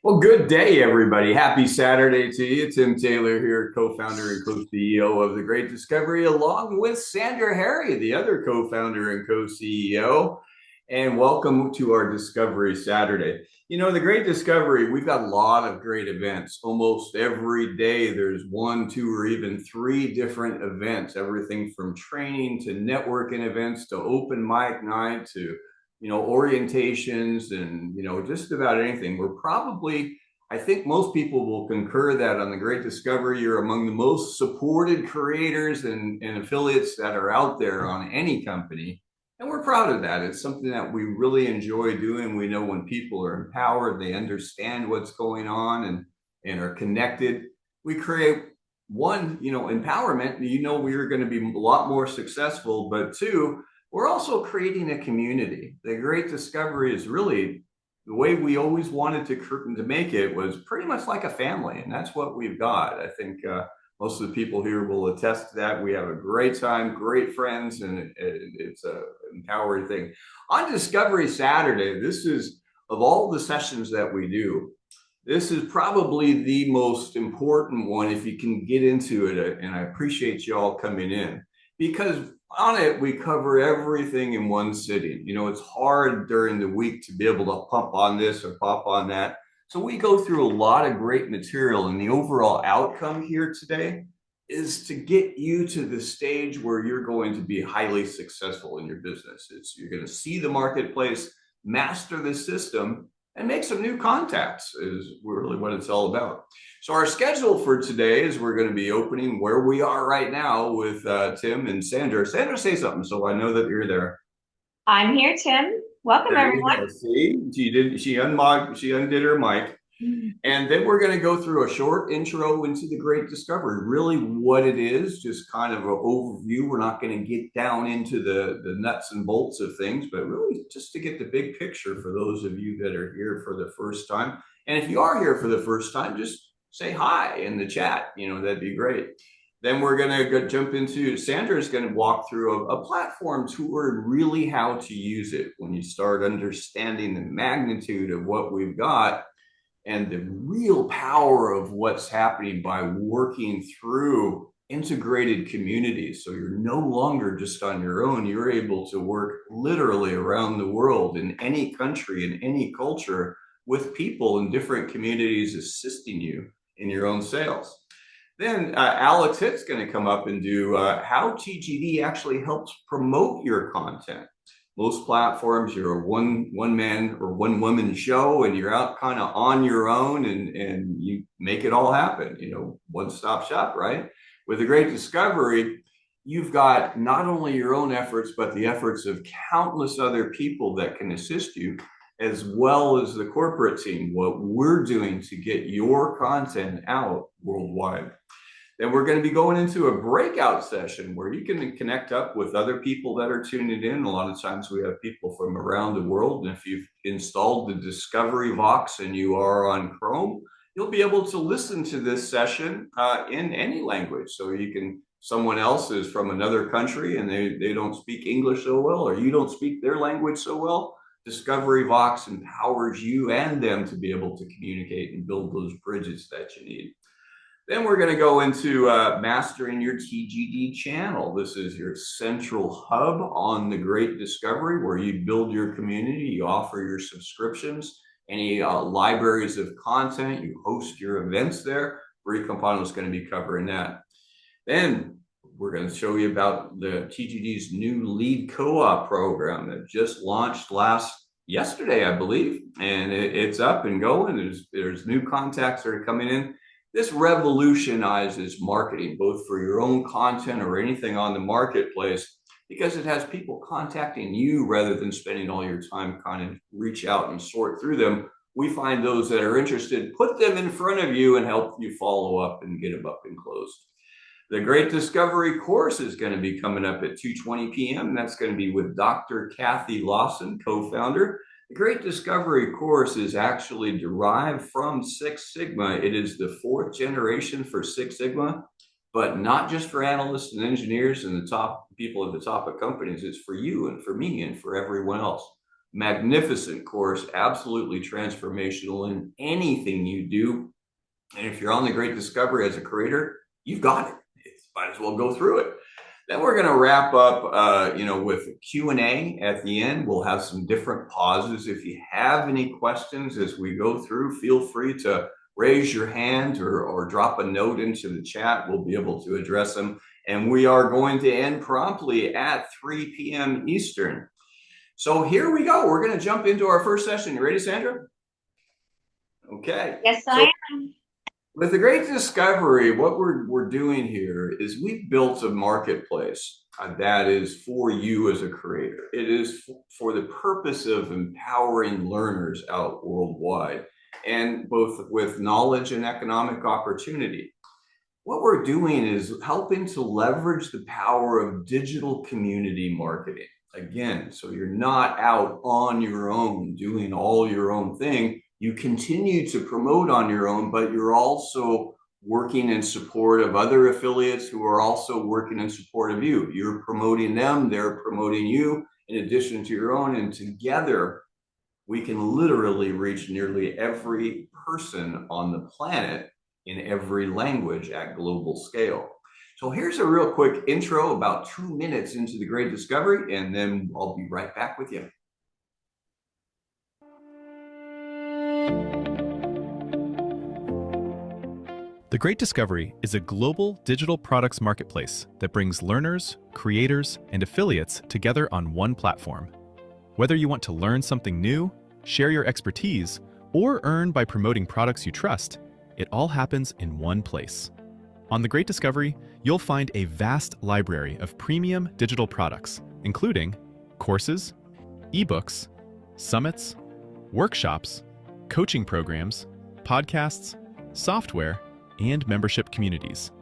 Well, good day, everybody. Happy Saturday to you. Tim Taylor here, co-founder and co-CEO of The Great Discovery, along with Sandra Harry, the other co-founder and co-CEO. And welcome to our Discovery Saturday. You know, The Great Discovery, we've got a lot of great events. Almost every day, there's one, two, or even three different events, everything from training to networking events to open mic night to orientations and, just about anything. We're probably, I think most people will concur that on the Great Discovery, you're among the most supported creators and affiliates that are out there on any company. And we're proud of that. It's something that we really enjoy doing. We know when people are empowered, they understand what's going on and are connected. We create one, empowerment. We're going to be a lot more successful, but two, we're also creating a community. The Great Discovery is really the way we always wanted to make it was pretty much like a family, and that's what we've got. I think most of the people here will attest to that. We have a great time, great friends, and it's a empowering thing. On Discovery Saturday, this is of all the sessions that we do, this is probably the most important one if you can get into it. And I appreciate you all coming in because on it, we cover everything in one sitting. It's hard during the week to be able to pump on this or pop on that. So we go through a lot of great material, and the overall outcome here today is to get you to the stage where you're going to be highly successful in your business. You're going to see the marketplace, master the system, and make some new contacts is really what it's all about. So our schedule for today is we're going to be opening where we are right now with Tim and Sandra. Sandra, say something so I know that you're there. I'm here, Tim. Welcome, There you everyone. go. See, she undid her mic. And then we're going to go through a short intro into the Great Discovery, really what it is, just kind of an overview. We're not going to get down into the nuts and bolts of things, but really just to get the big picture for those of you that are here for the first time. And if you are here for the first time, just say hi in the chat. That'd be great. Then we're going to jump into Sandra's going to walk through a platform tour and really how to use it when you start understanding the magnitude of what we've got and the real power of what's happening by working through integrated communities. So you're no longer just on your own. You're able to work literally around the world in any country, in any culture, with people in different communities assisting you in your own sales. Then Alex Hitt's going to come up and do how TGD actually helps promote your content. Most platforms, you're a one man or one woman show, and you're out kind of on your own, and you make it all happen. One stop shop, right? With a Great Discovery, you've got not only your own efforts, but the efforts of countless other people that can assist you, as well as the corporate team. What we're doing to get your content out worldwide. Then we're going to be going into a breakout session where you can connect up with other people that are tuning in. A lot of times we have people from around the world. And if you've installed the Discovery Vox and you are on Chrome, you'll be able to listen to this session in any language. So someone else is from another country and they don't speak English so well, or you don't speak their language so well. Discovery Vox empowers you and them to be able to communicate and build those bridges that you need. Then we're going to go into mastering your TGD channel. This is your central hub on the Great Discovery where you build your community, you offer your subscriptions, any libraries of content, you host your events there. Brie Campano is going to be covering that. Then we're going to show you about the TGD's new lead co-op program that just launched yesterday, I believe, and it's up and going. There's new contacts that are coming in. This revolutionizes marketing, both for your own content or anything on the marketplace, because it has people contacting you rather than spending all your time kind of reach out and sort through them. We find those that are interested, put them in front of you and help you follow up and get them up and closed. The Great Discovery course is going to be coming up at 2:20 p.m. That's going to be with Dr. Kathy Lawson, co-founder. The Great Discovery course is actually derived from Six Sigma. It is the fourth generation for Six Sigma, but not just for analysts and engineers and the top people at the top of companies. It's for you and for me and for everyone else. Magnificent course, absolutely transformational in anything you do. And if you're on the Great Discovery as a creator, you've got it. Might as well go through it. Then we're going to wrap up, with a Q&A at the end. We'll have some different pauses. If you have any questions as we go through, feel free to raise your hand or drop a note into the chat. We'll be able to address them. And we are going to end promptly at 3 p.m. Eastern. So here we go. We're going to jump into our first session. You ready, Sandra? Okay. Yes, I am. With the Great Discovery, what we're doing here is we've built a marketplace that is for you as a creator. It is for the purpose of empowering learners out worldwide, and both with knowledge and economic opportunity. What we're doing is helping to leverage the power of digital community marketing. Again, so you're not out on your own doing all your own thing. You continue to promote on your own, but you're also working in support of other affiliates who are also working in support of you. You're promoting them, they're promoting you in addition to your own, and together we can literally reach nearly every person on the planet in every language at global scale. So here's a real quick intro, about 2 minutes into the Great Discovery, and then I'll be right back with you. The Great Discovery is a global digital products marketplace that brings learners, creators, and affiliates together on one platform. Whether you want to learn something new, share your expertise, or earn by promoting products you trust, it all happens in one place. On The Great Discovery, you'll find a vast library of premium digital products, including courses, ebooks, summits, workshops, coaching programs, podcasts, software, and membership communities.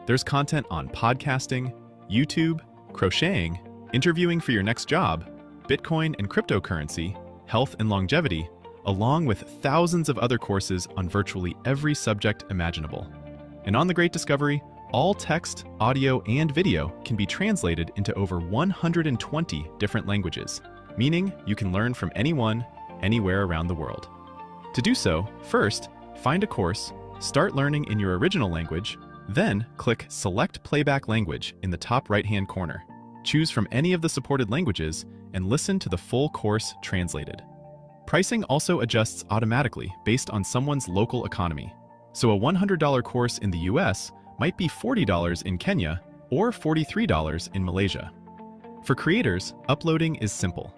There's content on podcasting, YouTube, crocheting, interviewing for your next job, Bitcoin and cryptocurrency, health and longevity, along with thousands of other courses on virtually every subject imaginable. And on The Great Discovery, all text, audio, and video can be translated into over 120 different languages, meaning you can learn from anyone, anywhere around the world. To do so, first, find a course, start learning in your original language, then click Select Playback Language in the top right-hand corner. Choose from any of the supported languages and listen to the full course translated. Pricing also adjusts automatically based on someone's local economy. So a $100 course in the US might be $40 in Kenya or $43 in Malaysia. For creators, uploading is simple.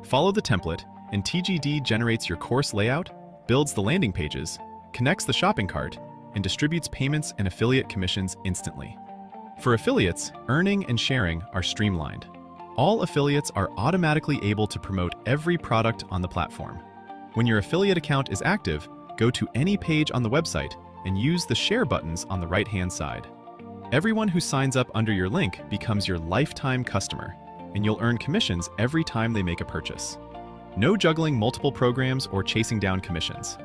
Follow the template and TGD generates your course layout, builds the landing pages, connects the shopping cart, and distributes payments and affiliate commissions instantly. For affiliates, earning and sharing are streamlined. All affiliates are automatically able to promote every product on the platform. When your affiliate account is active, go to any page on the website and use the share buttons on the right-hand side. Everyone who signs up under your link becomes your lifetime customer, and you'll earn commissions every time they make a purchase. No juggling multiple programs or chasing down commissions.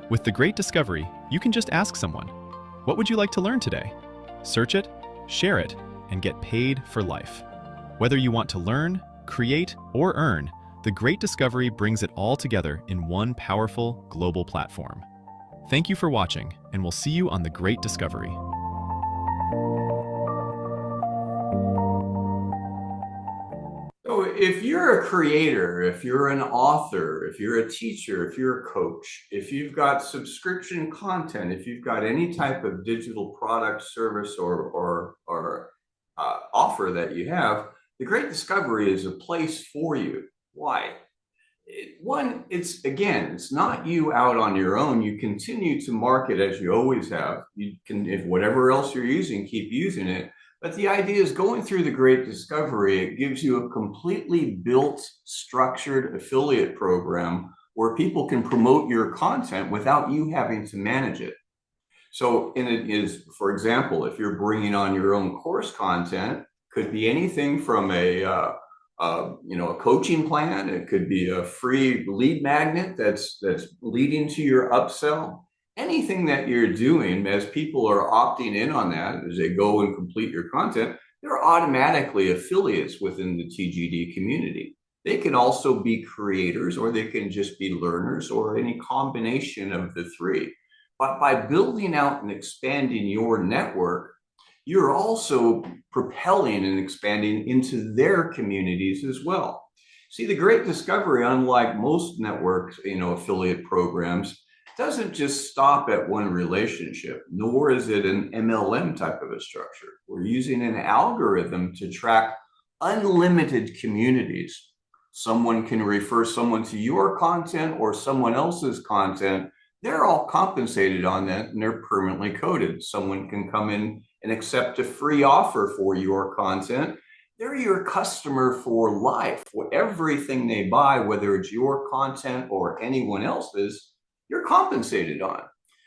With The Great Discovery, you can just ask someone, "What would you like to learn today?" Search it, share it, and get paid for life. Whether you want to learn, create, or earn, The Great Discovery brings it all together in one powerful global platform. Thank you for watching, and we'll see you on The Great Discovery. So if you're a creator, if you're an author, if you're a teacher, if you're a coach, if you've got subscription content, if you've got any type of digital product, service, or offer that you have, The Great Discovery is a place for you. Why? It's not you out on your own. You continue to market as you always have. You can, if whatever else you're using, keep using it. But the idea is going through The Great Discovery, it gives you a completely built, structured affiliate program where people can promote your content without you having to manage it. So, for example, if you're bringing on your own course content, could be anything from a coaching plan. It could be a free lead magnet that's leading to your upsell. Anything that you're doing, as people are opting in on that, as they go and complete your content, they're automatically affiliates within the TGD community. They can also be creators, or they can just be learners, or any combination of the three. But by building out and expanding your network, you're also propelling and expanding into their communities as well. See, the Great Discovery, unlike most networks, affiliate programs, doesn't just stop at one relationship, nor is it an MLM type of a structure. We're using an algorithm to track unlimited communities. Someone can refer someone to your content or someone else's content. They're all compensated on that, and they're permanently coded. Someone can come in and accept a free offer for your content. They're your customer for life. Everything they buy, whether it's your content or anyone else's, you're compensated on.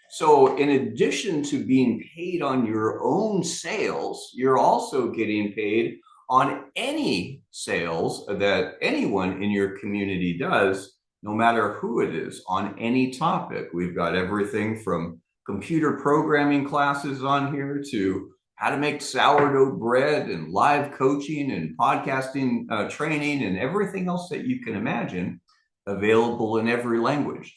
So in addition to being paid on your own sales, you're also getting paid on any sales that anyone in your community does, no matter who it is, on any topic. We've got everything from computer programming classes on here to how to make sourdough bread and live coaching and podcasting training and everything else that you can imagine, available in every language.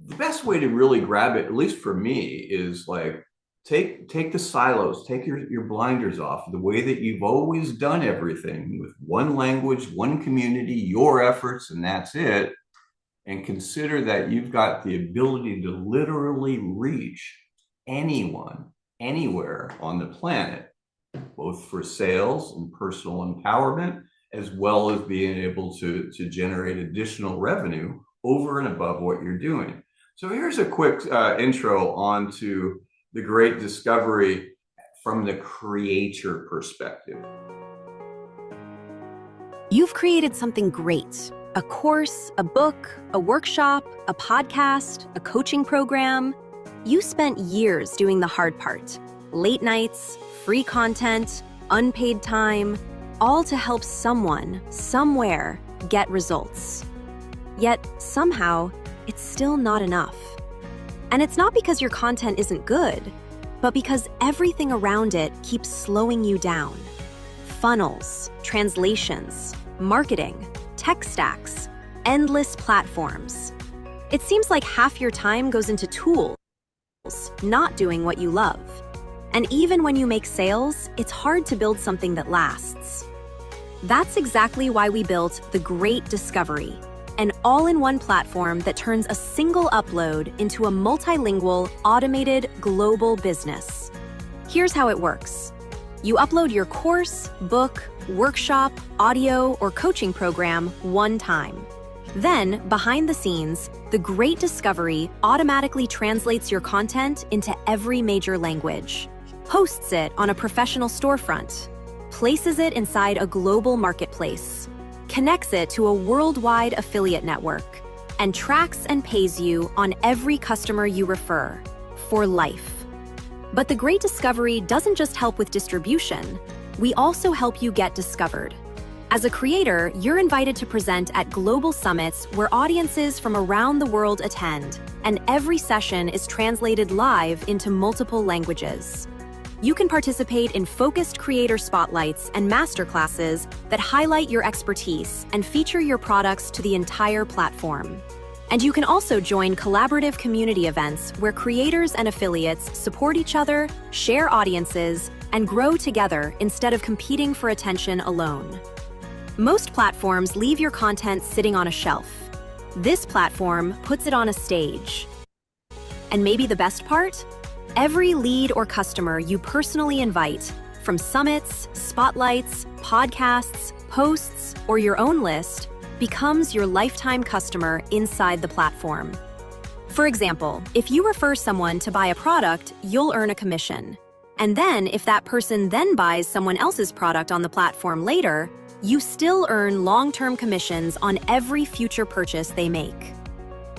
The best way to really grab it, at least for me, is like take the silos, take your blinders off, the way that you've always done everything, with one language, one community, your efforts, and that's it. And consider that you've got the ability to literally reach anyone, anywhere on the planet, both for sales and personal empowerment, as well as being able to generate additional revenue over and above what you're doing. So here's a quick intro onto the Great Discovery from the creator perspective. You've created something great. A course, a book, a workshop, a podcast, a coaching program. You spent years doing the hard part. Late nights, free content, unpaid time, all to help someone, somewhere, get results. Yet, somehow, it's still not enough. And it's not because your content isn't good, but because everything around it keeps slowing you down. Funnels, translations, marketing, tech stacks, endless platforms. It seems like half your time goes into tools, not doing what you love. And even when you make sales, it's hard to build something that lasts. That's exactly why we built The Great Discovery, an all-in-one platform that turns a single upload into a multilingual, automated, global business. Here's how it works. You upload your course, book, workshop, audio, or coaching program one time. Then, behind the scenes, The Great Discovery automatically translates your content into every major language, hosts it on a professional storefront, places it inside a global marketplace, connects it to a worldwide affiliate network, and tracks and pays you on every customer you refer, for life. But The Great Discovery doesn't just help with distribution, we also help you get discovered. As a creator, you're invited to present at global summits where audiences from around the world attend, and every session is translated live into multiple languages. You can participate in focused creator spotlights and masterclasses that highlight your expertise and feature your products to the entire platform. And you can also join collaborative community events where creators and affiliates support each other, share audiences, and grow together instead of competing for attention alone. Most platforms leave your content sitting on a shelf. This platform puts it on a stage. And maybe the best part? Every lead or customer you personally invite, from summits, spotlights, podcasts, posts, or your own list, becomes your lifetime customer inside the platform. For example, if you refer someone to buy a product, you'll earn a commission. And then, if that person then buys someone else's product on the platform later, you still earn long-term commissions on every future purchase they make.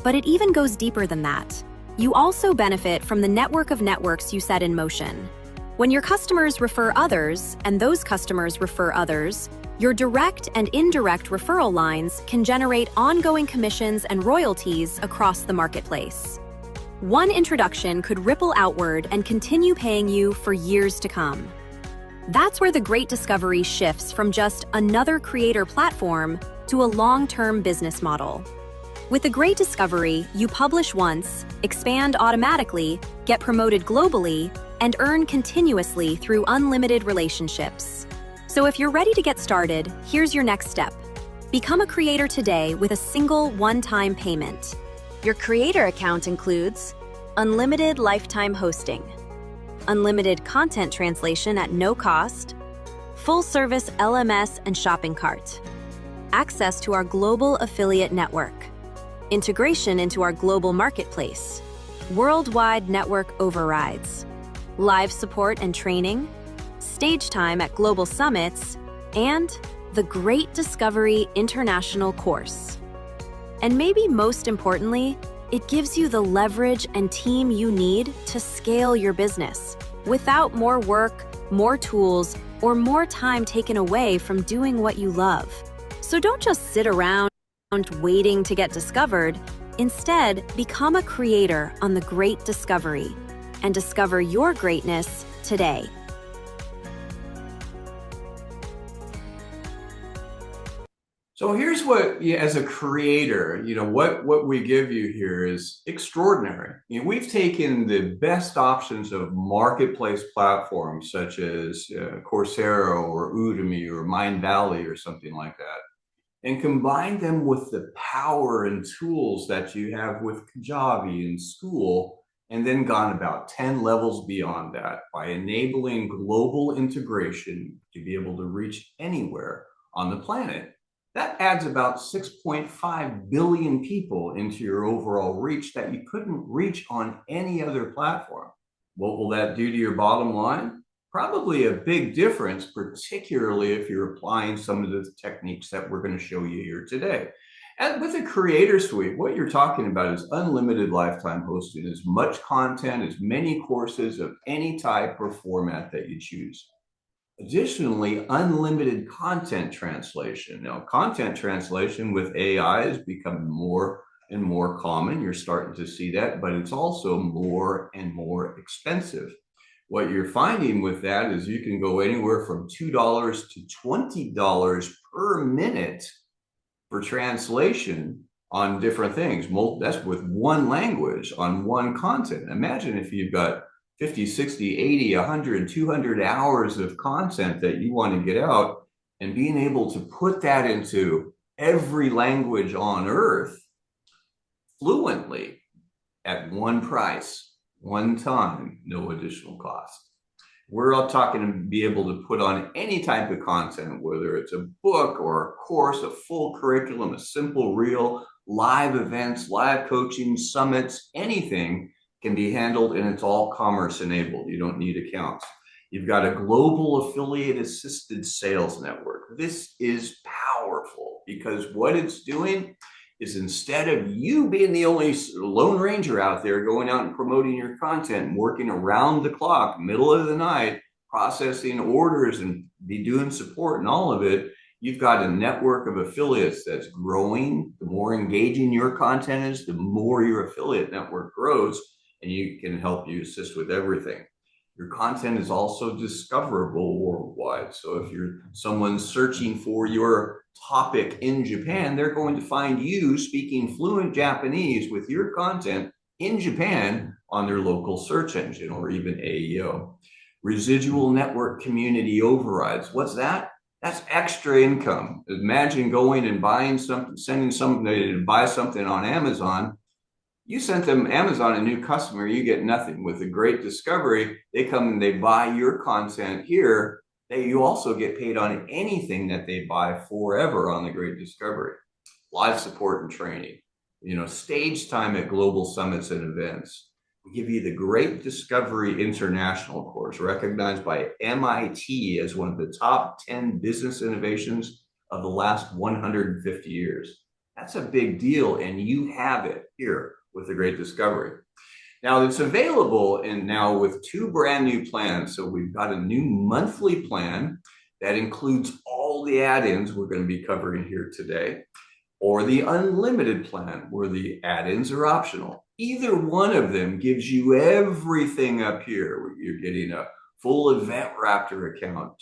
But it even goes deeper than that. You also benefit from the network of networks you set in motion. When your customers refer others, and those customers refer others, your direct and indirect referral lines can generate ongoing commissions and royalties across the marketplace. One introduction could ripple outward and continue paying you for years to come. That's where The Great Discovery shifts from just another creator platform to a long-term business model. With the Great Discovery, you publish once, expand automatically, get promoted globally, and earn continuously through unlimited relationships. So if you're ready to get started, here's your next step. Become a creator today with a single one-time payment. Your creator account includes unlimited lifetime hosting, unlimited content translation at no cost, full-service LMS and shopping cart, access to our global affiliate network, integration into our global marketplace, worldwide network overrides, live support and training, stage time at global summits, and the Great Discovery International course. And maybe most importantly, it gives you the leverage and team you need to scale your business without more work, more tools, or more time taken away from doing what you love. So don't just sit around waiting to get discovered. Instead, become a creator on the Great Discovery and discover your greatness today. So here's what, as a creator, what we give you here is extraordinary. We've taken the best options of marketplace platforms such as Coursera or Udemy or Mindvalley or something like that, and combined them with the power and tools that you have with Kajabi and School, and then gone about 10 levels beyond that by enabling global integration to be able to reach anywhere on the planet. That adds about 6.5 billion people into your overall reach that you couldn't reach on any other platform. What will that do to your bottom line? Probably a big difference, particularly if you're applying some of the techniques that we're going to show you here today. And with a Creator Suite, what you're talking about is unlimited lifetime hosting, as much content, as many courses of any type or format that you choose. Additionally, unlimited content translation. Now, content translation with AI is becoming more and more common. You're starting to see that, but it's also more and more expensive. What you're finding with that is you can go anywhere from $2 to $20 per minute for translation on different things. That's with one language on one content. Imagine if you've got 50, 60, 80, 100, 200 hours of content that you want to get out, and being able to put that into every language on earth fluently at one price, one time, no additional cost. We're all talking to be able to put on any type of content, whether it's a book or a course, a full curriculum, a simple reel, live events, live coaching, summits, anything can be handled, and it's all commerce enabled. You don't need accounts. You've got a global affiliate assisted sales network. This is powerful because what it's doing is, instead of you being the only lone ranger out there going out and promoting your content and working around the clock, middle of the night, processing orders and be doing support and all of it, you've got a network of affiliates that's growing. The more engaging your content is, the more your affiliate network grows, and you can help you assist with everything. Your content is also discoverable worldwide. So if someone's searching for your topic in Japan, they're going to find you speaking fluent Japanese with your content in Japan on their local search engine or even AEO. Residual network community overrides. What's that? That's extra income. Imagine going and buying something, sending somebody to buy something on Amazon. You sent them Amazon a new customer, you get nothing. With the Great Discovery, they come and they buy your content here. You also get paid on anything that they buy forever on the Great Discovery. Live support and training, stage time at global summits and events. We give you the Great Discovery International course, recognized by MIT as one of the top 10 business innovations of the last 150 years. That's a big deal, and you have it here with the Great Discovery. Now it's available now with 2 brand new plans. So we've got a new monthly plan that includes all the add-ins we're going to be covering here today, or the unlimited plan where the add-ins are optional. Either one of them gives you everything up here. You're getting a full Event Raptor account,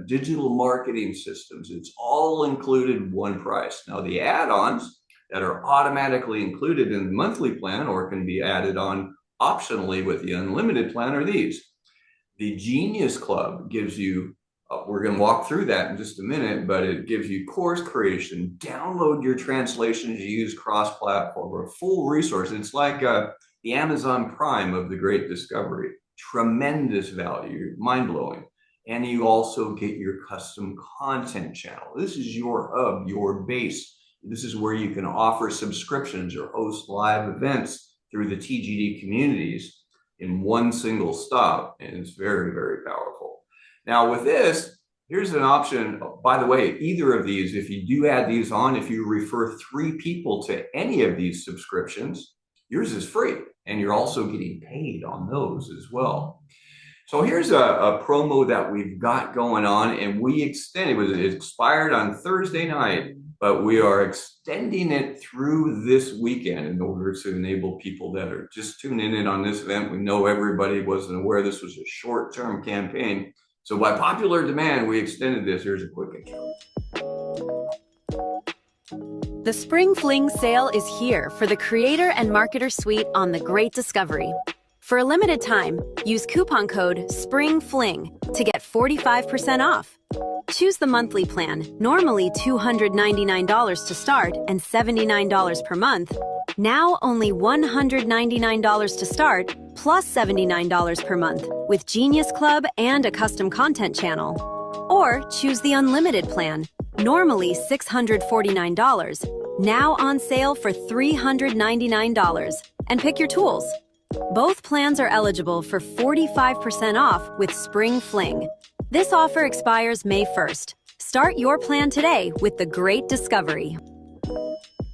digital marketing systems. It's all included one price. Now, the add-ons that are automatically included in the monthly plan or can be added on optionally with the unlimited plan are these. The Genius Club gives you, we're going to walk through that in just a minute, but it gives you course creation, download your translations, use cross-platform, a full resource. It's like the Amazon Prime of the Great Discovery. Tremendous value, mind-blowing. And you also get your custom content channel. This is your hub, your base. This is where you can offer subscriptions or host live events through the TGD communities in one single stop. And it's very, very powerful. Now with this, here's an option. By the way, either of these, if you do add these on, if you refer 3 people to any of these subscriptions, yours is free. And you're also getting paid on those as well. So here's a promo that we've got going on, and we extended, it expired on Thursday night, but we are extending it through this weekend in order to enable people that are just tuning in on this event. We know everybody wasn't aware this was a short-term campaign. So by popular demand, we extended this. Here's a quick intro. The Spring Fling sale is here for the Creator and Marketer Suite on The Great Discovery. For a limited time, use coupon code SPRINGFLING to get 45% off. Choose the monthly plan, normally $299 to start and $79 per month. Now only $199 to start, plus $79 per month, with Genius Club and a custom content channel. Or choose the unlimited plan, normally $649, now on sale for $399, and pick your tools. Both plans are eligible for 45% off with Spring Fling. This offer expires May 1st. Start your plan today with The Great Discovery.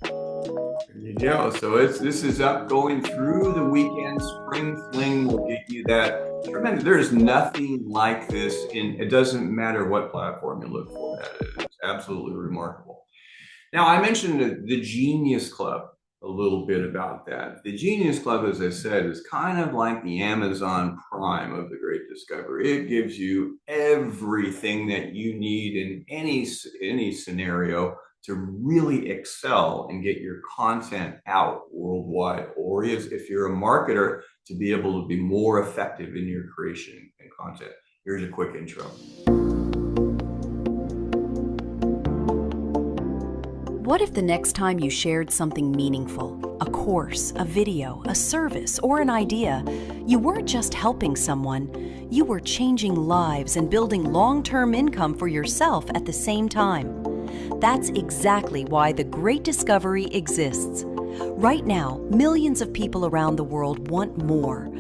There you go. So this is up going through the weekend. Spring Fling will get you that tremendous. There's nothing like this it doesn't matter what platform you look for. It's absolutely remarkable. Now, I mentioned the Genius Club a little bit about that. The Genius Club, as I said, is kind of like the Amazon Prime of the Great Discovery. It gives you everything that you need in any scenario to really excel and get your content out worldwide, or if you're a marketer, to be able to be more effective in your creation and content. Here's a quick intro. What if the next time you shared something meaningful, a course, a video, a service, or an idea, you weren't just helping someone, you were changing lives and building long-term income for yourself at the same time? That's exactly why The Great Discovery exists. Right now, millions of people around the world want more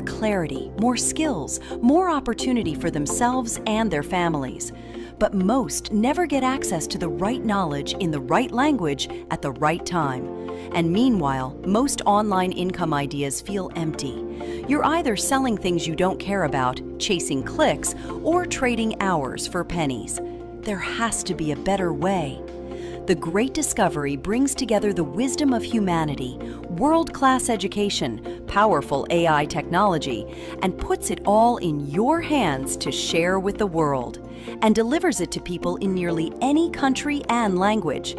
clarity, more skills, more opportunity for themselves and their families. But most never get access to the right knowledge in the right language at the right time. And meanwhile, most online income ideas feel empty. You're either selling things you don't care about, chasing clicks, or trading hours for pennies. There has to be a better way. The Great Discovery brings together the wisdom of humanity, world-class education, powerful AI technology, and puts it all in your hands to share with the world, and delivers it to people in nearly any country and language.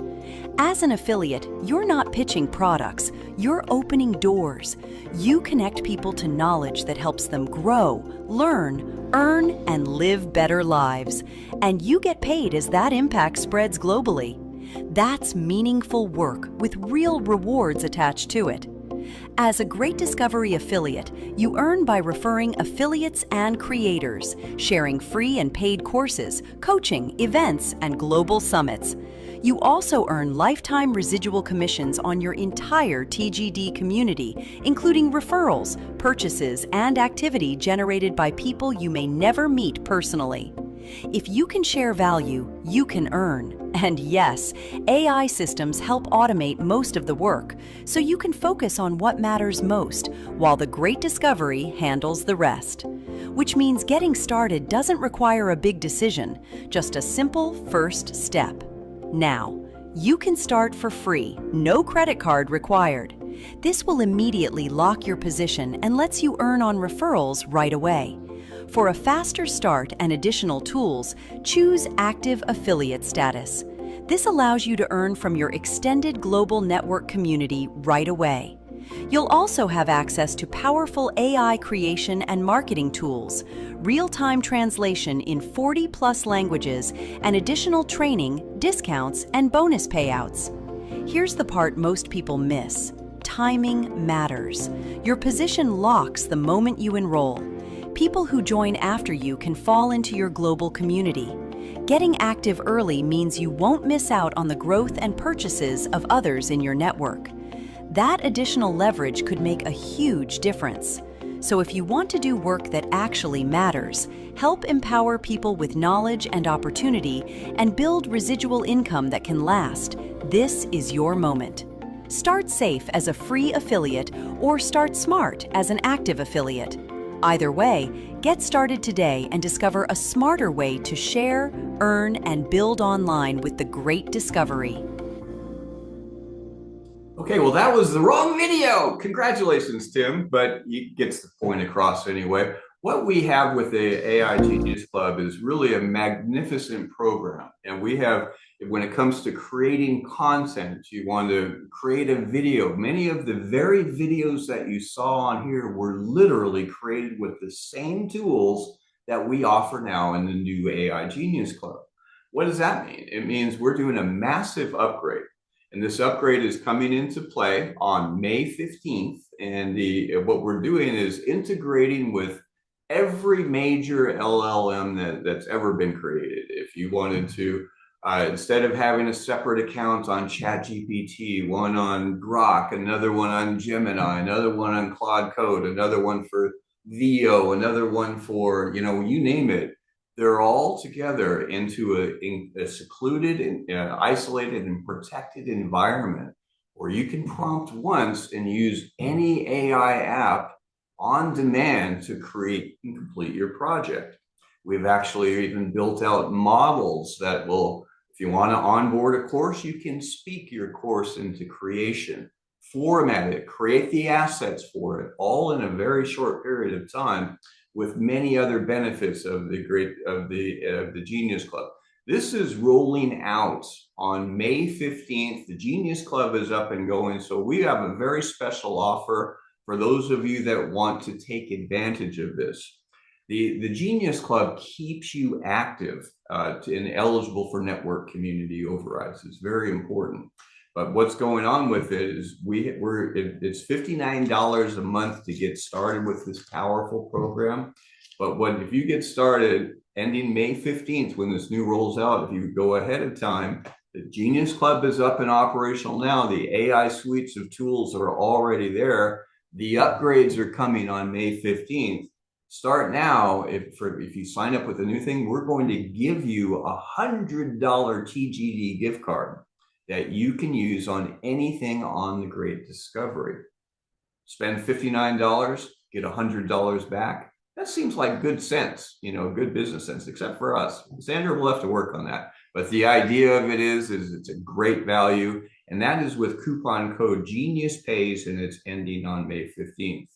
As an affiliate, you're not pitching products, you're opening doors. You connect people to knowledge that helps them grow, learn, earn, and live better lives. And you get paid as that impact spreads globally. That's meaningful work with real rewards attached to it. As a Great Discovery affiliate, you earn by referring affiliates and creators, sharing free and paid courses, coaching, events, and global summits. You also earn lifetime residual commissions on your entire TGD community, including referrals, purchases, and activity generated by people you may never meet personally. If you can share value, you can earn. And yes, AI systems help automate most of the work, so you can focus on what matters most, while the Great Discovery handles the rest. Which means getting started doesn't require a big decision, just a simple first step. Now, you can start for free, no credit card required. This will immediately lock your position and lets you earn on referrals right away. For a faster start and additional tools, choose Active Affiliate Status. This allows you to earn from your extended global network community right away. You'll also have access to powerful AI creation and marketing tools, real-time translation in 40+ languages, and additional training, discounts, and bonus payouts. Here's the part most people miss. Timing matters. Your position locks the moment you enroll. People who join after you can fall into your global community. Getting active early means you won't miss out on the growth and purchases of others in your network. That additional leverage could make a huge difference. So if you want to do work that actually matters, help empower people with knowledge and opportunity, and build residual income that can last, this is your moment. Start safe as a free affiliate or start smart as an active affiliate. Either way, get started today and discover a smarter way to share, earn, and build online with the Great Discovery. Okay, well, that was the wrong video. Congratulations, Tim, but he gets the point across anyway. What we have with the AI Genius Club is really a magnificent program. And we have, when it comes to creating content, you want to create a video. Many of the very videos that you saw on here were literally created with the same tools that we offer now in the new AI Genius Club. What does that mean? It means we're doing a massive upgrade. And this upgrade is coming into play on May 15th. And what we're doing is integrating with every major LLM that's ever been created. If you wanted to, instead of having a separate account on ChatGPT, one on Grok, another one on Gemini, another one on Claude Code, another one for Veo, another one for, you name it. They're all together into a secluded and isolated and protected environment where you can prompt once and use any AI app on demand to create and complete your project. We've actually even built out models that will, if you want to onboard a course, you can speak your course into creation, format it, create the assets for it, all in a very short period of time, with many other benefits of the Genius Club. This is rolling out on May 15th. The Genius Club is up and going. So we have a very special offer for those of you that want to take advantage of this. The Genius Club keeps you active and eligible for network community overrides. It's very important. But what's going on with it is it's $59 a month to get started with this powerful program. But if you get started ending May 15th, when this new rolls out, if you go ahead of time, the Genius Club is up and operational now. The AI suites of tools are already there. The upgrades are coming on May 15th. Start now. If you sign up with a new thing, we're going to give you a $100 TGD gift card that you can use on anything on the Great Discovery. Spend $59, get $100 back. That seems like good sense, good business sense, except for us. Sandra will have to work on that. But the idea of it is it's a great value, and that is with coupon code GeniusPays, and it's ending on May 15th.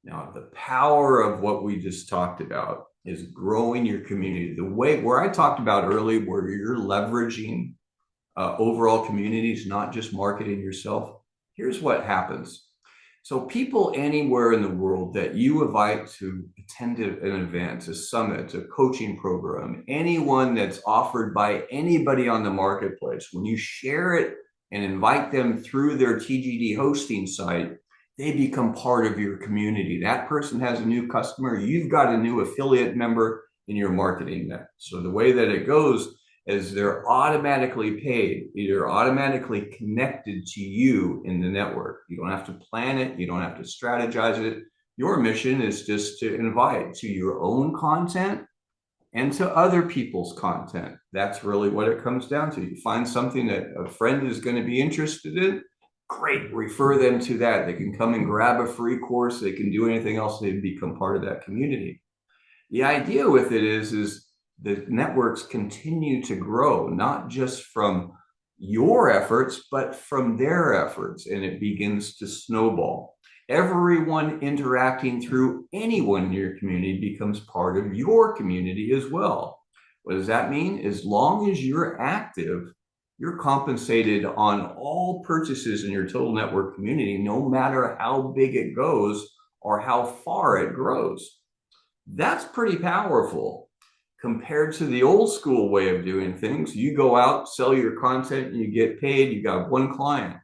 Now, the power of what we just talked about is growing your community. The way where I talked about earlier, where you're leveraging overall communities, not just marketing yourself. Here's what happens. So people anywhere in the world that you invite to attend an event, a summit, a coaching program, anyone that's offered by anybody on the marketplace, when you share it and invite them through their TGD hosting site, they become part of your community. That person has a new customer. You've got a new affiliate member in your marketing net. So the way that it goes is they're automatically paid, either automatically connected to you in the network. You don't have to plan it. You don't have to strategize it. Your mission is just to invite to your own content and to other people's content. That's really what it comes down to. You find something that a friend is going to be interested in, great, refer them to that. They can come and grab a free course. They can do anything else. They become part of that community. The idea with it is the networks continue to grow, not just from your efforts, but from their efforts, and it begins to snowball. Everyone interacting through anyone in your community becomes part of your community as well. What does that mean? As long as you're active, you're compensated on all purchases in your total network community, no matter how big it goes or how far it grows. That's pretty powerful compared to the old school way of doing things. You go out, sell your content, and you get paid. You got one client.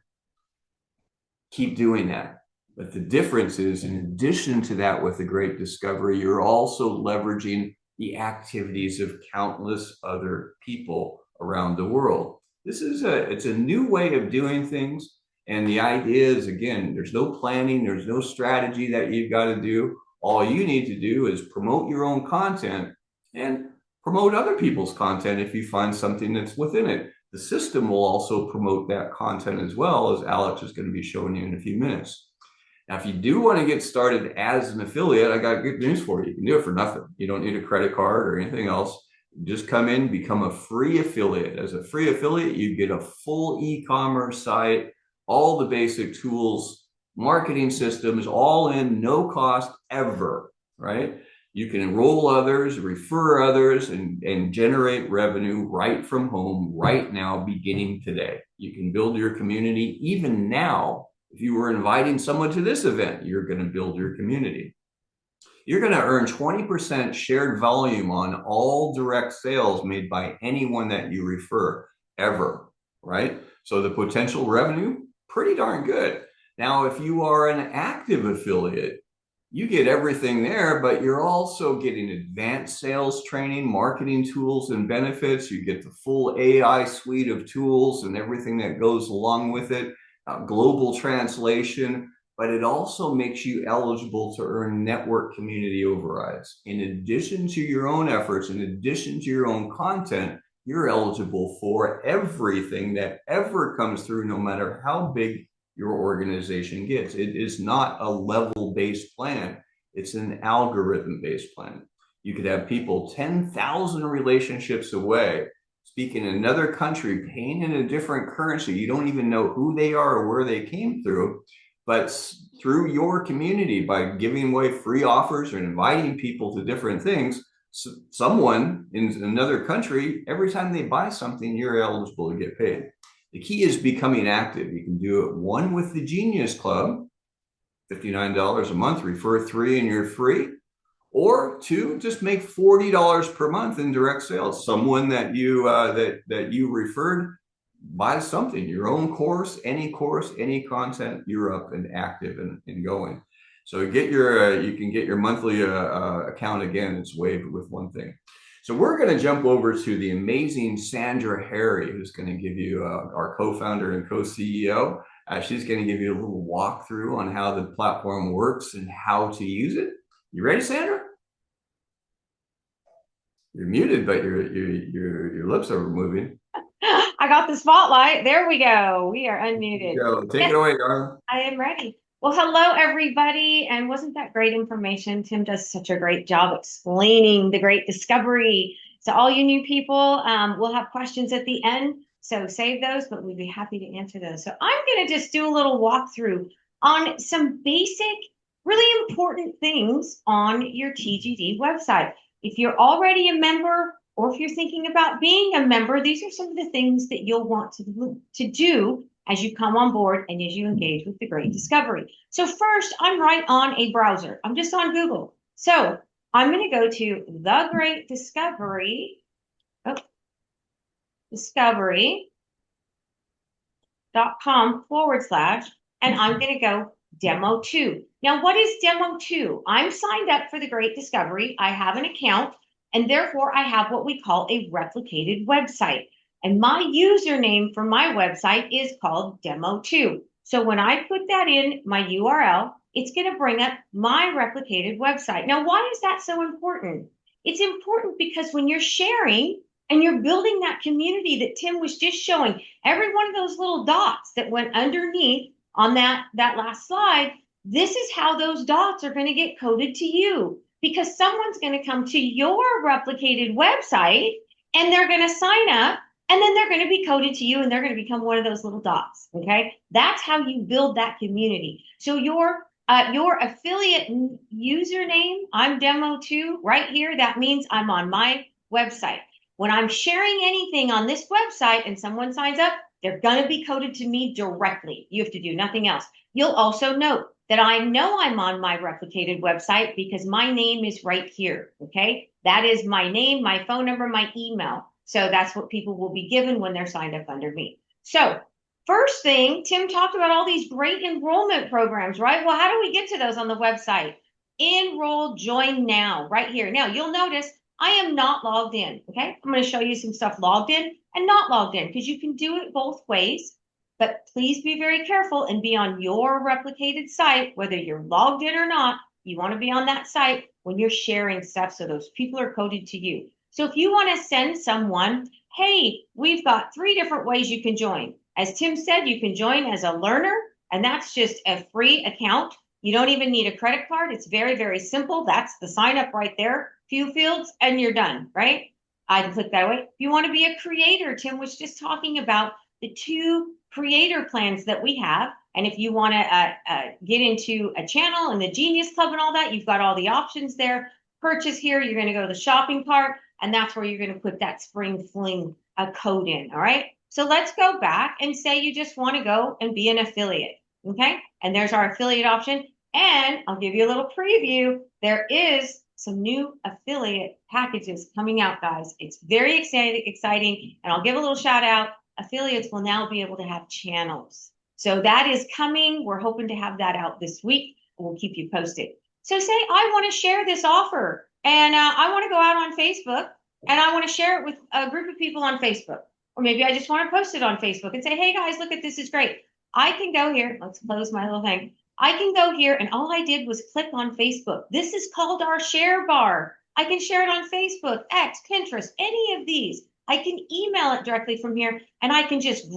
Keep doing that. But the difference is, in addition to that, with the Great Discovery, you're also leveraging the activities of countless other people around the world. It's a new way of doing things. And the idea is, again, there's no planning, there's no strategy that you've got to do. All you need to do is promote your own content and promote other people's content if you find something that's within it. The system will also promote that content as well, as Alex is going to be showing you in a few minutes. Now, if you do want to get started as an affiliate, I got good news for you. You can do it for nothing. You don't need a credit card or anything else. Just come in, become a free affiliate. As a free affiliate, you get a full e-commerce site, all the basic tools, marketing systems, all in, no cost ever, right? You can enroll others, refer others, and generate revenue right from home, right now, beginning today. You can build your community even now. If you were inviting someone to this event, you're going to build your community. You're going to earn 20% shared volume on all direct sales made by anyone that you refer ever, right? So the potential revenue, pretty darn good. Now, if you are an active affiliate, you get everything there, but you're also getting advanced sales training, marketing tools and benefits. You get the full AI suite of tools and everything that goes along with it, global translation, but it also makes you eligible to earn network community overrides. In addition to your own efforts, in addition to your own content, you're eligible for everything that ever comes through, no matter how big your organization gets. It is not a level-based plan. It's an algorithm-based plan. You could have people 10,000 relationships away, speaking in another country, paying in a different currency. You don't even know who they are or where they came through, but through your community, by giving away free offers or inviting people to different things, someone in another country, every time they buy something, you're eligible to get paid. The key is becoming active. You can do it, one, with the Genius Club, $59 a month, refer 3 and you're free. Or 2, just make $40 per month in direct sales. Someone that you that you referred, buy something, your own course, any content, you're up and active and going. So get your you can get your monthly account again. It's waived with one thing. So we're going to jump over to the amazing Sandra Harry, who's going to give you our co-founder and co-CEO. She's going to give you a little walkthrough on how the platform works and how to use it. You ready, Sandra? You're muted, but your lips are moving. I got the spotlight. There we go. We are unmuted. Take it away, darling. I am ready. Well, hello, everybody. And wasn't that great information? Tim does such a great job explaining the Great Discovery. So all you new people, we'll have questions at the end. So save those, but we'd be happy to answer those. So I'm going to just do a little walkthrough on some basic, really important things on your TGD website. If you're already a member, or if you're thinking about being a member, these are some of the things that you'll want to do as you come on board and as you engage with the Great Discovery. So first, I'm right on a browser. I'm just on Google. So I'm going to go to the Great Discovery, discovery.com / and I'm going to go Demo 2. Now, what is Demo 2? I'm signed up for the Great Discovery. I have an account, and therefore I have what we call a replicated website. And my username for my website is called Demo 2. So when I put that in my URL, it's going to bring up my replicated website. Now, why is that so important? It's important because when you're sharing and you're building that community that Tim was just showing, every one of those little dots that went underneath on that last slide, this is how those dots are going to get coded to you, because someone's going to come to your replicated website and they're going to sign up, and then they're going to be coded to you and they're going to become one of those little dots. Okay. That's how you build that community. So your your affiliate username, I'm Demo2 right here. That means I'm on my website. When I'm sharing anything on this website and someone signs up, they're going to be coded to me directly. You have to do nothing else. You'll also note that I know I'm on my replicated website because my name is right here. Okay. That is my name, my phone number, my email. So that's what people will be given when they're signed up under me. So first thing, Tim talked about all these great enrollment programs, right? Well, how do we get to those on the website? Enroll, join now, right here. Now, you'll notice I am not logged in, okay? I'm going to show you some stuff logged in and not logged in because you can do it both ways. But please be very careful and be on your replicated site, whether you're logged in or not. You want to be on that site when you're sharing stuff so those people are coded to you. So if you want to send someone, hey, we've got 3 different ways you can join. As Tim said, you can join as a learner, and that's just a free account. You don't even need a credit card. It's very, very simple. That's the sign up right there. Few fields and you're done, right? I can click that way. If you want to be a creator, Tim was just talking about the 2 creator plans that we have. And if you want to get into a channel and the Genius Club and all that, you've got all the options there. Purchase here, you're going to go to the shopping cart, and that's where you're going to put that Spring Fling code in, all right? So let's go back and say you just want to go and be an affiliate, okay? And there's our affiliate option. And I'll give you a little preview. There is some new affiliate packages coming out, guys. It's very exciting. And I'll give a little shout out. Affiliates will now be able to have channels. So that is coming. We're hoping to have that out this week. We'll keep you posted. So say I want to share this offer and I want to go out on Facebook and I want to share it with a group of people on Facebook. Or maybe I just want to post it on Facebook and say, hey guys, look at this, is great. I can go here. Let's close my little thing. I can go here and all I did was click on Facebook. This is called our share bar. I can share it on Facebook, X, Pinterest, any of these. I can email it directly from here and I can just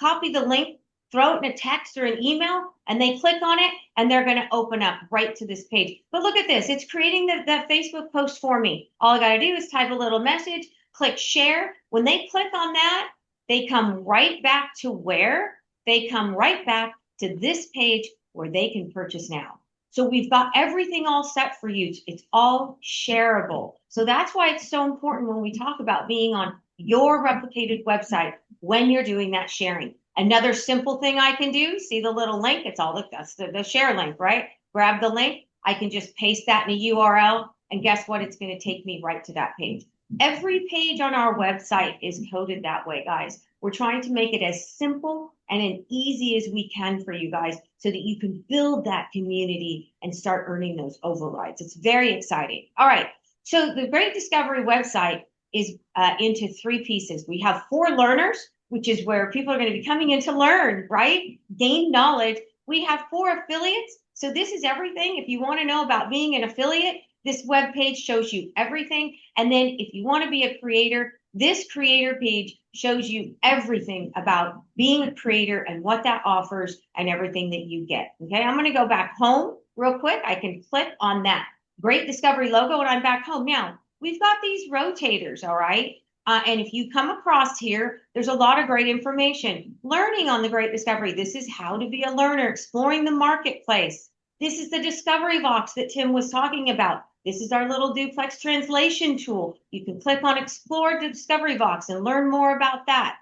copy the link, throw it in a text or an email, and they click on it and they're going to open up right to this page. But look at this. It's creating that Facebook post for me. All I got to do is type a little message, click share. When they click on that, they come right back to where? They come right back to this page where they can purchase now. So we've got everything all set for you. It's all shareable. So that's why it's so important when we talk about being on your replicated website when you're doing that sharing. Another simple thing I can do, see the little link? It's all that's the share link, right? Grab the link. I can just paste that in a URL. And guess what? It's going to take me right to that page. Every page on our website is coded that way, guys. We're trying to make it as simple and as easy as we can for you guys so that you can build that community and start earning those overrides. It's very exciting. All right. So the Great Discovery website is into 3 pieces. We have 4 learners, which is where people are going to be coming in to learn, right? Gain knowledge. We have 4 affiliates. So this is everything. If you want to know about being an affiliate, this web page shows you everything. And then if you want to be a creator, this creator page shows you everything about being a creator and what that offers and everything that you get. Okay, I'm going to go back home real quick. I can click on that Great Discovery logo and I'm back home. Now, we've got these rotators, all right? And if you come across here, there's a lot of great information. Learning on the Great Discovery. This is how to be a learner, exploring the marketplace. This is the Discovery Box that Tim was talking about. This is our little duplex translation tool. You can click on Explore the Discovery Box and learn more about that.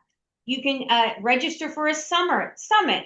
You can register for a summit,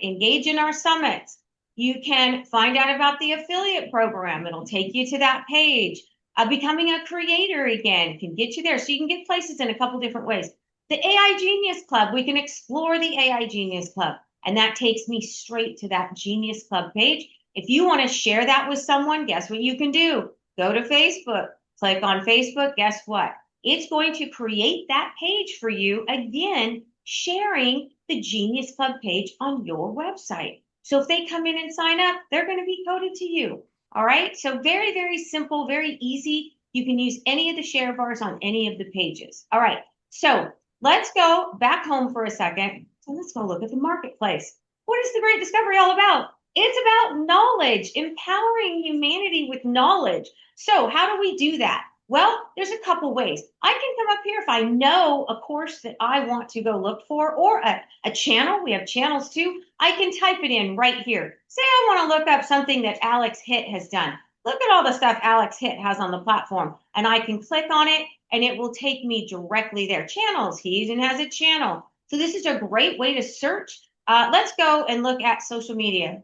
engage in our summits. You can find out about the affiliate program. It'll take you to that page. Becoming a creator again can get you there. So you can get places in a couple different ways. The AI Genius Club, we can explore the AI Genius Club. And that takes me straight to that Genius Club page. If you want to share that with someone, guess what you can do? Go to Facebook, click on Facebook. Guess what? It's going to create that page for you, again, sharing the Genius Club page on your website. So if they come in and sign up, they're going to be coded to you. All right. So very, very simple, very easy. You can use any of the share bars on any of the pages. All right. So let's go back home for a second. And let's go look at the marketplace. What is the Great Discovery all about? It's about knowledge, empowering humanity with knowledge. So how do we do that? Well, there's a couple ways. I can come up here if I know a course that I want to go look for, or a channel. We have channels too. I can type it in right here. Say I want to look up something that Alex Hitt has done. Look at all the stuff Alex Hitt has on the platform, and I can click on it and it will take me directly there. Channels, he even has a channel. So this is a great way to search. Let's go and look at social media.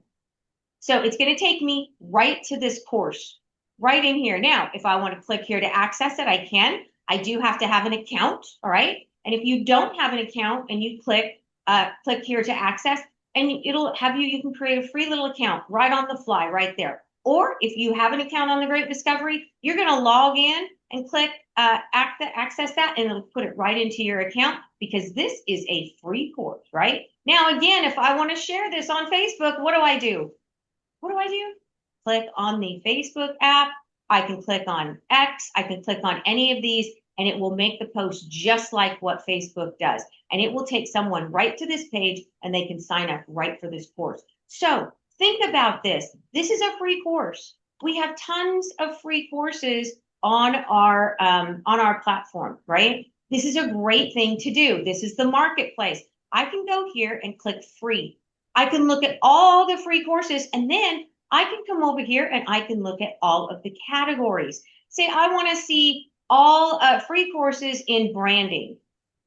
So it's going to take me right to this course, right in here. Now, if I want to click here to access it, I can. I do have to have an account, all right? And if you don't have an account and you click here to access, and it'll have you can create a free little account right on the fly, right there. Or if you have an account on the Great Discovery, you're going to log in and click access that, and it'll put it right into your account, because this is a free course, right? Now, again, if I want to share this on Facebook, what do I do? What do I do? Click on the Facebook app. I can click on X. I can click on any of these, and it will make the post just like what Facebook does. And it will take someone right to this page, and they can sign up right for this course. So think about this. This is a free course. We have tons of free courses on our platform, right? This is a great thing to do. This is the marketplace. I can go here and click free. I can look at all the free courses, and then I can come over here and I can look at all of the categories. Say I want to see all free courses in branding.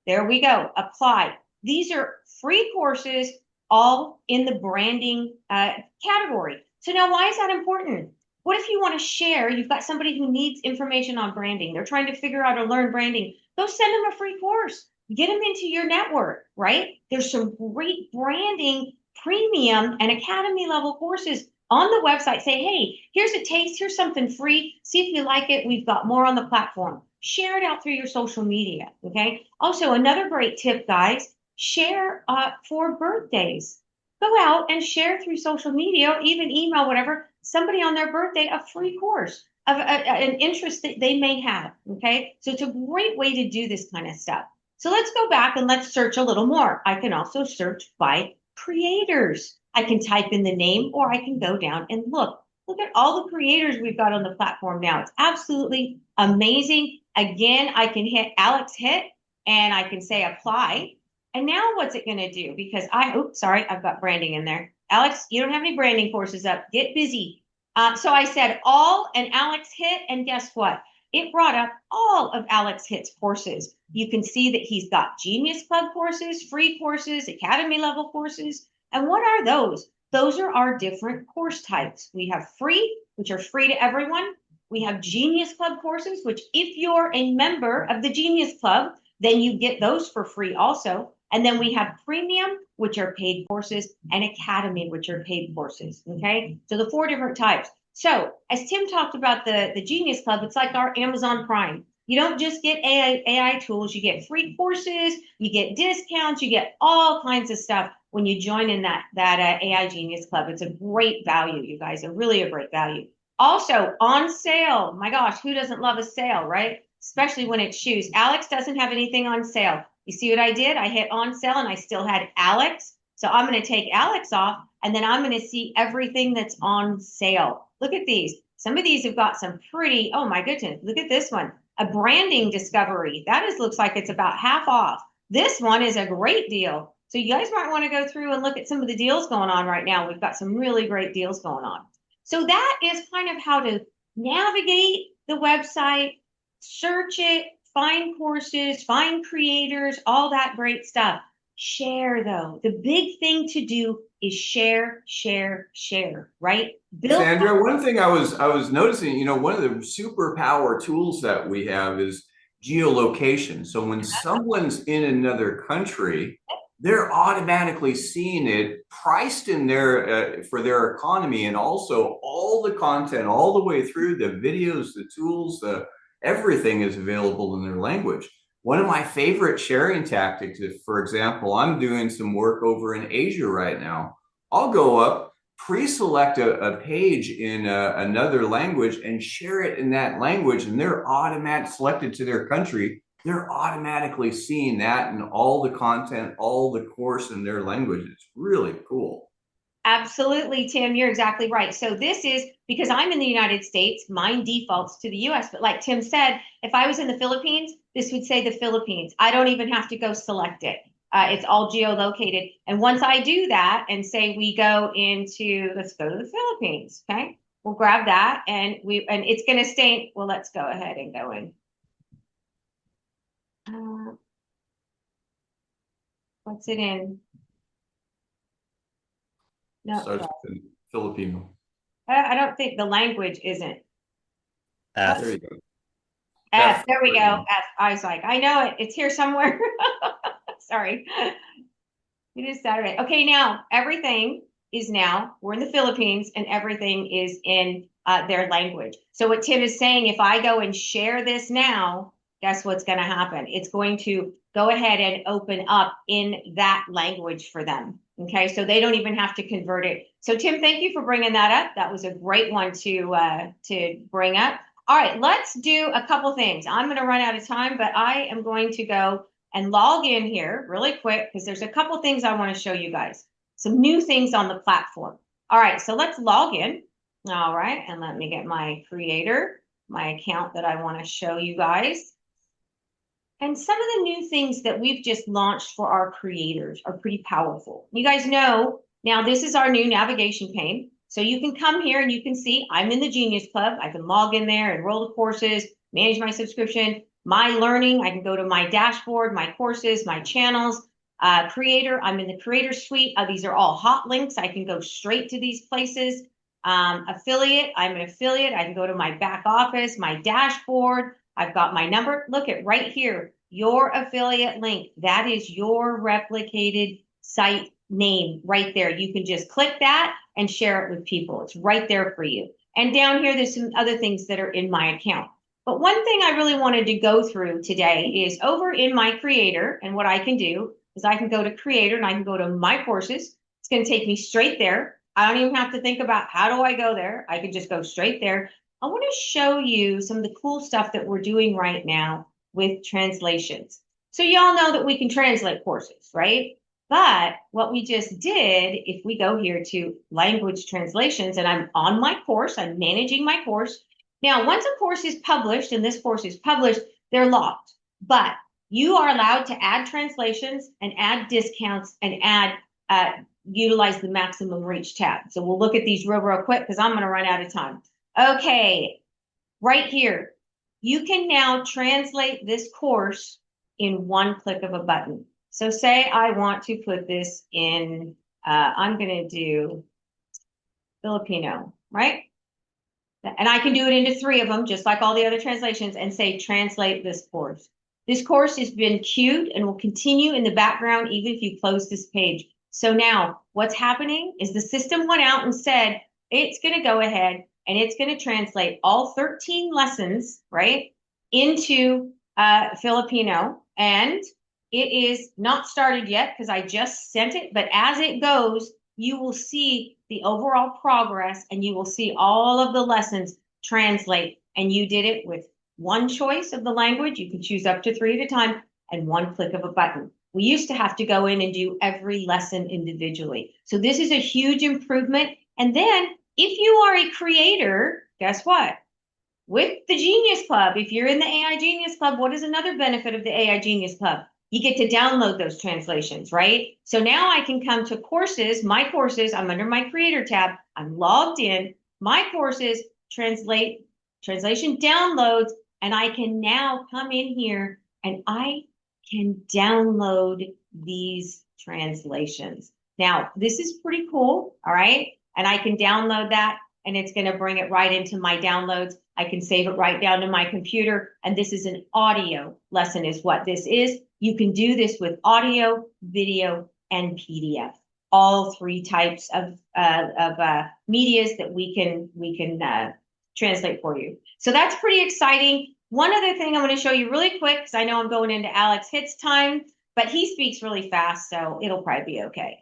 There we go. Apply. These are free courses all in the branding category. So now, why is that important? What if you want to share? You've got somebody who needs information on branding. They're trying to figure out or learn branding. Go send them a free course. Get them into your network, right? There's some great branding premium and academy level courses on the website. Say, hey, here's a taste, here's something free. See if you like it. We've got more on the platform. Share it out through your social media, okay? Also, another great tip, guys, share for birthdays. Go out and share through social media, even email, whatever, somebody on their birthday, a free course of an interest that they may have, okay? So it's a great way to do this kind of stuff. So let's go back and let's search a little more. I can also search by creators. I can type in the name, or I can go down and look. Look at all the creators we've got on the platform now. It's absolutely amazing. Again, I can hit Alex Hitt and I can say apply. And now what's it going to do? Because I've got branding in there. Alex, you don't have any branding courses up. Get busy. So I said all and Alex Hitt, and guess what? It brought up all of Alex Hitt's courses. You can see that he's got Genius Club courses, free courses, academy level courses. And what are those? Those are our different course types. We have free, which are free to everyone. We have Genius Club courses, which if you're a member of the Genius Club, then you get those for free also. And then we have premium, which are paid courses, and academy, which are paid courses, okay? So the 4 different types. So as Tim talked about the Genius Club, it's like our Amazon Prime. You don't just get AI tools, you get free courses, you get discounts, you get all kinds of stuff when you join in that AI Genius Club. It's a great value, you guys, really a great value. Also on sale, my gosh, who doesn't love a sale, right? Especially when it's shoes. Alex doesn't have anything on sale. You see what I did? I hit on sale and I still had Alex. So I'm going to take Alex off, and then I'm going to see everything that's on sale. Look at these. Some of these have got some pretty, oh my goodness, look at this one. A branding discovery. Looks like it's about half off. This one is a great deal. So you guys might want to go through and look at some of the deals going on right now. We've got some really great deals going on. So that is kind of how to navigate the website, search it, find courses, find creators, all that great stuff. Share, though. The big thing to do is share, right? Sandra, one thing I was noticing, one of the superpower tools that we have is geolocation. So when someone's in another country, they're automatically seeing it priced in there for their economy, and also all the content all the way through, the videos, the tools, everything is available in their language. One of my favorite sharing tactics, if, for example, I'm doing some work over in Asia right now, I'll go up, pre-select a page in another language and share it in that language, and they're automatically selected to their country. They're automatically seeing that and all the content, all the course in their language. It's really cool. Absolutely, Tim, you're exactly right. So this is because I'm in the United States, mine defaults to the US. But like Tim said, if I was in the Philippines, this would say the Philippines. I don't even have to go select it. It's all geolocated. And once I do that and say we go into, let's go to the Philippines, okay? We'll grab that and it's going to stay. Well, let's go ahead and go in. What's it in? No, Starts with Filipino. I don't think the language isn't. F. There you go. F, there we go. F. I was like, I know it. It's here somewhere. Sorry. It is Saturday. Okay, now everything is now, we're in the Philippines and everything is in their language. So what Tim is saying, if I go and share this now, guess what's going to happen? It's going to go ahead and open up in that language for them. Okay, so they don't even have to convert it. So Tim, thank you for bringing that up. That was a great one to bring up. All right, let's do a couple things. I'm going to run out of time, but I am going to go and log in here really quick because there's a couple things I want to show you guys. Some new things on the platform. All right, so let's log in. All right, and let me get my creator, my account that I want to show you guys. And some of the new things that we've just launched for our creators are pretty powerful. You guys know, now this is our new navigation pane. So you can come here and you can see I'm in the Genius Club. I can log in there, enroll the courses, manage my subscription, my learning. I can go to my dashboard, my courses, my channels, creator. I'm in the creator suite. These are all hot links. I can go straight to these places. Affiliate, I'm an affiliate. I can go to my back office, my dashboard. I've got my number. Look at right here, your affiliate link. That is your replicated site name right there. You can just click that and share it with people. It's right there for you. And down here, there's some other things that are in my account. But one thing I really wanted to go through today is over in my creator. And what I can do is I can go to creator and I can go to my courses. It's going to take me straight there. I don't even have to think about how do I go there. I can just go straight there. I want to show you some of the cool stuff that we're doing right now with translations. So y'all know that we can translate courses, right? But what we just did, if we go here to language translations and I'm on my course, I'm managing my course. Now, once a course is published and this course is published, they're locked. But you are allowed to add translations and add discounts and utilize the maximum reach tab. So we'll look at these real quick because I'm going to run out of time. Okay, right here, you can now translate this course in one click of a button. So say I want to put this in, I'm going to do Filipino, right? And I can do it into 3 of them, just like all the other translations, and say translate this course. This course has been queued and will continue in the background even if you close this page. So now what's happening is the system went out and said, it's going to go ahead and it's going to translate all 13 lessons, right, into Filipino. And it is not started yet because I just sent it. But as it goes, you will see the overall progress and you will see all of the lessons translate. And you did it with one choice of the language. You can choose up to 3 at a time and one click of a button. We used to have to go in and do every lesson individually. So this is a huge improvement. And then if you are a creator, guess what? With the Genius Club, if you're in the AI Genius Club, what is another benefit of the AI Genius Club? You get to download those translations, right? So now I can come to courses, my courses, I'm under my creator tab, I'm logged in, my courses, translation downloads, and I can now come in here and I can download these translations. Now, this is pretty cool, all right? And I can download that and it's going to bring it right into my downloads. I can save it right down to my computer. And this is an audio lesson is what this is. You can do this with audio, video, and PDF. All 3 types of medias that we can translate for you. So that's pretty exciting. One other thing I'm going to show you really quick, because I know I'm going into Alex Hitz time, but he speaks really fast, so it'll probably be okay.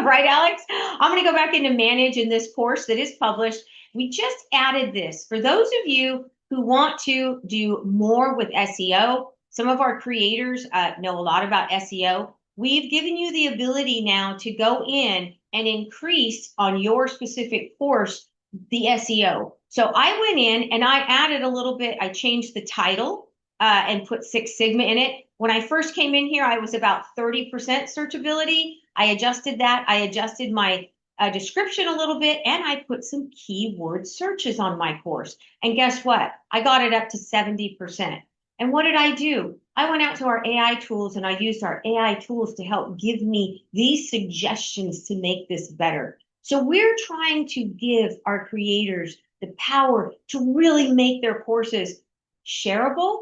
Right, Alex? I'm going to go back into manage in this course that is published. We just added this. For those of you who want to do more with SEO, some of our creators know a lot about SEO. we've given you the ability now to go in and increase on your specific course the SEO. So I went in and I added a little bit, I changed the title and put Six Sigma in it. When I first came in here, I was about 30% searchability. I adjusted that. I adjusted my description a little bit, and I put some keyword searches on my course. And guess what? I got it up to 70%. And what did I do? I went out to our AI tools and I used our AI tools to help give me these suggestions to make this better. So we're trying to give our creators the power to really make their courses shareable,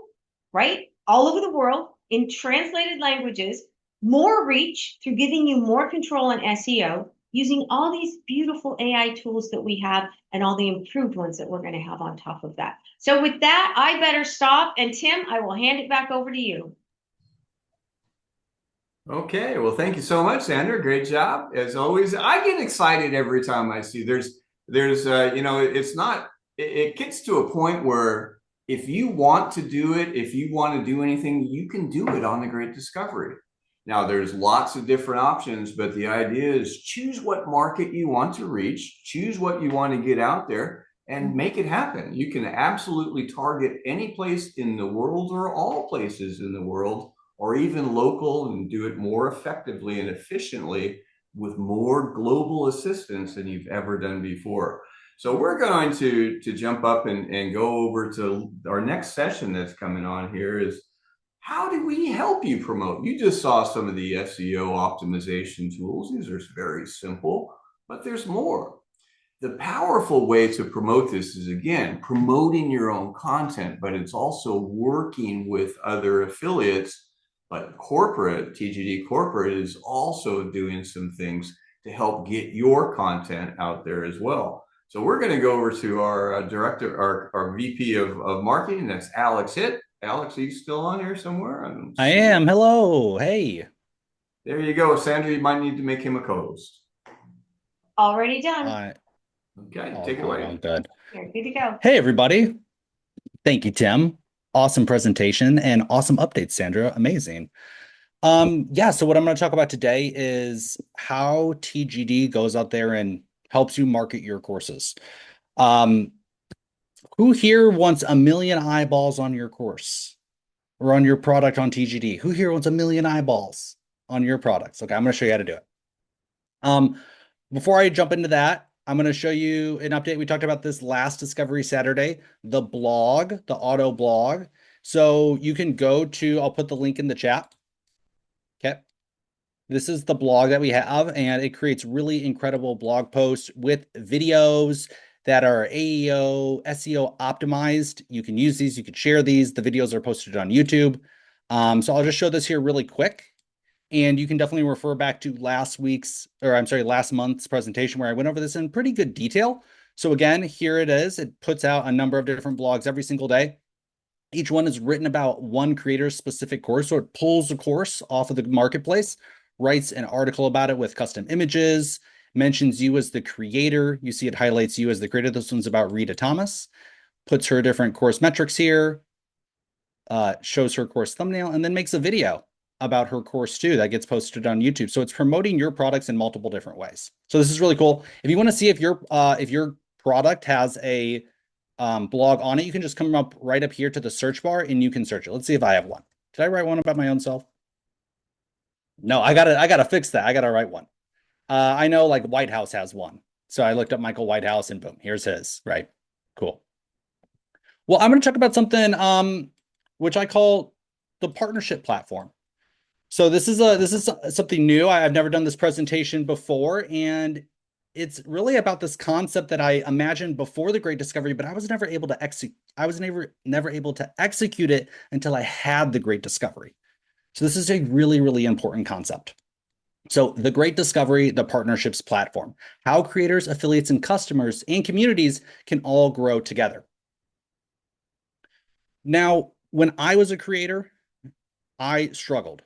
right? All over the world in translated languages, more reach through giving you more control on SEO, using all these beautiful AI tools that we have and all the improved ones that we're going to have on top of that. So with that, I better stop. And Tim, I will hand it back over to you. Okay, well, thank you so much, Sandra. Great job as always. I get excited every time I see it's not. It gets to a point where if you want to do it, if you want to do anything, you can do it on the Great Discovery. Now, there's lots of different options, but the idea is choose what market you want to reach, choose what you want to get out there, and make it happen. You can absolutely target any place in the world or all places in the world, or even local, and do it more effectively and efficiently with more global assistance than you've ever done before. So we're going to jump up and go over to our next session that's coming on here is, how do we help you promote? You just saw some of the SEO optimization tools. These are very simple, but there's more. The powerful way to promote this is, again, promoting your own content, but it's also working with other affiliates. But corporate, TGD Corporate is also doing some things to help get your content out there as well. So we're going to go over to our director, our VP of marketing. That's Alex Hitt. Alex, are you still on here somewhere? I am. Hello. Hey. There you go. Sandra, you might need to make him a co-host. Already done. Okay, take it away. I'm good. You're good to go. Hey, everybody. Thank you, Tim. Awesome presentation and awesome updates, Sandra. Amazing. So what I'm going to talk about today is how TGD goes out there and helps you market your courses. Who here wants 1 million eyeballs on your course or on your product on TGD? Who here wants 1 million eyeballs on your products? Okay, I'm going to show you how to do it. Before I jump into that, I'm going to show you an update. We talked about this last Discovery Saturday, the blog, the auto blog. So you can go to, I'll put the link in the chat. Okay. This is the blog that we have, and it creates really incredible blog posts with videos that are AEO, SEO optimized. You can use these, you can share these. The videos are posted on YouTube. So I'll just show this here really quick. And you can definitely refer back to last month's presentation where I went over this in pretty good detail. So again, here it is. It puts out a number of different blogs every single day. Each one is written about one creator's specific course. So it pulls the course off of the marketplace, writes an article about it with custom images, mentions you as the creator. You see it highlights you as the creator. This one's about Rita Thomas, puts her different course metrics here, shows her course thumbnail, and then makes a video about her course too that gets posted on YouTube. So it's promoting your products in multiple different ways. So this is really cool. If you want to see if your product has a blog on it, you can just come up right up here to the search bar and you can search it. Let's see if I have one. Did I write one about my own self? No, I gotta fix that. I gotta write one. I know like White House has one. So I looked up Michael Whitehouse and boom, here's his, right? Cool. Well, I'm going to talk about something which I call the partnership platform. So this is something new. I've never done this presentation before, and it's really about this concept that I imagined before the Great Discovery, but I was never able to execute. I was never able to execute it until I had the Great Discovery. So this is a really, really important concept. So the Great Discovery, the partnerships platform, how creators, affiliates, and customers and communities can all grow together. Now, when I was a creator, I struggled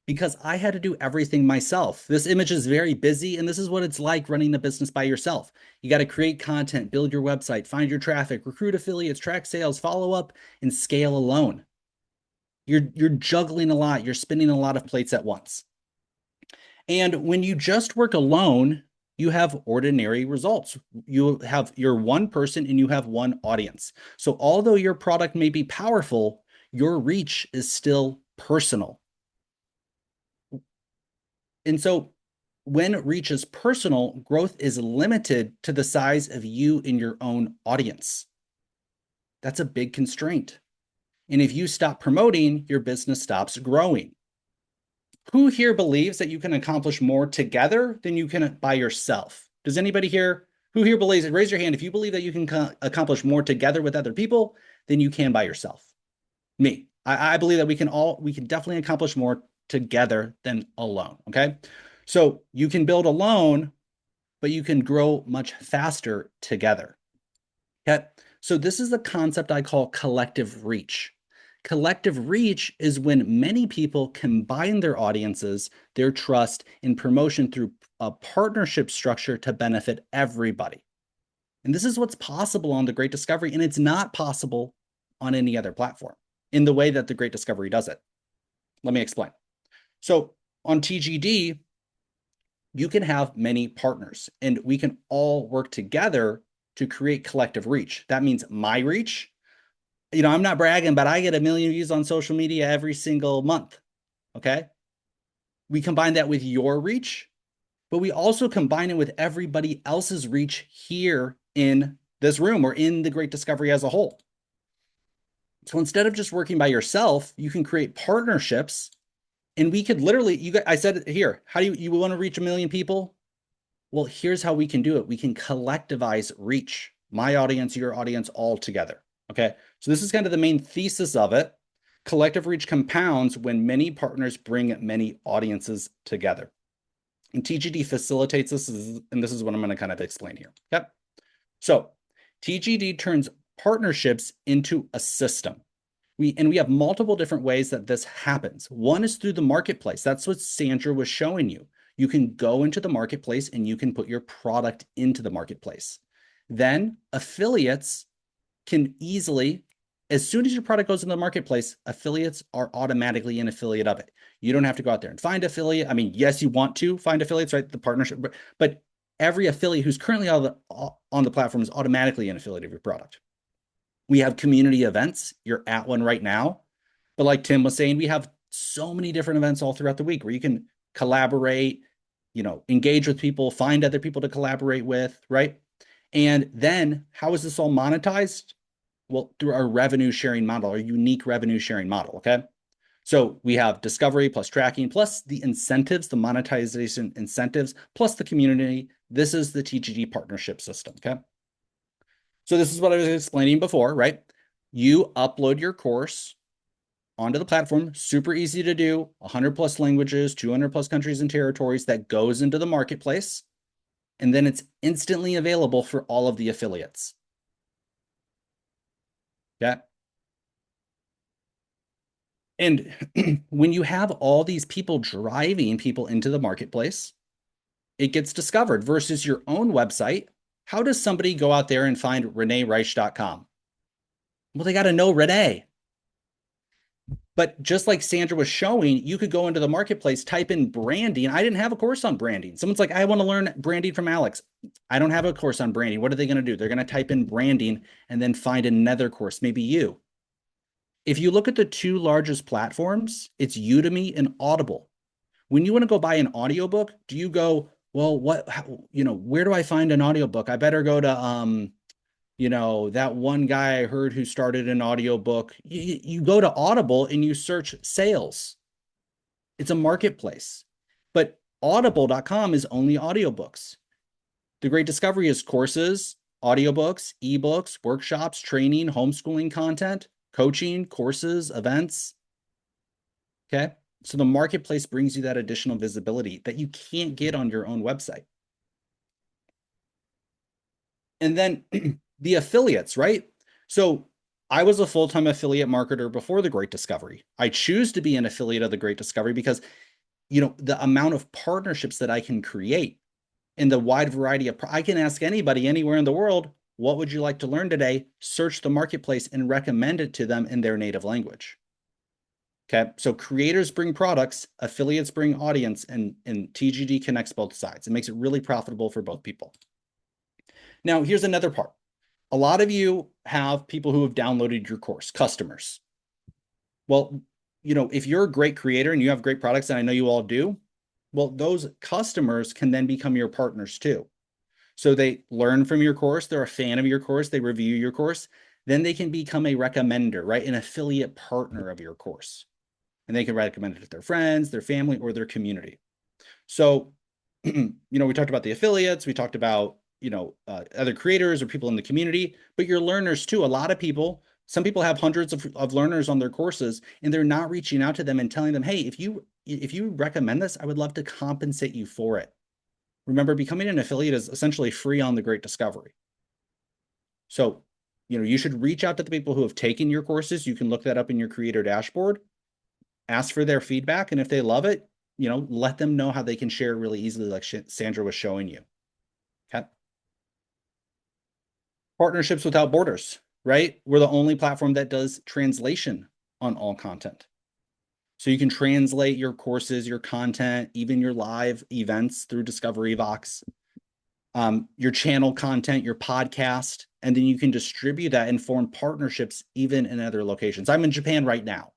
because I had to do everything myself. This image is very busy, and this is what it's like running a business by yourself. You got to create content, build your website, find your traffic, recruit affiliates, track sales, follow up, and scale alone. You're juggling a lot. You're spinning a lot of plates at once. And when you just work alone, you have ordinary results. You're one person and you have one audience. So although your product may be powerful, your reach is still personal. And so when reach is personal, growth is limited to the size of you and your own audience. That's a big constraint. And if you stop promoting, your business stops growing. Who here believes that you can accomplish more together than you can by yourself? Does anybody here, who here believes it? Raise your hand if you believe that you can accomplish more together with other people than you can by yourself. Me, I believe that we can definitely accomplish more together than alone. Okay. So you can build alone, but you can grow much faster together. Okay. So this is the concept I call collective reach. Collective reach is when many people combine their audiences, their trust, and promotion through a partnership structure to benefit everybody. And this is what's possible on the Great Discovery, and it's not possible on any other platform in the way that the Great Discovery does it. Let me explain. So on TGD, you can have many partners, and we can all work together to create collective reach. That means my reach. I'm not bragging, but I get 1 million views on social media every single month. Okay. We combine that with your reach, but we also combine it with everybody else's reach here in this room or in the Great Discovery as a whole. So instead of just working by yourself, you can create partnerships, and we could literally, I said it here, how do you want to reach 1 million people? Well, here's how we can do it. We can collectivize reach, my audience, your audience, all together. Okay, so this is kind of the main thesis of it. Collective reach compounds when many partners bring many audiences together. And TGD facilitates this, and this is what I'm going to kind of explain here. Okay, so TGD turns partnerships into a system. We have multiple different ways that this happens. One is through the marketplace. That's what Sandra was showing you. You can go into the marketplace and you can put your product into the marketplace. Then affiliates can easily, as soon as your product goes into the marketplace, affiliates are automatically an affiliate of it. You don't have to go out there and find affiliate. I mean, yes, you want to find affiliates, right? The partnership, but every affiliate who's currently on the platform is automatically an affiliate of your product. We have community events. You're at one right now. But like Tim was saying, we have so many different events all throughout the week where you can collaborate, engage with people, find other people to collaborate with, right? And then how is this all monetized? Well, through our revenue sharing model, our unique revenue sharing model, okay? So we have discovery plus tracking, plus the incentives, the monetization incentives, plus the community. This is the TGD partnership system, okay? So this is what I was explaining before, right? You upload your course onto the platform, super easy to do, 100 plus languages, 200 plus countries and territories, that goes into the marketplace. And then it's instantly available for all of the affiliates. Yeah. And when you have all these people driving people into the marketplace, it gets discovered versus your own website. How does somebody go out there and find reneereich.com? Well, they got to know Renee. But just like Sandra was showing, you could go into the marketplace, type in branding. I didn't have a course on branding. Someone's like, I want to learn branding from Alex. I don't have a course on branding. What are they going to do? They're going to type in branding and then find another course, maybe you. If you look at the two largest platforms, it's Udemy and Audible. When you want to go buy an audiobook, do you go, well, where do I find an audiobook? I better go to, that one guy I heard who started an audiobook. You go to Audible and you search sales. It's a marketplace. But audible.com is only audiobooks. The Great Discovery is courses, audiobooks, ebooks, workshops, training, homeschooling content, coaching, courses, events. Okay. So the marketplace brings you that additional visibility that you can't get on your own website. And then the affiliates, right? So I was a full-time affiliate marketer before the Great Discovery. I choose to be an affiliate of the Great Discovery because, the amount of partnerships that I can create in the wide variety of, I can ask anybody anywhere in the world, what would you like to learn today? Search the marketplace and recommend it to them in their native language. Okay, so creators bring products, affiliates bring audience, and TGD connects both sides. It makes it really profitable for both people. Now, here's another part. A lot of you have people who have downloaded your course, customers. Well, if you're a great creator and you have great products, and I know you all do, well, those customers can then become your partners too. So they learn from your course, they're a fan of your course, they review your course, then they can become a recommender, right? An affiliate partner of your course. And they can recommend it to their friends, their family, or their community. So, we talked about the affiliates, we talked about, other creators or people in the community, but your learners too. A lot of people, some people have hundreds of learners on their courses, and they're not reaching out to them and telling them, hey, if you recommend this, I would love to compensate you for it. Remember, becoming an affiliate is essentially free on the Great Discovery. So, you should reach out to the people who have taken your courses. You can look that up in your creator dashboard, ask for their feedback. And if they love it, let them know how they can share really easily, like Sandra was showing you. Okay. Partnerships without borders, right? We're the only platform that does translation on all content. So you can translate your courses, your content, even your live events through Discovery Vox, your channel content, your podcast, and then you can distribute that and form partnerships even in other locations. I'm in Japan right now,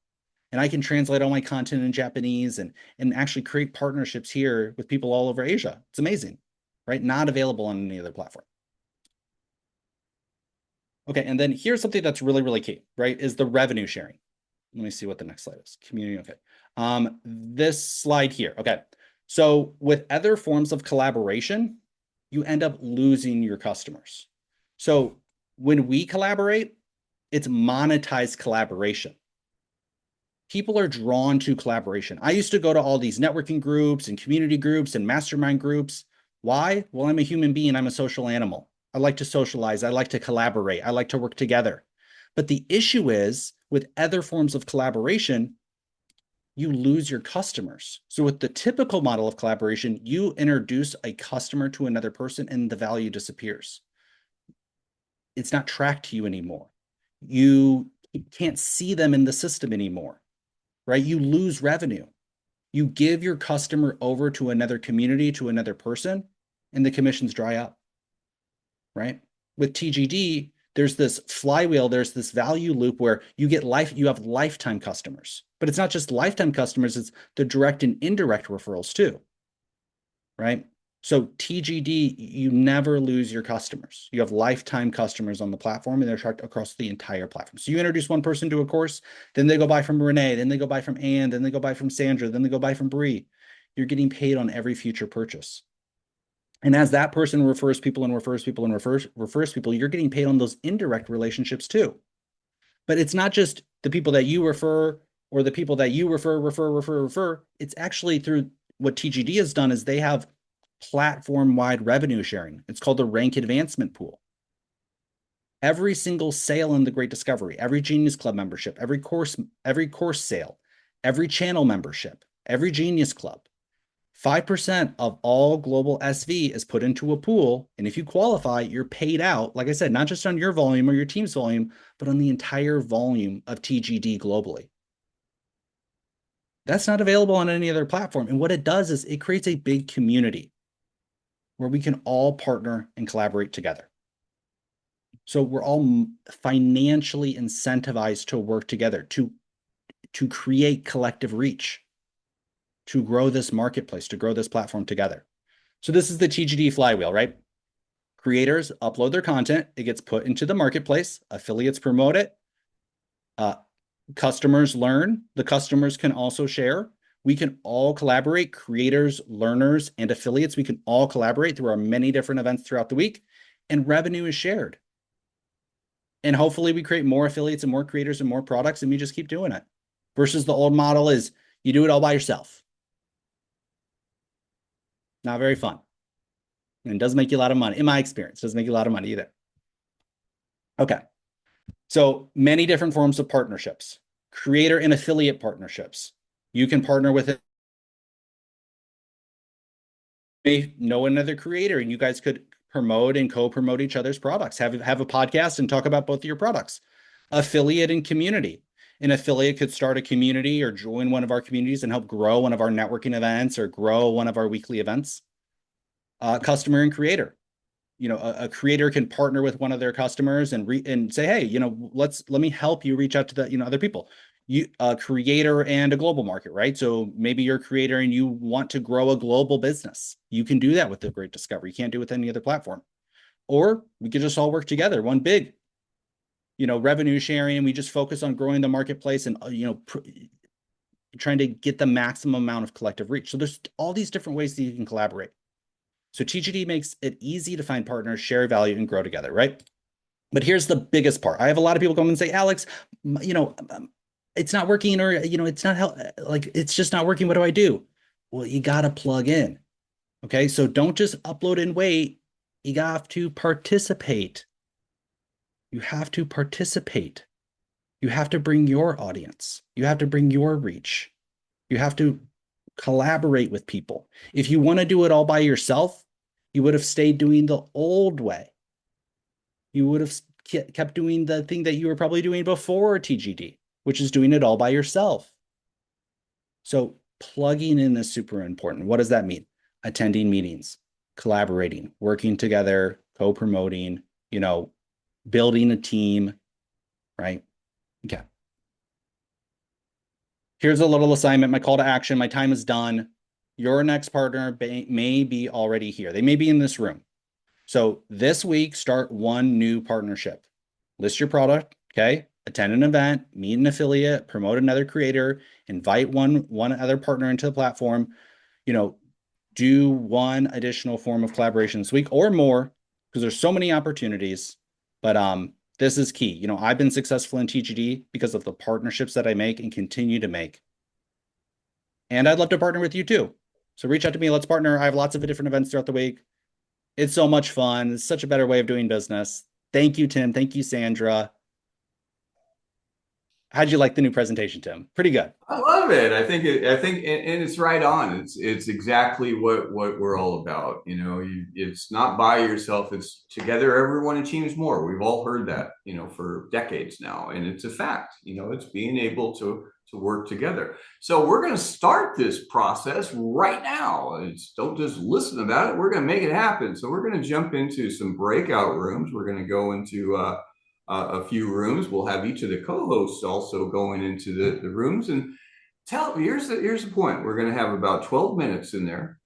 and I can translate all my content in Japanese and actually create partnerships here with people all over Asia. It's amazing, right? Not available on any other platform. Okay, and then here's something that's really, really key, right? Is the revenue sharing. Let me see what the next slide is. Community, okay. This slide here, okay. So with other forms of collaboration, you end up losing your customers. So when we collaborate, it's monetized collaboration. People are drawn to collaboration. I used to go to all these networking groups and community groups and mastermind groups. Why? Well, I'm a human being. I'm a social animal. I like to socialize. I like to collaborate. I like to work together. But the issue is with other forms of collaboration, you lose your customers. So with the typical model of collaboration, you introduce a customer to another person and the value disappears. It's not tracked to you anymore. You can't see them in the system anymore, right? You lose revenue. You give your customer over to another community, to another person, and the commissions dry up, right? With TGD, there's this flywheel, there's this value loop where you have lifetime customers, but it's not just lifetime customers, it's the direct and indirect referrals too, right? So TGD, you never lose your customers. You have lifetime customers on the platform and they're tracked across the entire platform. So you introduce one person to a course, then they go buy from Renee, then they go buy from Anne, then they go buy from Sandra, then they go buy from Bree. You're getting paid on every future purchase. And as that person refers people and refers people and refers people, you're getting paid on those indirect relationships too. But it's not just the people that you refer or the people that you refer. It's actually through what TGD has done is they have platform-wide revenue sharing. It's called the Rank Advancement Pool. Every single sale in the Great Discovery, every Genius Club membership, every course sale, every channel membership, every Genius Club, 5% of all global SV is put into a pool. And if you qualify, you're paid out, like I said, not just on your volume or your team's volume, but on the entire volume of TGD globally. That's not available on any other platform. And what it does is it creates a big community where we can all partner and collaborate together. So we're all financially incentivized to work together, to create collective reach, to grow this marketplace, to grow this platform together. So this is the TGD flywheel, right? Creators upload their content, it gets put into the marketplace, affiliates promote it, customers learn, the customers can also share. We can all collaborate, creators, learners, and affiliates. We can all collaborate through our many different events throughout the week, and revenue is shared. And hopefully we create more affiliates and more creators and more products, and we just keep doing it. Versus the old model is you do it all by yourself. Not very fun. And it doesn't make you a lot of money. In my experience, it doesn't make you a lot of money either. Okay. So many different forms of partnerships. Creator and affiliate partnerships. You can partner with it. You know another creator and you guys could promote and co-promote each other's products. Have a podcast and talk about both of your products. Affiliate and community. An affiliate could start a community or join one of our communities and help grow one of our networking events or grow one of our weekly events. Customer and creator. A creator can partner with one of their customers and say, hey, let me help you reach out to the, other people. A creator and a global market, right? So maybe you're a creator and you want to grow a global business. You can do that with the Great Discovery. You can't do it with any other platform. Or we could just all work together, one big, revenue sharing, and we just focus on growing the marketplace and, trying to get the maximum amount of collective reach. So there's all these different ways that you can collaborate. So TGD makes it easy to find partners, share value, and grow together, right? But here's the biggest part. I have a lot of people come and say, Alex, it's not working, or, it's not it's just not working. What do I do? Well, you got to plug in. Okay. So don't just upload and wait. You have to participate. You have to participate. You have to bring your audience. You have to bring your reach. You have to collaborate with people. If you want to do it all by yourself, you would have stayed doing the old way. You would have kept doing the thing that you were probably doing before TGD, which is doing it all by yourself. So plugging in is super important. What does that mean? Attending meetings, collaborating, working together, co-promoting, building a team, right? Okay. Here's a little assignment, my call to action. My time is done. Your next partner may be already here. They may be in this room. So this week, start one new partnership. List your product, okay? Attend an event, meet an affiliate, promote another creator, invite one other partner into the platform. Do one additional form of collaboration this week or more, because there's so many opportunities. But this is key. I've been successful in TGD because of the partnerships that I make and continue to make. And I'd love to partner with you too. So reach out to me. Let's partner. I have lots of different events throughout the week. It's so much fun. It's such a better way of doing business. Thank you, Tim. Thank you, Sandra. How'd you like the new presentation, Tim? Pretty good. I love it. I think and it's right on. It's exactly what we're all about. It's not by yourself. It's together. Everyone achieves more. We've all heard that, for decades now, and it's a fact. It's being able to work together. So we're going to start this process right now. Don't just listen about it. We're going to make it happen. So we're going to jump into some breakout rooms. We're going to go into a few rooms. We'll have each of the co-hosts also going into the rooms and here's the point. We're going to have about 12 minutes in there,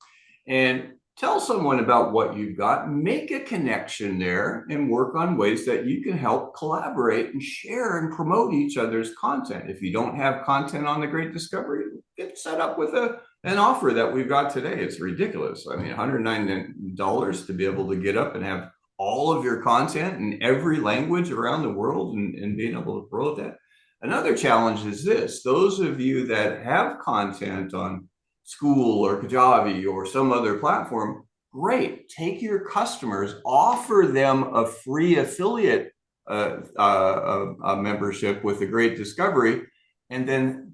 and tell someone about what you've got, make a connection there, and work on ways that you can help collaborate and share and promote each other's content. If you don't have content on the Great Discovery, get set up with an offer that we've got today. It's ridiculous. I mean, $109 to be able to get up and have all of your content in every language around the world and being able to promote that. Another challenge is this: those of you that have content on School or Kajabi or some other platform, great. Take your customers, offer them a free affiliate membership with the Great Discovery, and then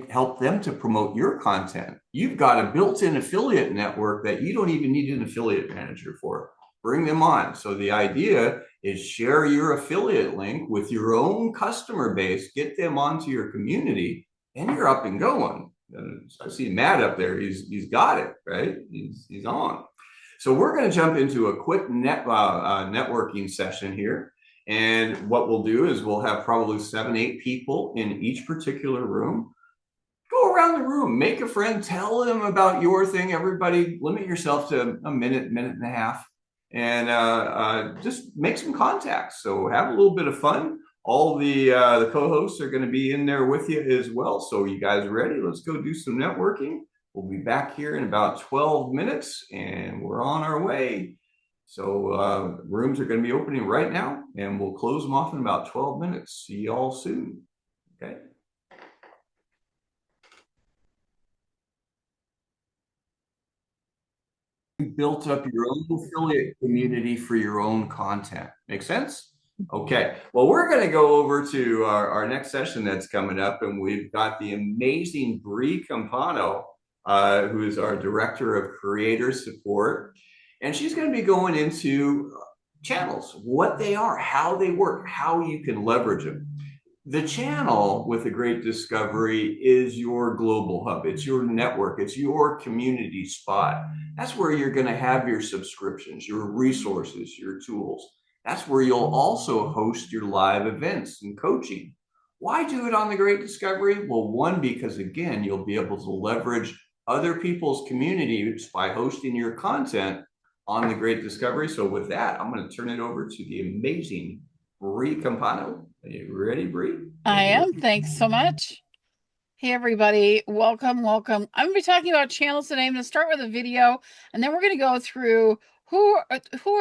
help them to promote your content. You've got a built-in affiliate network that you don't even need an affiliate manager for. Bring them on. So the idea is share your affiliate link with your own customer base, get them onto your community, and you're up and going. I see Matt up there. He's got it, right? He's on. So we're going to jump into a quick networking session here. And what we'll do is we'll have probably 7-8 people in each particular room. Go around the room, make a friend, tell them about your thing. Everybody, limit yourself to a minute and a half, and just make some contacts. So have a little bit of fun. All the co-hosts are going to be in there with you as well. So you guys ready? Let's go do some networking. We'll be back here in about 12 minutes, and we're on our way. So rooms are going to be opening right now, and we'll close them off in about 12 minutes. See y'all soon. Okay. You built up your own affiliate community for your own content. Make sense? Okay, well, we're going to go over to our next session that's coming up, and we've got the amazing Bree Campano, who is our Director of Creator Support, and she's going to be going into channels, what they are, how they work, how you can leverage them. The channel with a great discovery is your global hub. It's your network. It's your community spot. That's where you're going to have your subscriptions, your resources, your tools. That's where you'll also host your live events and coaching. Why do it on the Great Discovery? Well, one, because again, you'll be able to leverage other people's communities by hosting your content on the Great Discovery. So with that, I'm going to turn it over to the amazing Bree Campano. Are you ready, Bree? I am. Thanks so much. Hey, everybody. Welcome, welcome. I'm going to be talking about channels today. I'm going to start with a video, and then we're going to go through who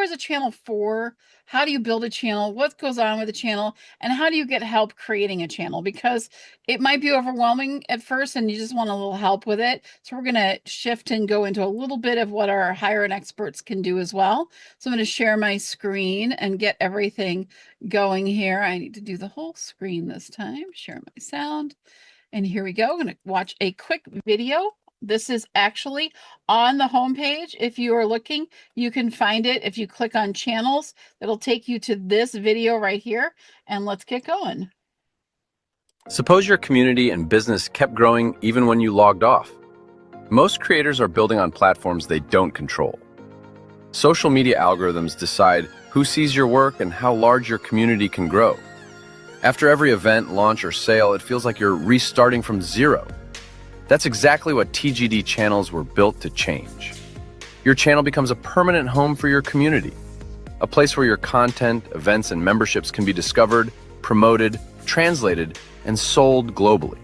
is a channel for, how do you build a channel, what goes on with a channel, and how do you get help creating a channel, because it might be overwhelming at first and you just want a little help with it. So we're going to shift and go into a little bit of what our higher-end experts can do as well. So I'm going to share my screen and get everything going here. I need to do the whole screen this time, share my sound. And here we go. I'm going to watch a quick video. This is actually on the homepage. If you are looking, you can find it. If you click on channels, it'll take you to this video right here. And let's get going. Suppose your community and business kept growing even when you logged off. Most creators are building on platforms they don't control. Social media algorithms decide who sees your work and how large your community can grow. After every event, launch, or sale, it feels like you're restarting from zero. That's exactly what TGD channels were built to change. Your channel becomes a permanent home for your community, a place where your content, events, and memberships can be discovered, promoted, translated, and sold globally.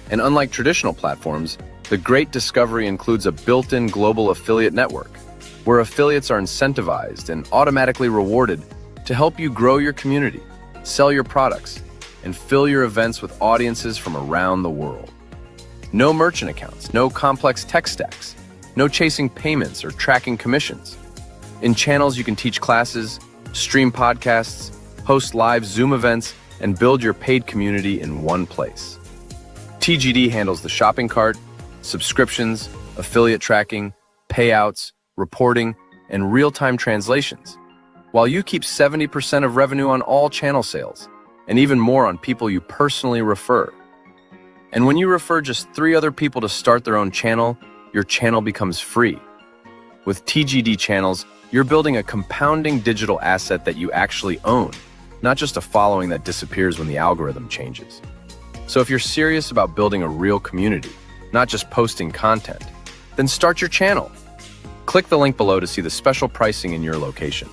And unlike traditional platforms, the Great Discovery includes a built-in global affiliate network, where affiliates are incentivized and automatically rewarded to help you grow your community, sell your products, and fill your events with audiences from around the world. No merchant accounts, no complex tech stacks, no chasing payments or tracking commissions. In channels, you can teach classes, stream podcasts, host live Zoom events, and build your paid community in one place. TGD handles the shopping cart, subscriptions, affiliate tracking, payouts, reporting, and real-time translations, while you keep 70% of revenue on all channel sales, and even more on people you personally refer. And when you refer just 3 other people to start their own channel, your channel becomes free. With TGD channels, you're building a compounding digital asset that you actually own, not just a following that disappears when the algorithm changes. So if you're serious about building a real community, not just posting content, then start your channel. Click the link below to see the special pricing in your location.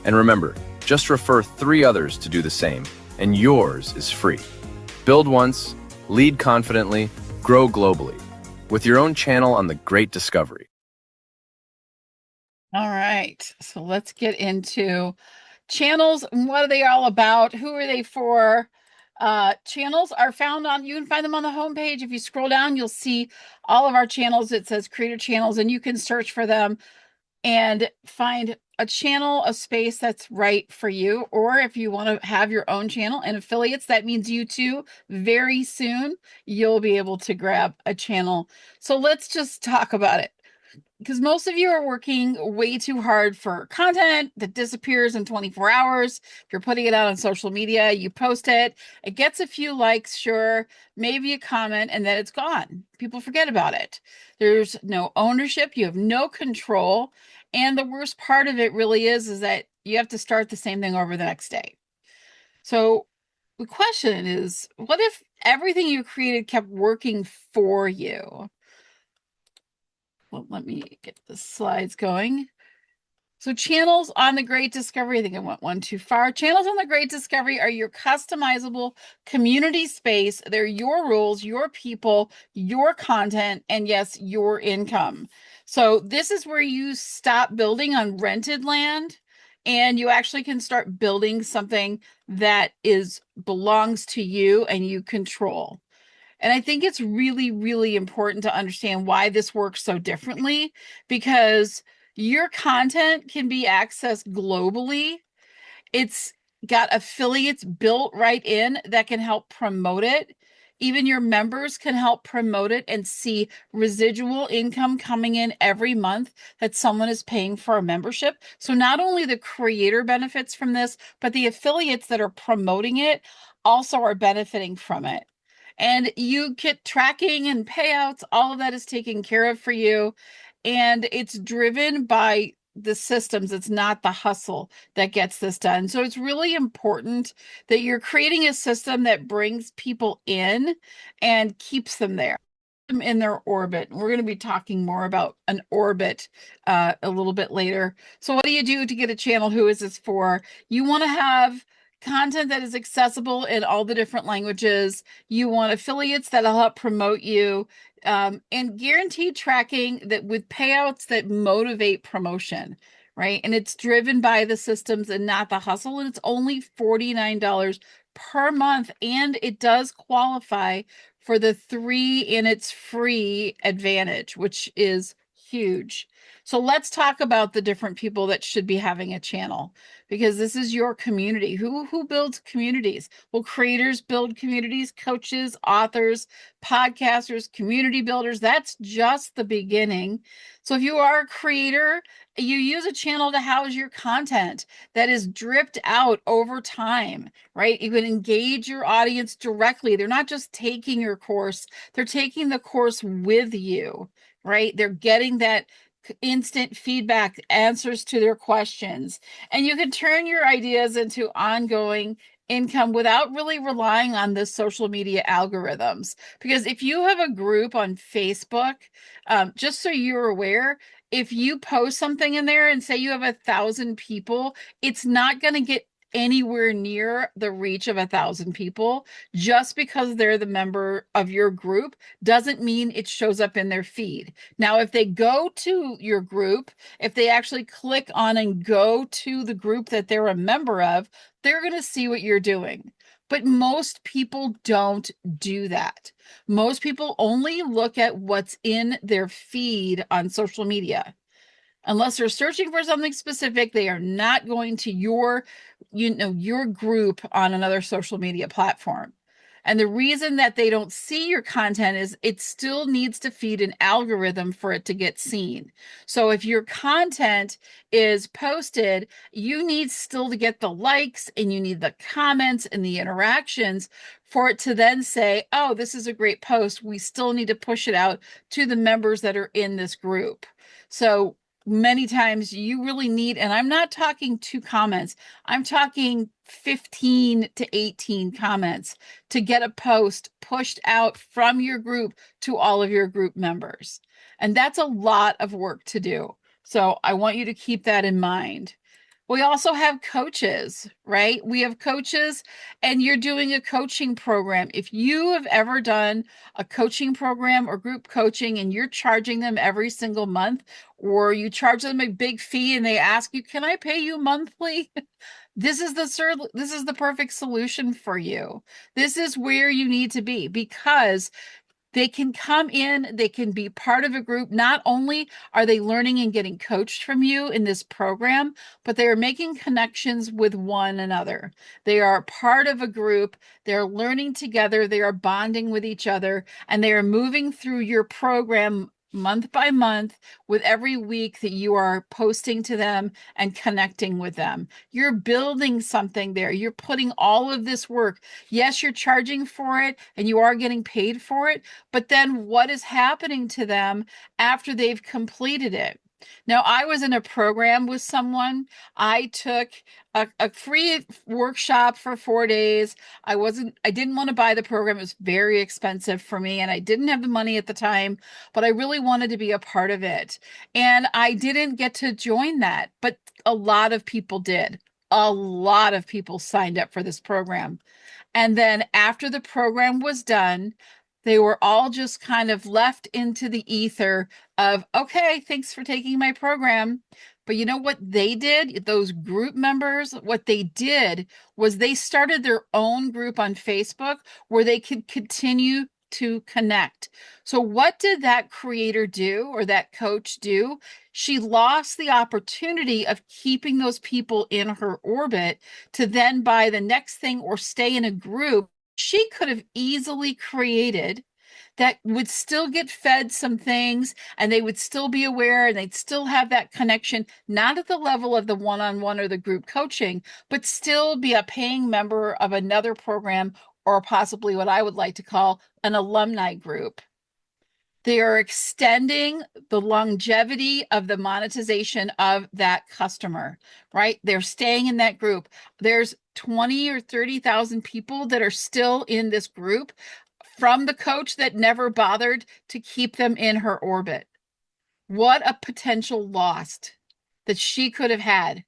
And remember, just refer 3 others to do the same, and yours is free. Build once, lead confidently, grow globally, with your own channel on the Great Discovery. All right, so let's get into channels. What are they all about? Who are they for? Channels are found on, you can find them on the homepage. If you scroll down, you'll see all of our channels. It says creator channels, and you can search for them and find a channel, a space that's right for you. Or if you want to have your own channel and affiliates, that means you too, very soon, you'll be able to grab a channel. So let's just talk about it, because most of you are working way too hard for content that disappears in 24 hours. If you're putting it out on social media, you post it, it gets a few likes, sure, maybe a comment, and then it's gone. People forget about it. There's no ownership, you have no control. And the worst part of it really is that you have to start the same thing over the next day. So the question is, what if everything you created kept working for you? Well, let me get the slides going. So channels on the Great Discovery, I think I went one too far. Channels on the Great Discovery are your customizable community space. They're your rules, your people, your content, and yes, your income. So this is where you stop building on rented land and you actually can start building something that belongs to you and you control. And I think it's really, really important to understand why this works so differently, because your content can be accessed globally. It's got affiliates built right in that can help promote it. Even your members can help promote it and see residual income coming in every month that someone is paying for a membership. So not only the creator benefits from this, but the affiliates that are promoting it also are benefiting from it. And you get tracking and payouts, all of that is taken care of for you. And it's driven by the systems. It's not the hustle that gets this done. So it's really important that you're creating a system that brings people in and keeps them there in their orbit. We're going to be talking more about an orbit a little bit later. So what do you do to get a channel? Who is this for? You want to have content that is accessible in all the different languages. You want affiliates that'll help promote you, and guaranteed tracking that with payouts that motivate promotion, right? And it's driven by the systems and not the hustle. And it's only $49 per month. And it does qualify for the 3 and it's free advantage, which is huge. So let's talk about the different people that should be having a channel, because this is your community. Who builds communities? Well, creators build communities, coaches, authors, podcasters, community builders. That's just the beginning. So if you are a creator, you use a channel to house your content that is dripped out over time, right? You can engage your audience directly. They're not just taking your course, they're taking the course with you, right? They're getting that instant feedback, answers to their questions, and you can turn your ideas into ongoing income without really relying on the social media algorithms. Because if you have a group on Facebook, just so you're aware, if you post something in there and say you have 1,000 people, it's not going to get anywhere near the reach of 1,000 people. Just because they're the member of your group doesn't mean it shows up in their feed. Now, if they go to your group, if they actually click on and go to the group that they're a member of, they're going to see what you're doing. But most people don't do that. Most people only look at what's in their feed on social media. Unless they're searching for something specific, they are not going to your group on another social media platform. And the reason that they don't see your content is it still needs to feed an algorithm for it to get seen. So if your content is posted, you need still to get the likes and you need the comments and the interactions for it to then say, oh, this is a great post. We still need to push it out to the members that are in this group. So many times you really need, and I'm not talking 2 comments, I'm talking 15 to 18 comments to get a post pushed out from your group to all of your group members. And that's a lot of work to do. So I want you to keep that in mind. We also have coaches, right? We have coaches, and you're doing a coaching program. If you have ever done a coaching program or group coaching and you're charging them every single month, or you charge them a big fee and they ask you, can I pay you monthly? This is the perfect solution for you. This is where you need to be, because they can come in, they can be part of a group. Not only are they learning and getting coached from you in this program, but they are making connections with one another. They are part of a group, they're learning together, they are bonding with each other, and they are moving through your program month by month with every week that you are posting to them and connecting with them. You're building something there. You're putting all of this work. Yes, you're charging for it and you are getting paid for it, but then what is happening to them after they've completed it? Now, I was in a program with someone. I took a free workshop for 4 days. I didn't want to buy the program. It was very expensive for me, and I didn't have the money at the time, but I really wanted to be a part of it. And I didn't get to join that, but a lot of people did. A lot of people signed up for this program. And then after the program was done, they were all just kind of left into the ether of, okay, thanks for taking my program. But you know what they did? Those group members, what they did was they started their own group on Facebook where they could continue to connect. So what did that creator do, or that coach do? She lost the opportunity of keeping those people in her orbit to then buy the next thing or stay in a group she could have easily created that would still get fed some things and they would still be aware and they'd still have that connection, not at the level of the one-on-one or the group coaching, but still be a paying member of another program or possibly what I would like to call an alumni group. They are extending the longevity of the monetization of that customer, right? They're staying in that group. There's 20 or 30,000 people that are still in this group from the coach that never bothered to keep them in her orbit. What a potential lost that she could have had.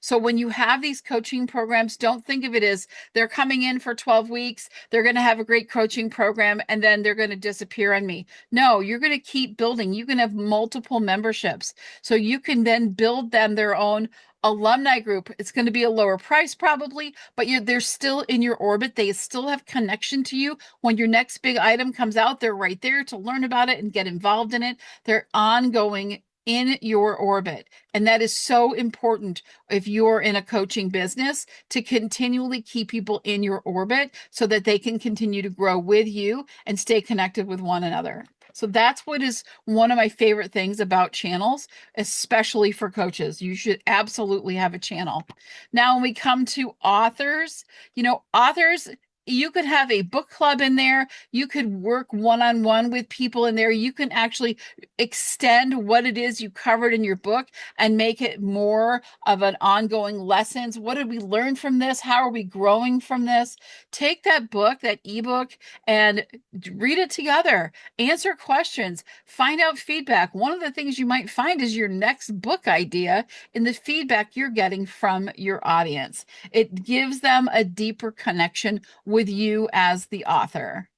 So when you have these coaching programs, don't think of it as they're coming in for 12 weeks, they're going to have a great coaching program, and then they're going to disappear on me. No, you're going to keep building. You can have multiple memberships. So you can then build them their own alumni group. It's going to be a lower price probably, but they're still in your orbit. They still have connection to you. When your next big item comes out, they're right there to learn about it and get involved in it. They're ongoing in your orbit. And that is so important if you're in a coaching business, to continually keep people in your orbit so that they can continue to grow with you and stay connected with one another. So that's what is one of my favorite things about channels, especially for coaches. You should absolutely have a channel. Now, when we come to authors, authors, you could have a book club in there. You could work one-on-one with people in there. You can actually extend what it is you covered in your book and make it more of an ongoing lessons. What did we learn from this? How are we growing from this? Take that book, that ebook, and read it together. Answer questions. Find out feedback. One of the things you might find is your next book idea in the feedback you're getting from your audience. It gives them a deeper connection with you as the author.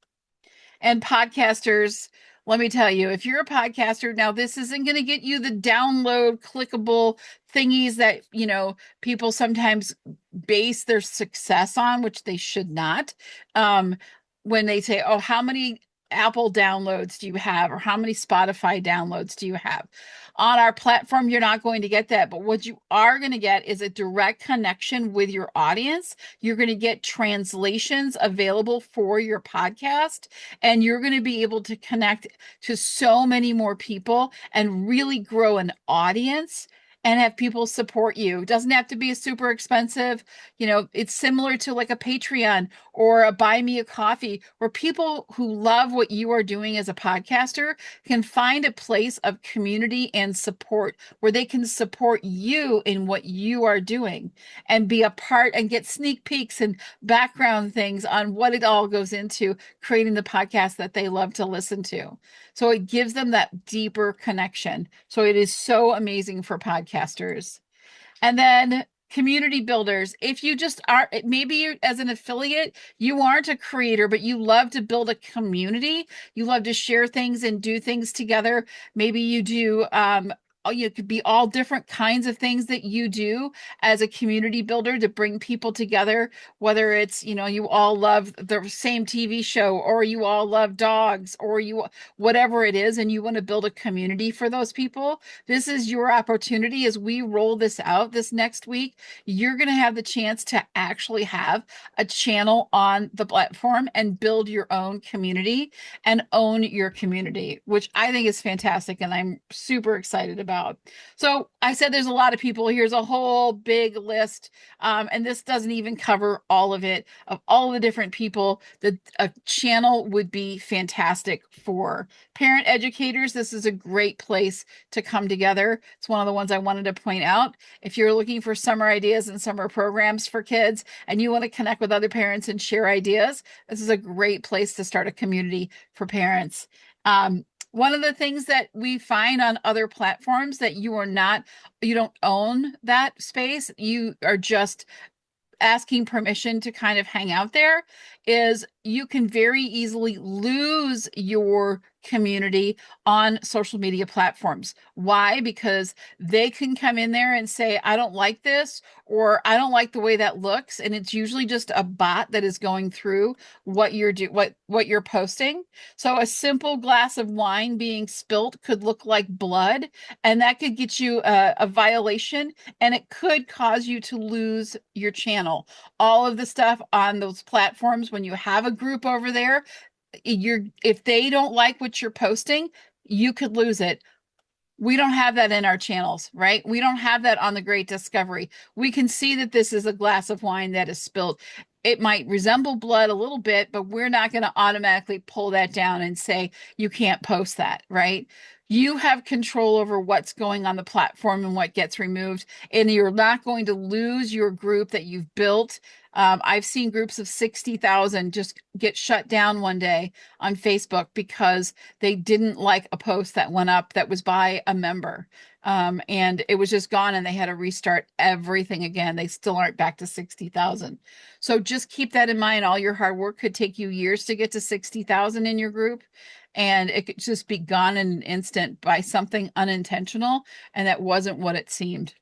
And podcasters, let me tell you, if you're a podcaster, now this isn't going to get you the download clickable thingies that, people sometimes base their success on, which they should not. When they say, oh, how many Apple downloads do you have? Or how many Spotify downloads do you have? On our platform, you're not going to get that. But what you are going to get is a direct connection with your audience. You're going to get translations available for your podcast, and you're going to be able to connect to so many more people and really grow an audience and have people support you. It doesn't have to be super expensive. It's similar to like a Patreon or a Buy Me a Coffee, where people who love what you are doing as a podcaster can find a place of community and support where they can support you in what you are doing and be a part and get sneak peeks and background things on what it all goes into creating the podcast that they love to listen to. So it gives them that deeper connection. So it is so amazing for podcasters. And then community builders. If you just are, maybe you're, as an affiliate, you aren't a creator, but you love to build a community. You love to share things and do things together. Maybe you do, you could be all different kinds of things that you do as a community builder to bring people together, whether it's, you all love the same TV show, or you all love dogs, or whatever it is, and you want to build a community for those people. This is your opportunity. As we roll this out this next week, you're going to have the chance to actually have a channel on the platform and build your own community and own your community, which I think is fantastic. And I'm super excited about. So I said there's a lot of people. Here's a whole big list. And this doesn't even cover all of it, of all the different people that a channel would be fantastic for. Parent educators, this is a great place to come together. It's one of the ones I wanted to point out. If you're looking for summer ideas and summer programs for kids, and you want to connect with other parents and share ideas, this is a great place to start a community for parents. One of the things that we find on other platforms that you don't own that space, you are just asking permission to kind of hang out there, is you can very easily lose your community on social media platforms. Why? Because they can come in there and say, I don't like this, or I don't like the way that looks. And it's usually just a bot that is going through what you're posting. So a simple glass of wine being spilt could look like blood, and that could get you a violation, and it could cause you to lose your channel. All of the stuff on those platforms, when you have a group over there, if they don't like what you're posting, you could lose it. We don't have that in our channels, right? We don't have that on the Great Discovery. We can see that this is a glass of wine that is spilled. It might resemble blood a little bit, but we're not going to automatically pull that down and say you can't post that, right? You have control over what's going on the platform and what gets removed, and you're not going to lose your group that you've built. I've seen groups of 60,000 just get shut down one day on Facebook because they didn't like a post that went up that was by a member. And it was just gone and they had to restart everything again. They still aren't back to 60,000. So just keep that in mind. All your hard work could take you years to get to 60,000 in your group. And it could just be gone in an instant by something unintentional. And that wasn't what it seemed.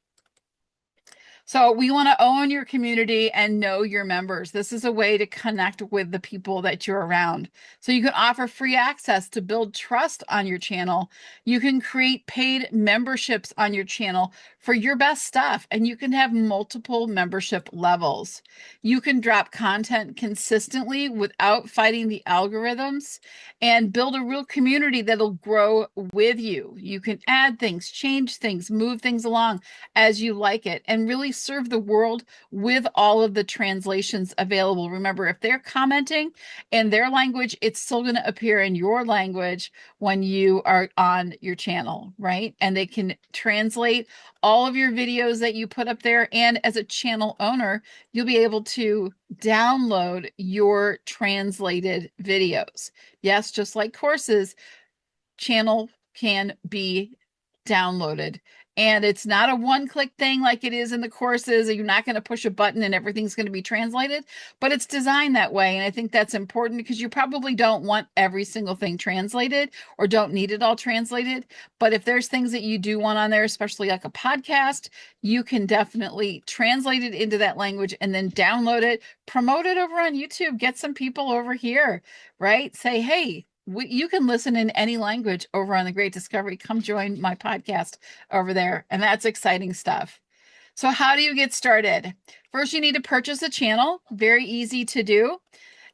So we want to own your community and know your members. This is a way to connect with the people that you're around. So you can offer free access to build trust on your channel. You can create paid memberships on your channel for your best stuff, and you can have multiple membership levels. You can drop content consistently without fighting the algorithms and build a real community that'll grow with you. You can add things, change things, move things along as you like it, and really serve the world with all of the translations available. Remember, if they're commenting in their language, it's still going to appear in your language when you are on your channel, right? And they can translate all of your videos that you put up there. And as a channel owner, you'll be able to download your translated videos. Yes, just like courses, channel can be downloaded. And it's not a one-click thing like it is in the courses. You're not going to push a button and everything's going to be translated, but it's designed that way. And I think that's important because you probably don't want every single thing translated or don't need it all translated. But if there's things that you do want on there, especially like a podcast, you can definitely translate it into that language and then download it, promote it over on YouTube, get some people over here, right? Say, hey, you can listen in any language over on the Great Discovery. Come join my podcast over there. And that's exciting stuff. So how do you get started? First, you need to purchase a channel. Very easy to do.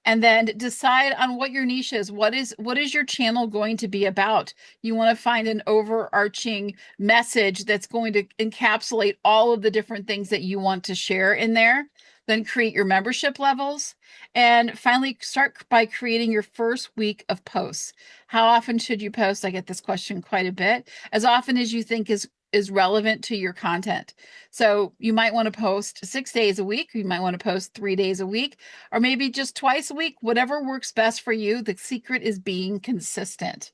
And then decide on what your niche is. What is your channel going to be about? You want to find an overarching message that's going to encapsulate all of the different things that you want to share in there. Then create your membership levels. And finally, start by creating your first week of posts. How often should you post? I get this question quite a bit. As often as you think is relevant to your content. So you might want to post 6 days a week. You might want to post 3 days a week, or maybe just twice a week, whatever works best for you. The secret is being consistent.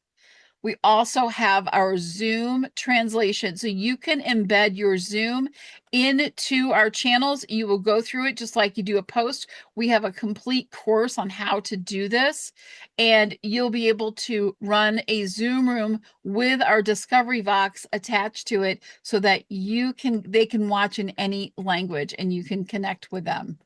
We also have our Zoom translation. So you can embed your Zoom into our channels. You will go through it just like you do a post. We have a complete course on how to do this, and you'll be able to run a Zoom room with our Discovery Vox attached to it so that they can watch in any language and you can connect with them.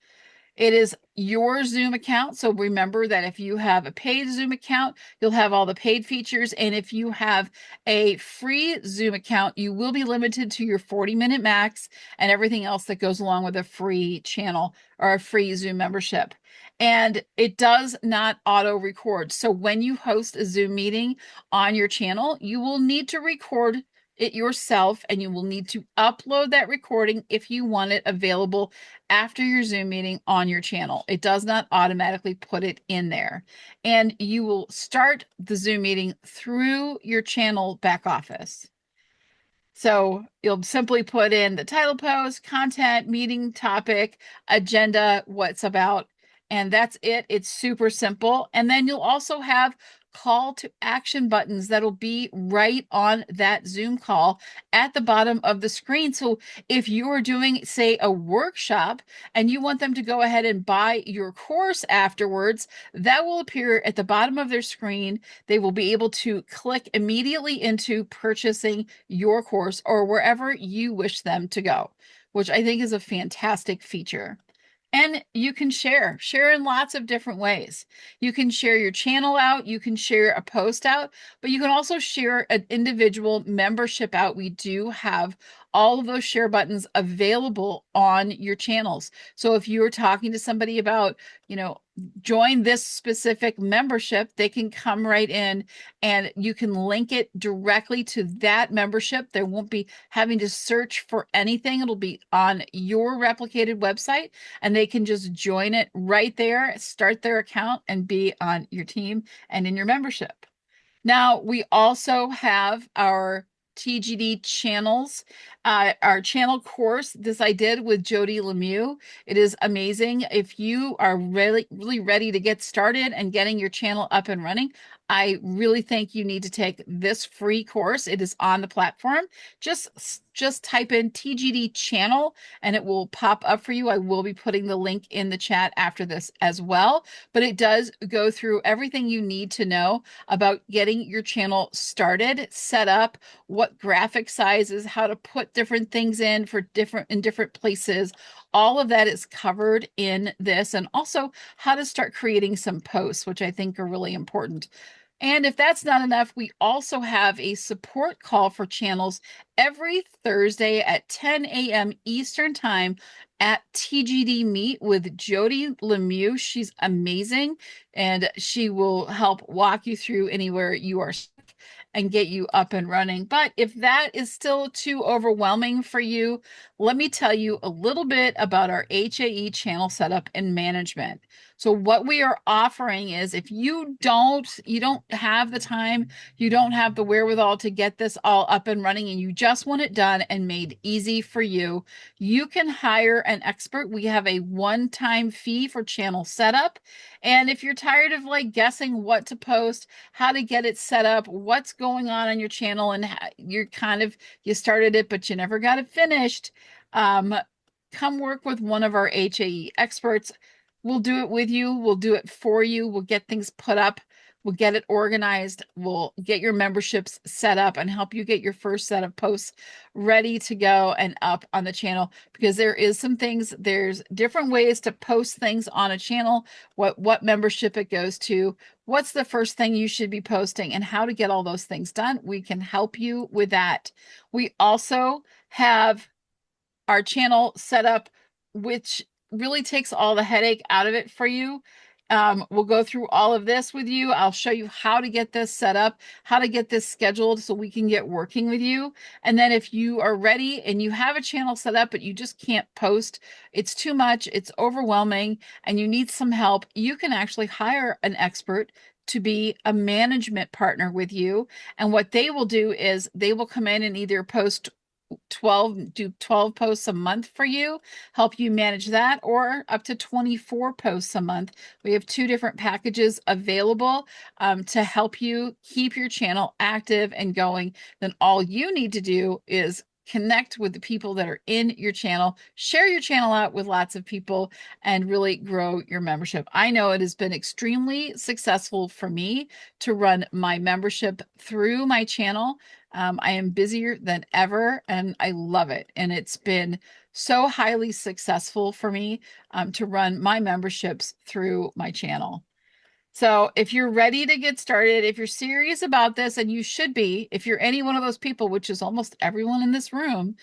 It is your Zoom account. So remember that if you have a paid Zoom account, you'll have all the paid features. And if you have a free Zoom account, you will be limited to your 40-minute max and everything else that goes along with a free channel or a free Zoom membership. And it does not auto record. So when you host a Zoom meeting on your channel, you will need to record it yourself, and you will need to upload that recording if you want it available after your Zoom meeting on your channel. It does not automatically put it in there. And you will start the Zoom meeting through your channel back office. So you'll simply put in the title post, content, meeting topic, agenda, what's about, and that's it. It's super simple. And then you'll also have call to action buttons that'll be right on that Zoom call at the bottom of the screen. So if you are doing, say, a workshop and you want them to go ahead and buy your course afterwards, that will appear at the bottom of their screen. They will be able to click immediately into purchasing your course or wherever you wish them to go, which I think is a fantastic feature. And you can share in lots of different ways. You can share your channel out, you can share a post out, but you can also share an individual membership out. We do have all of those share buttons available on your channels. So if you're talking to somebody about, join this specific membership, they can come right in and you can link it directly to that membership. They won't be having to search for anything. It'll be on your replicated website and they can just join it right there, start their account, and be on your team and in your membership. Now, we also have our TGD channels, our channel course. This I did with Jody Lemieux. It is amazing. If you are really ready to get started and getting your channel up and running, I really think you need to take this free course. It is on the platform. Just type in TGD channel and it will pop up for you. I will be putting the link in the chat after this as well, but it does go through everything you need to know about getting your channel started, set up, what graphic sizes, how to put different things in different places. All of that is covered in this, and also how to start creating some posts, which I think are really important. And if that's not enough, we also have a support call for channels every Thursday at 10 a.m. Eastern Time at TGD Meet with Jody Lemieux. She's amazing, and she will help walk you through anywhere you are stuck and get you up and running. But if that is still too overwhelming for you, let me tell you a little bit about our HAE channel setup and management. So what we are offering is, if you don't have the time, you don't have the wherewithal to get this all up and running, and you just want it done and made easy for you, you can hire an expert. We have a one-time fee for channel setup. And if you're tired of guessing what to post, how to get it set up, what's going on your channel, and you started it, but you never got it finished, come work with one of our HAE experts. We'll do it with you. We'll do it for you. We'll get things put up. We'll get it organized. We'll get your memberships set up and help you get your first set of posts ready to go and up on the channel, because there's different ways to post things on a channel, what membership it goes to, what's the first thing you should be posting, and how to get all those things done. We can help you with that. We also have our channel set up, which really takes all the headache out of it for you. We'll go through all of this with you. I'll show you how to get this set up, how to get this scheduled so we can get working with you. And then if you are ready and you have a channel set up, but you just can't post, it's too much, it's overwhelming, and you need some help, you can actually hire an expert to be a management partner with you. And what they will do is they will come in and either do 12 posts a month for you, help you manage that, or up to 24 posts a month. We have two different packages available to help you keep your channel active and going. Then all you need to do is connect with the people that are in your channel, share your channel out with lots of people, and really grow your membership. I know it has been extremely successful for me to run my membership through my channel. I am busier than ever and I love it. And it's been so highly successful for me to run my memberships through my channel. So if you're ready to get started, if you're serious about this, and you should be, if you're any one of those people, which is almost everyone in this room,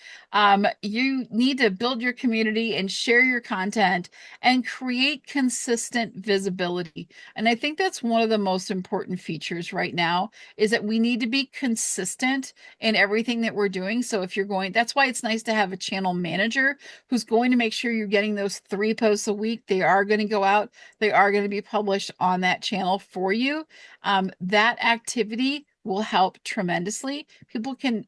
you need to build your community and share your content and create consistent visibility. And I think that's one of the most important features right now, is that we need to be consistent in everything that we're doing. So if you're that's why it's nice to have a channel manager who's going to make sure you're getting those 3 posts a week. They are going to go out. They are going to be published on that channel for you. That activity will help tremendously. People can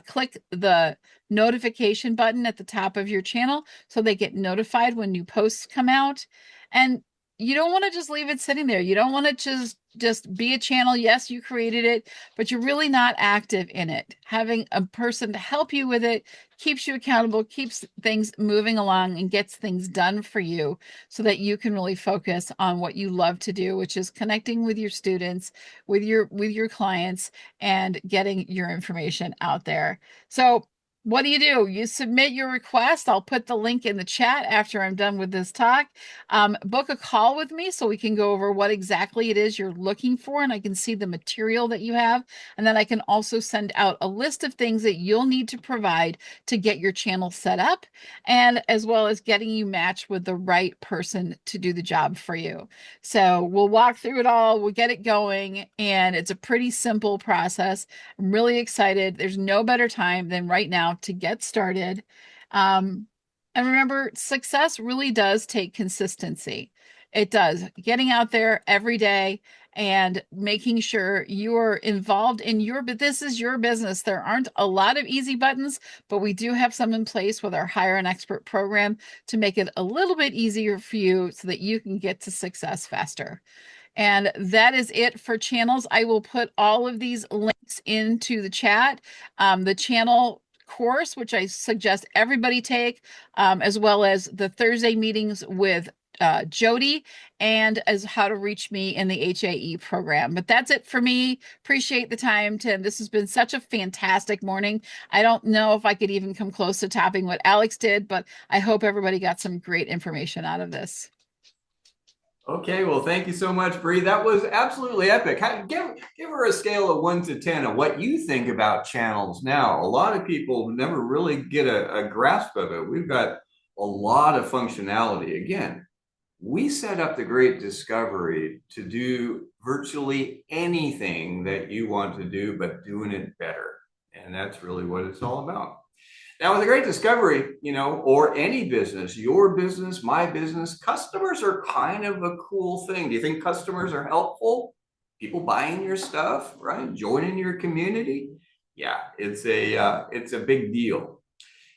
click the notification button at the top of your channel so they get notified when new posts come out. And you don't want to just leave it sitting there. You don't want to just be a channel. Yes, you created it, but you're really not active in it. Having a person to help you with it keeps you accountable, keeps things moving along, and gets things done for you so that you can really focus on what you love to do, which is connecting with your students, with your clients, and getting your information out there. So what do? You submit your request. I'll put the link in the chat after I'm done with this talk. Book a call with me so we can go over what exactly it is you're looking for, and I can see the material that you have. And then I can also send out a list of things that you'll need to provide to get your channel set up, and as well as getting you matched with the right person to do the job for you. So we'll walk through it all, we'll get it going, and it's a pretty simple process. I'm really excited. There's no better time than right now to get started. And remember, success really does take consistency. It does. Getting out there every day and making sure you're involved in but this is your business. There aren't a lot of easy buttons, but we do have some in place with our Hire an Expert program to make it a little bit easier for you so that you can get to success faster. And that is it for channels. I will put all of these links into the chat. The channel course, which I suggest everybody take, as well as the Thursday meetings with Jody, and as how to reach me in the HAE program. But that's it for me. Appreciate the time, Tim. This has been such a fantastic morning. I don't know if I could even come close to topping what Alex did, but I hope everybody got some great information out of this. Okay, well, thank you so much, Bree. That was absolutely epic. Give her a scale of 1 to 10 of what you think about channels now. A lot of people never really get a grasp of it. We've got a lot of functionality. Again, we set up the Great Discovery to do virtually anything that you want to do, but doing it better. And that's really what it's all about. Now, with the Great Discovery, or any business, your business, my business, customers are kind of a cool thing. Do you think customers are helpful? People buying your stuff, right? Joining your community? Yeah, it's a big deal.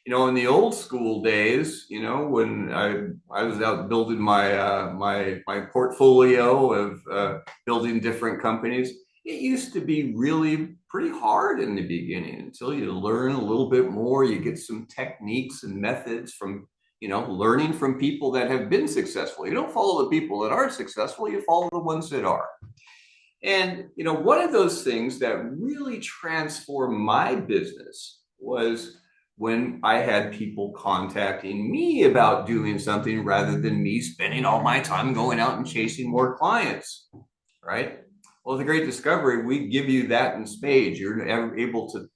In the old school days, when I was out building my portfolio of building different companies, it used to be really pretty hard in the beginning until you learn a little bit more. You get some techniques and methods from, learning from people that have been successful. You don't follow the people that are successful, you follow the ones that are. And, one of those things that really transformed my business was when I had people contacting me about doing something rather than me spending all my time going out and chasing more clients, right? Well, the Great Discovery, we give you that in spades. You're able to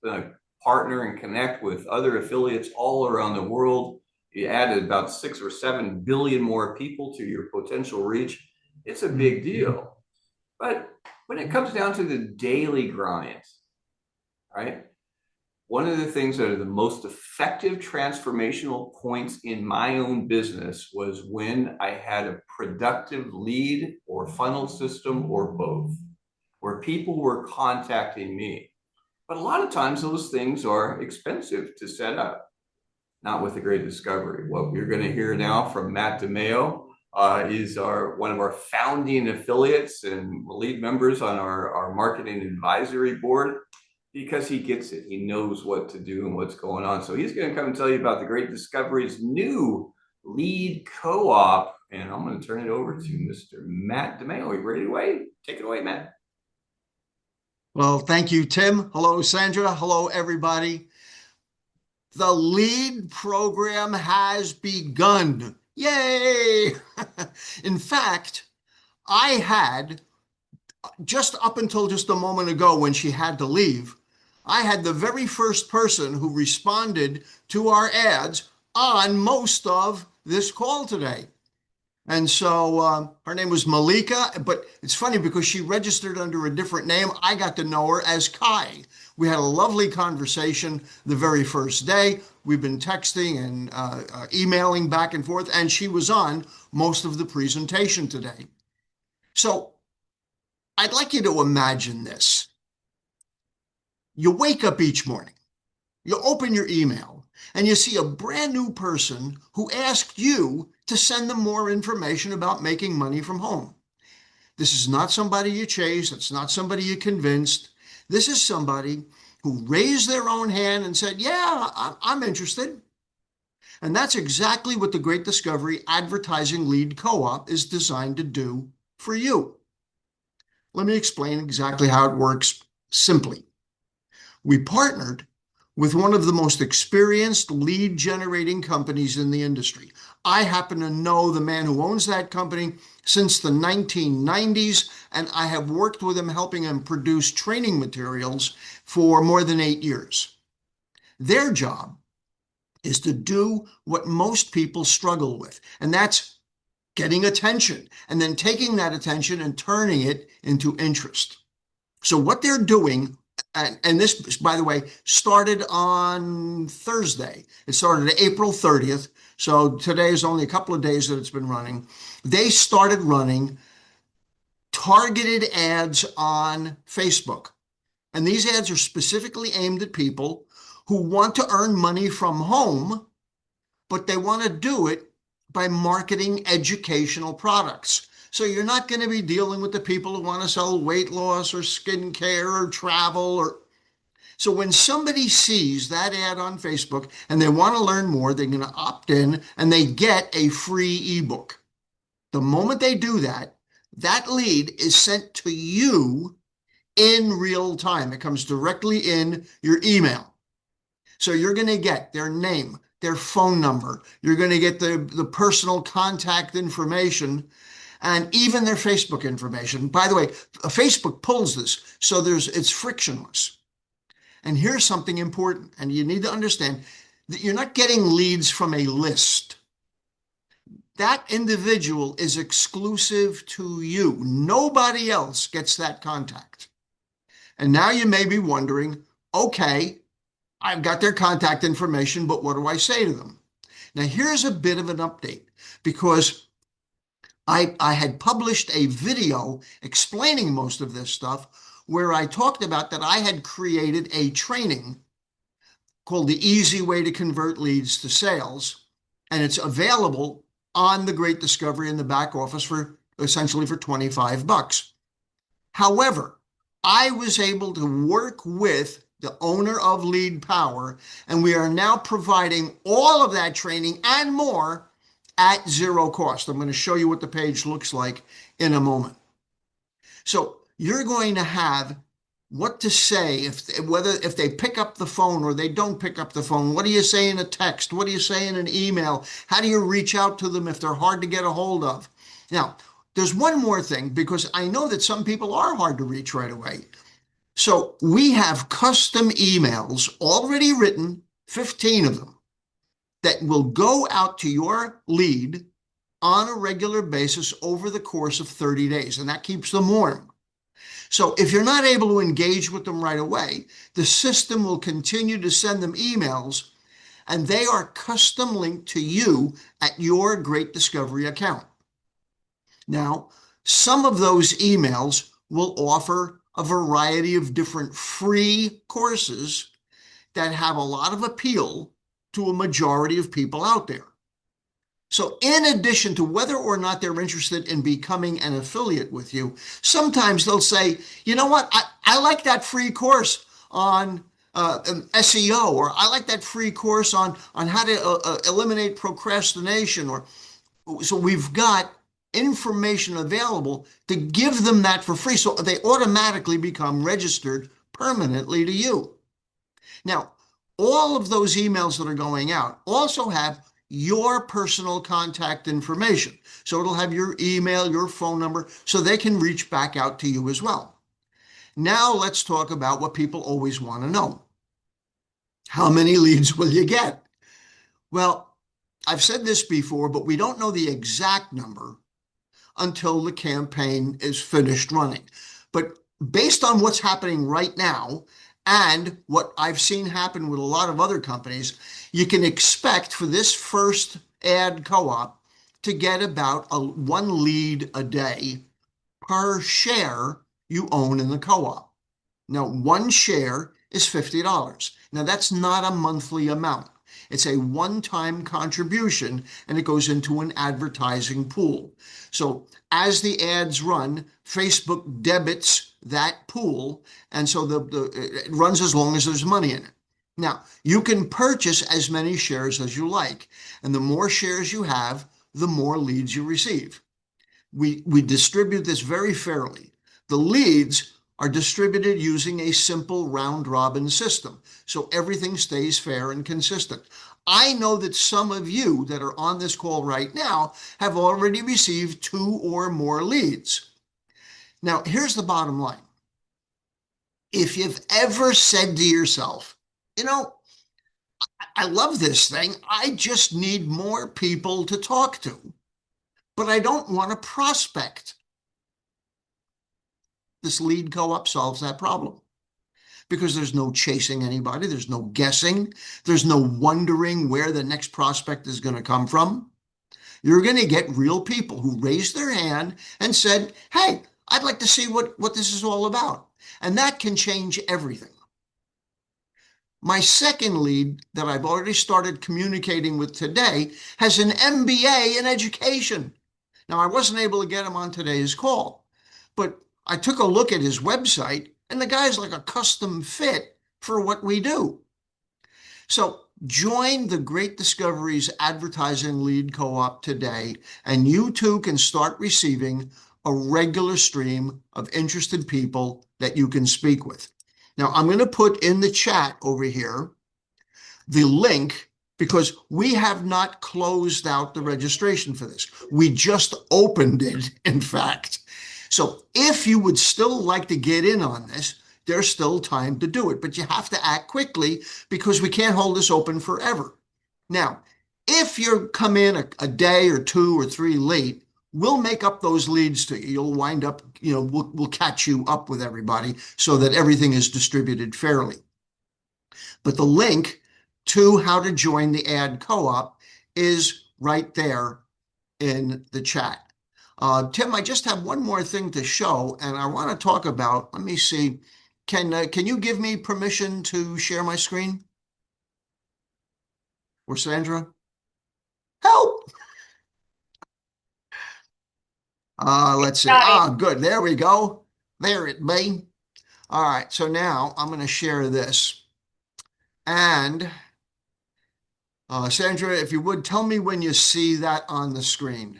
partner and connect with other affiliates all around the world. You added about 6 or 7 billion more people to your potential reach. It's a big deal. But when it comes down to the daily grind, right? One of the things that are the most effective transformational points in my own business was when I had a productive lead or funnel system or both, where people were contacting me. But a lot of times those things are expensive to set up, not with the Great Discovery. What we're going to hear now from Matt DeMeo is one of our founding affiliates and lead members on our marketing advisory board, because he gets it. He knows what to do and what's going on. So he's going to come and tell you about the Great Discovery's new lead co-op. And I'm going to turn it over to Mr. Matt DeMeo. Are you ready to wait? Take it away, Matt. Well, thank you, Tim. Hello, Sandra. Hello, everybody. The lead program has begun. Yay! In fact, I had, just up until just a moment ago when she had to leave, I had the very first person who responded to our ads on most of this call today. And so her name was Malika, but it's funny because she registered under a different name. I got to know her as Kai. We had a lovely conversation the very first day. We've been texting and emailing back and forth, and she was on most of the presentation today. So I'd like you to imagine this. You wake up each morning, you open your email, and you see a brand new person who asked you to send them more information about making money from home. This is not somebody you chased. It's not somebody you convinced. This is somebody who raised their own hand and said, yeah, I'm interested. And that's exactly what the Great Discovery Advertising Lead Co-op is designed to do for you. Let me explain exactly how it works simply. We partnered with one of the most experienced lead generating companies in the industry. I happen to know the man who owns that company since the 1990s, and I have worked with him helping him produce training materials for more than 8 years. Their job is to do what most people struggle with, and that's getting attention and then taking that attention and turning it into interest. So what they're doing, and this, by the way, started on Thursday. It started April 30th. So today is only a couple of days that it's been running. They started running targeted ads on Facebook. And these ads are specifically aimed at people who want to earn money from home, but they want to do it by marketing educational products. So you're not going to be dealing with the people who want to sell weight loss or skincare or travel. So when somebody sees that ad on Facebook and they want to learn more, they're going to opt in and they get a free ebook. The moment they do that, that lead is sent to you in real time. It comes directly in your email. So you're going to get their name, their phone number. You're going to get the personal contact information and even their Facebook information. By the way, Facebook pulls this, so it's frictionless. And here's something important, and you need to understand that you're not getting leads from a list. That individual is exclusive to you. Nobody else gets that contact. And now you may be wondering, okay, I've got their contact information, but what do I say to them? Now, here's a bit of an update, because I had published a video explaining most of this stuff where I talked about that I had created a training called The Easy Way to Convert Leads to Sales, and it's available on the Great Discovery in the back office for essentially for $25. However, I was able to work with the owner of Lead Power, and we are now providing all of that training and more at zero cost. I'm going to show you what the page looks like in a moment. So you're going to have what to say if they pick up the phone or they don't pick up the phone. What do you say in a text? What do you say in an email? How do you reach out to them if they're hard to get a hold of? Now, there's one more thing, because I know that some people are hard to reach right away. So we have custom emails already written, 15 of them, that will go out to your lead on a regular basis over the course of 30 days, and that keeps them warm. So if you're not able to engage with them right away, the system will continue to send them emails, and they are custom linked to you at your Great Discovery account. Now, some of those emails will offer a variety of different free courses that have a lot of appeal to a majority of people out there. So in addition to whether or not they're interested in becoming an affiliate with you, sometimes they'll say, you know what, I like that free course on SEO, or I like that free course on how to eliminate procrastination. So we've got information available to give them that for free. So they automatically become registered permanently to you. Now, all of those emails that are going out also have your personal contact information. So it'll have your email, your phone number, so they can reach back out to you as well. Now let's talk about what people always want to know. How many leads will you get? Well, I've said this before, but we don't know the exact number until the campaign is finished running. But based on what's happening right now, and what I've seen happen with a lot of other companies, you can expect for this first ad co-op to get about one lead a day per share you own in the co-op. Now, one share is $50. Now, that's not a monthly amount. It's a one-time contribution, and it goes into an advertising pool. So as the ads run, Facebook debits that pool, and so it runs as long as there's money in it. Now, you can purchase as many shares as you like, and the more shares you have, the more leads you receive. We distribute this very fairly. The leads are distributed using a simple round-robin system, so everything stays fair and consistent. I know that some of you that are on this call right now have already received 2 or more leads. Now, here's the bottom line. If you've ever said to yourself, you know, I love this thing, I just need more people to talk to, but I don't want to prospect. This lead co-op solves that problem because there's no chasing anybody. There's no guessing. There's no wondering where the next prospect is going to come from. You're going to get real people who raised their hand and said, hey, I'd like to see what this is all about. And that can change everything. My second lead that I've already started communicating with today has an MBA in education. Now, I wasn't able to get him on today's call, but I took a look at his website, and the guy's like a custom fit for what we do. So join the Great Discoveries Advertising Lead Co-op today, and you too can start receiving a regular stream of interested people that you can speak with. Now, I'm going to put in the chat over here the link because we have not closed out the registration for this. We just opened it, in fact. So if you would still like to get in on this, there's still time to do it, but you have to act quickly because we can't hold this open forever. Now, if you come in a day or 2 or 3 late, we'll make up those leads to you. You'll wind up, we'll catch you up with everybody so that everything is distributed fairly. But the link to how to join the ad co-op is right there in the chat. Tim, I just have one more thing to show, and I want to talk about, let me see, can you give me permission to share my screen? Or Sandra? Help! Let's see. Good. There we go. There it be. All right. So now I'm going to share this. And Sandra, if you would, tell me when you see that on the screen.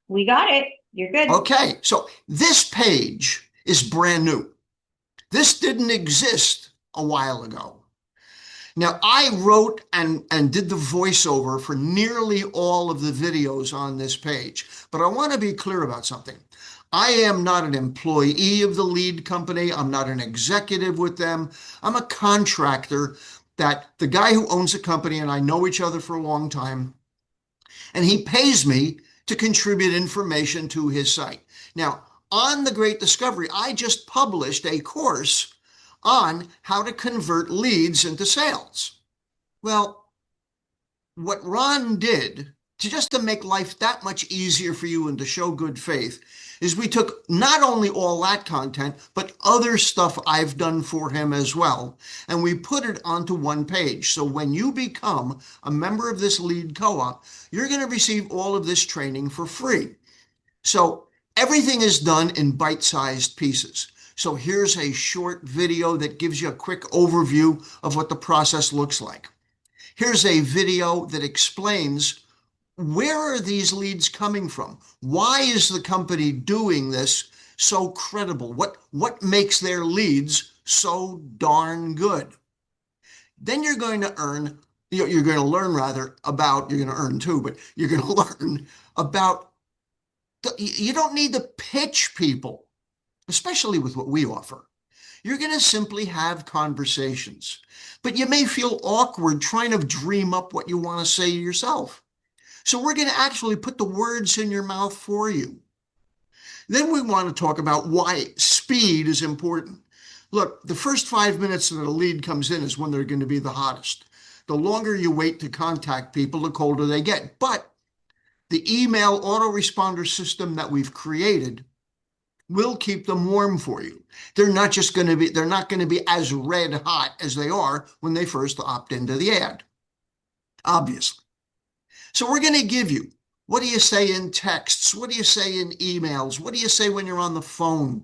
We got it. You're good. Okay. So this page is brand new. This didn't exist a while ago. Now, I wrote and did the voiceover for nearly all of the videos on this page, but I want to be clear about something. I am not an employee of the lead company. I'm not an executive with them. I'm a contractor that the guy who owns the company and I know each other for a long time, and he pays me to contribute information to his site. Now, on the Great Discovery, I just published a course on how to convert leads into sales. Well, what Ron did to make life that much easier for you and to show good faith is we took not only all that content, but other stuff I've done for him as well, and we put it onto one page. So when you become a member of this lead co-op, you're going to receive all of this training for free. So everything is done in bite-sized pieces. So here's a short video that gives you a quick overview of what the process looks like. Here's a video that explains where are these leads coming from? Why is the company doing this so credible? What makes their leads so darn good? Then you're going to learn about, you don't need to pitch people, especially with what we offer. You're going to simply have conversations, but you may feel awkward trying to dream up what you want to say yourself. So we're going to actually put the words in your mouth for you. Then we want to talk about why speed is important. Look, the first 5 minutes that a lead comes in is when they're going to be the hottest. The longer you wait to contact people, the colder they get. But the email autoresponder system that we've created will keep them warm for you. They're not going to be as red hot as they are when they first opt into the ad, obviously. So we're going to give you, what do you say in texts? What do you say in emails? What do you say when you're on the phone?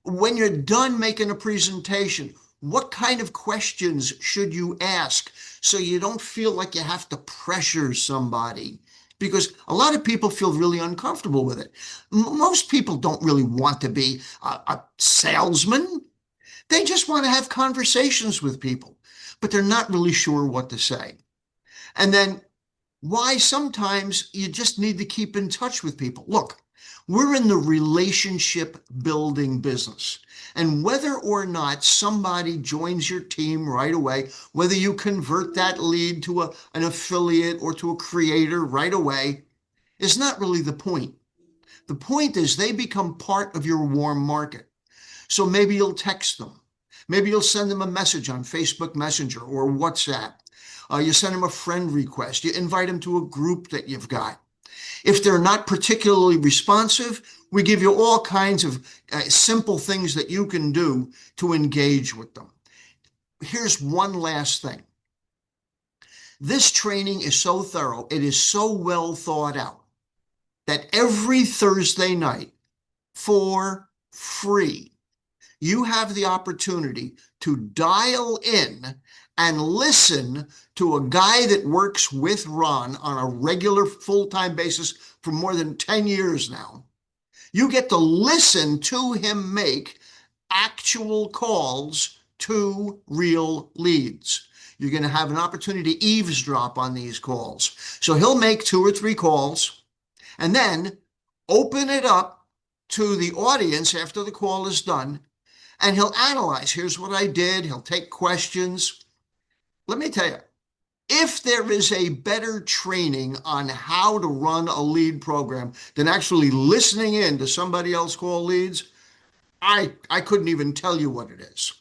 When you're done making a presentation, what kind of questions should you ask so you don't feel like you have to pressure somebody? Because a lot of people feel really uncomfortable with it. Most people don't really want to be a salesman. They just want to have conversations with people, but they're not really sure what to say. And then why sometimes you just need to keep in touch with people. Look, we're in the relationship building business. And whether or not somebody joins your team right away, whether you convert that lead to an affiliate or to a creator right away, is not really the point. The point is they become part of your warm market. So maybe you'll text them. Maybe you'll send them a message on Facebook Messenger or WhatsApp. You send them a friend request. You invite them to a group that you've got. If they're not particularly responsive, we give you all kinds of simple things that you can do to engage with them. Here's one last thing. This training is so thorough, it is so well thought out, that every Thursday night, for free, you have the opportunity to dial in and listen to a guy that works with Ron on a regular full-time basis for more than 10 years now. You get to listen to him make actual calls to real leads. You're going to have an opportunity to eavesdrop on these calls. So he'll make 2 or 3 calls and then open it up to the audience after the call is done, and he'll analyze. Here's what I did. He'll take questions. Let me tell you, if there is a better training on how to run a lead program than actually listening in to somebody else call leads, I couldn't even tell you what it is.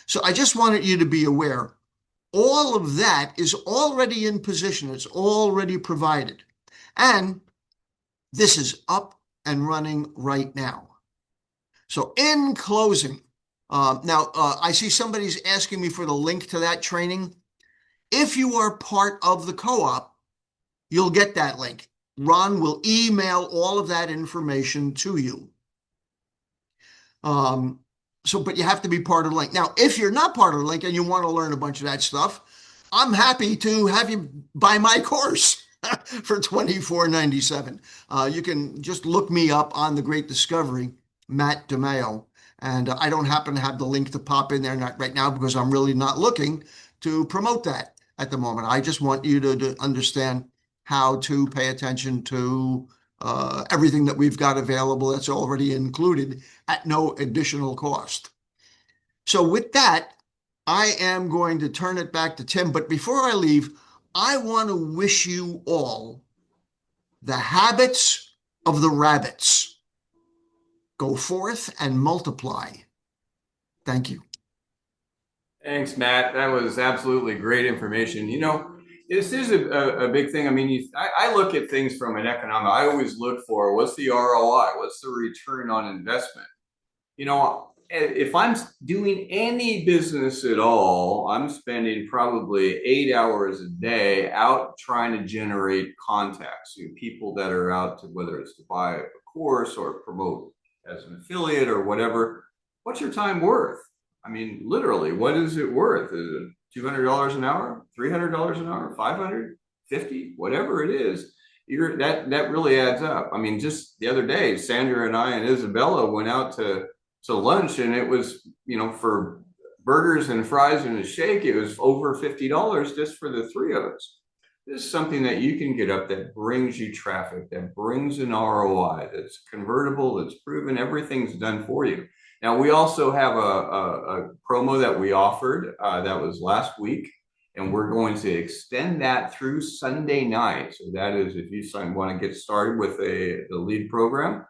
So I just wanted you to be aware, all of that is already in position. It's already provided. And this is up and running right now. So in closing, I see somebody's asking me for the link to that training. If you are part of the co-op, you'll get that link. Ron will email all of that information to you. But you have to be part of the link. Now, if you're not part of the link and you want to learn a bunch of that stuff, I'm happy to have you buy my course for $24.97. You can just look me up on The Great Discovery, Matt DeMeo. And I don't happen to have the link to pop in there right now because I'm really not looking to promote that at the moment. I just want you to understand how to pay attention to everything that we've got available that's already included at no additional cost. So with that, I am going to turn it back to Tim. But before I leave, I want to wish you all the habits of the rabbits. Go forth and multiply. Thank you. Thanks, Matt. That was absolutely great information. You know, this is a big thing. I mean, I look at things from an economic, I always look for what's the ROI? What's the return on investment? You know, if I'm doing any business at all, I'm spending probably 8 hours a day out trying to generate contacts, people that are out to, whether it's to buy a course or promote as an affiliate or whatever. What's your time worth? I mean, literally, what is it worth? Is it $200 an hour, $300 an hour, $500, $50, whatever it is? That really adds up. I mean, just the other day, Sandra and I and Isabella went out to lunch, and it was, for burgers and fries and a shake, it was over $50 just for the 3 of us. This is something that you can get up that brings you traffic, that brings an ROI, that's convertible, that's proven, everything's done for you. Now, we also have a promo that we offered that was last week, and we're going to extend that through Sunday night. So that is, if you want to get started with the lead program,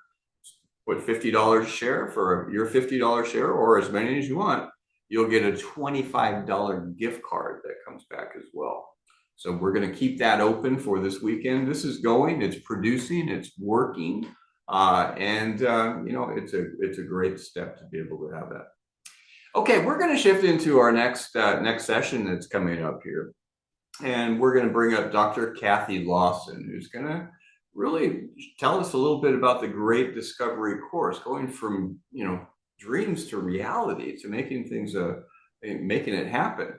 put $50 a share for your $50 share, or as many as you want, you'll get a $25 gift card that comes back as well. So we're going to keep that open for this weekend. This is going, it's producing, it's working. It's a great step to be able to have that. Okay, we're going to shift into our next session that's coming up here. And we're going to bring up Dr. Kathy Lawson, who's going to really tell us a little bit about the Great Discovery course, going from, dreams to reality, to making things, making it happen.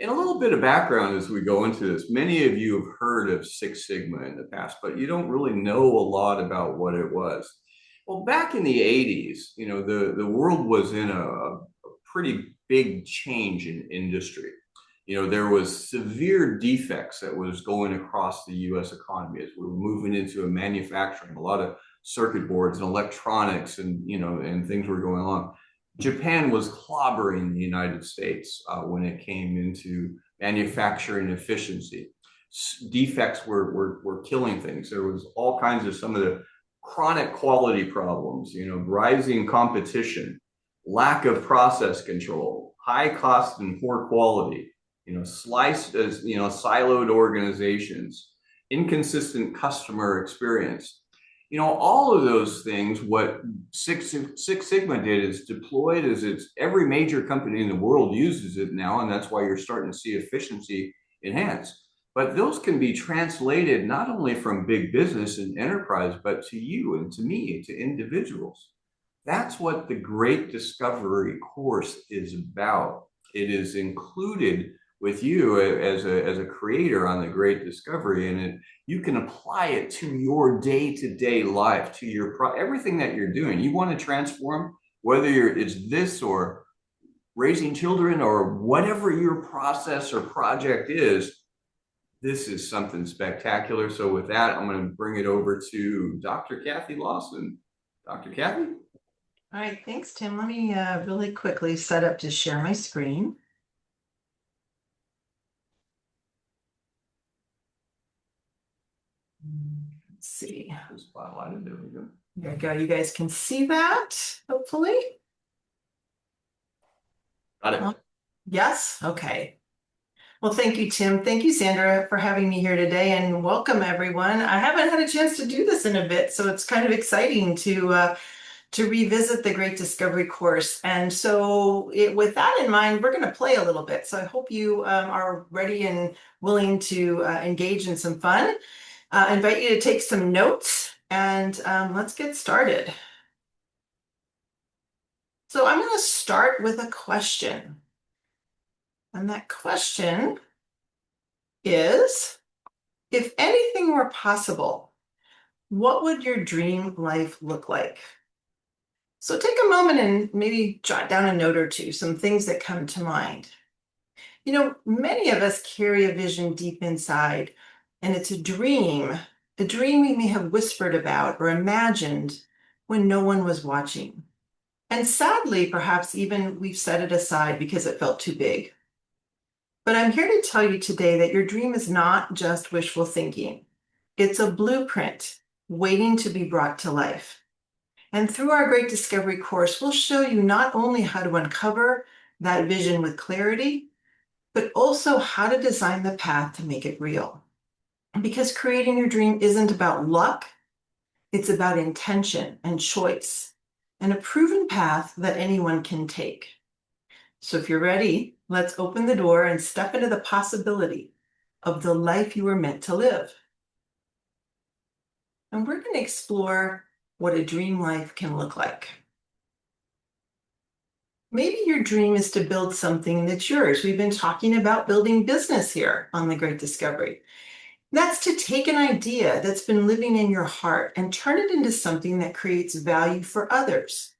And a little bit of background as we go into this. Many of you have heard of Six Sigma in the past, but you don't really know a lot about what it was. Well, back in the 80s, the world was in a pretty big change in industry. There was severe defects that was going across the US economy as we were moving into a manufacturing, a lot of circuit boards and electronics and things were going on. Japan was clobbering the United States when it came into manufacturing efficiency. Defects were killing things. There was all kinds of some of the chronic quality problems, rising competition, lack of process control, high cost and poor quality, siloed organizations, inconsistent customer experience. All of those things, what Six Sigma did is deployed as every major company in the world uses it now, and that's why you're starting to see efficiency enhanced. But those can be translated not only from big business and enterprise, but to you and to me, to individuals. That's what the Great Discovery course is about. It is included with you as a creator on the Great Discovery, and you can apply it to your day-to-day life, to your everything that you're doing. You want to transform, whether it's this or raising children or whatever your process or project is. This is something spectacular. So with that, I'm going to bring it over to Dr. Kathy Lawson. Dr. Kathy? All right, thanks, Tim. Let me really quickly set up to share my screen. Let's see. Spotlighted. There we go. There we go. You guys can see that, hopefully. Got it. Yes? Okay. Well, thank you, Tim. Thank you, Sandra, for having me here today, and welcome, everyone. I haven't had a chance to do this in a bit, so it's kind of exciting to revisit the Great Discovery course. And so with that in mind, we're going to play a little bit. So I hope you are ready and willing to engage in some fun. I invite you to take some notes, and let's get started. So I'm going to start with a question. And that question is, if anything were possible, what would your dream life look like? So take a moment and maybe jot down a note or two, some things that come to mind. Many of us carry a vision deep inside, and it's a dream we may have whispered about or imagined when no one was watching. And sadly, perhaps even we've set it aside because it felt too big. But I'm here to tell you today that your dream is not just wishful thinking. It's a blueprint waiting to be brought to life. And through our Great Discovery course, we'll show you not only how to uncover that vision with clarity, but also how to design the path to make it real. Because creating your dream isn't about luck, it's about intention and choice, and a proven path that anyone can take. So if you're ready, let's open the door and step into the possibility of the life you were meant to live. And we're going to explore what a dream life can look like. Maybe your dream is to build something that's yours. We've been talking about building business here on the Great Discovery. That's to take an idea that's been living in your heart and turn it into something that creates value for others.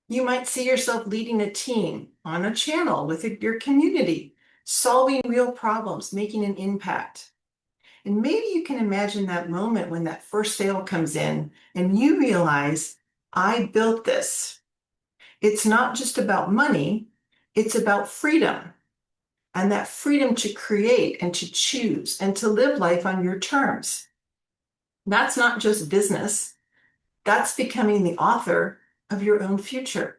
You might see yourself leading a team on a channel with your community, solving real problems, making an impact. And maybe you can imagine that moment when that first sale comes in and you realize, I built this. It's not just about money, it's about freedom. And that freedom to create and to choose and to live life on your terms. That's not just business, that's becoming the author of your own future.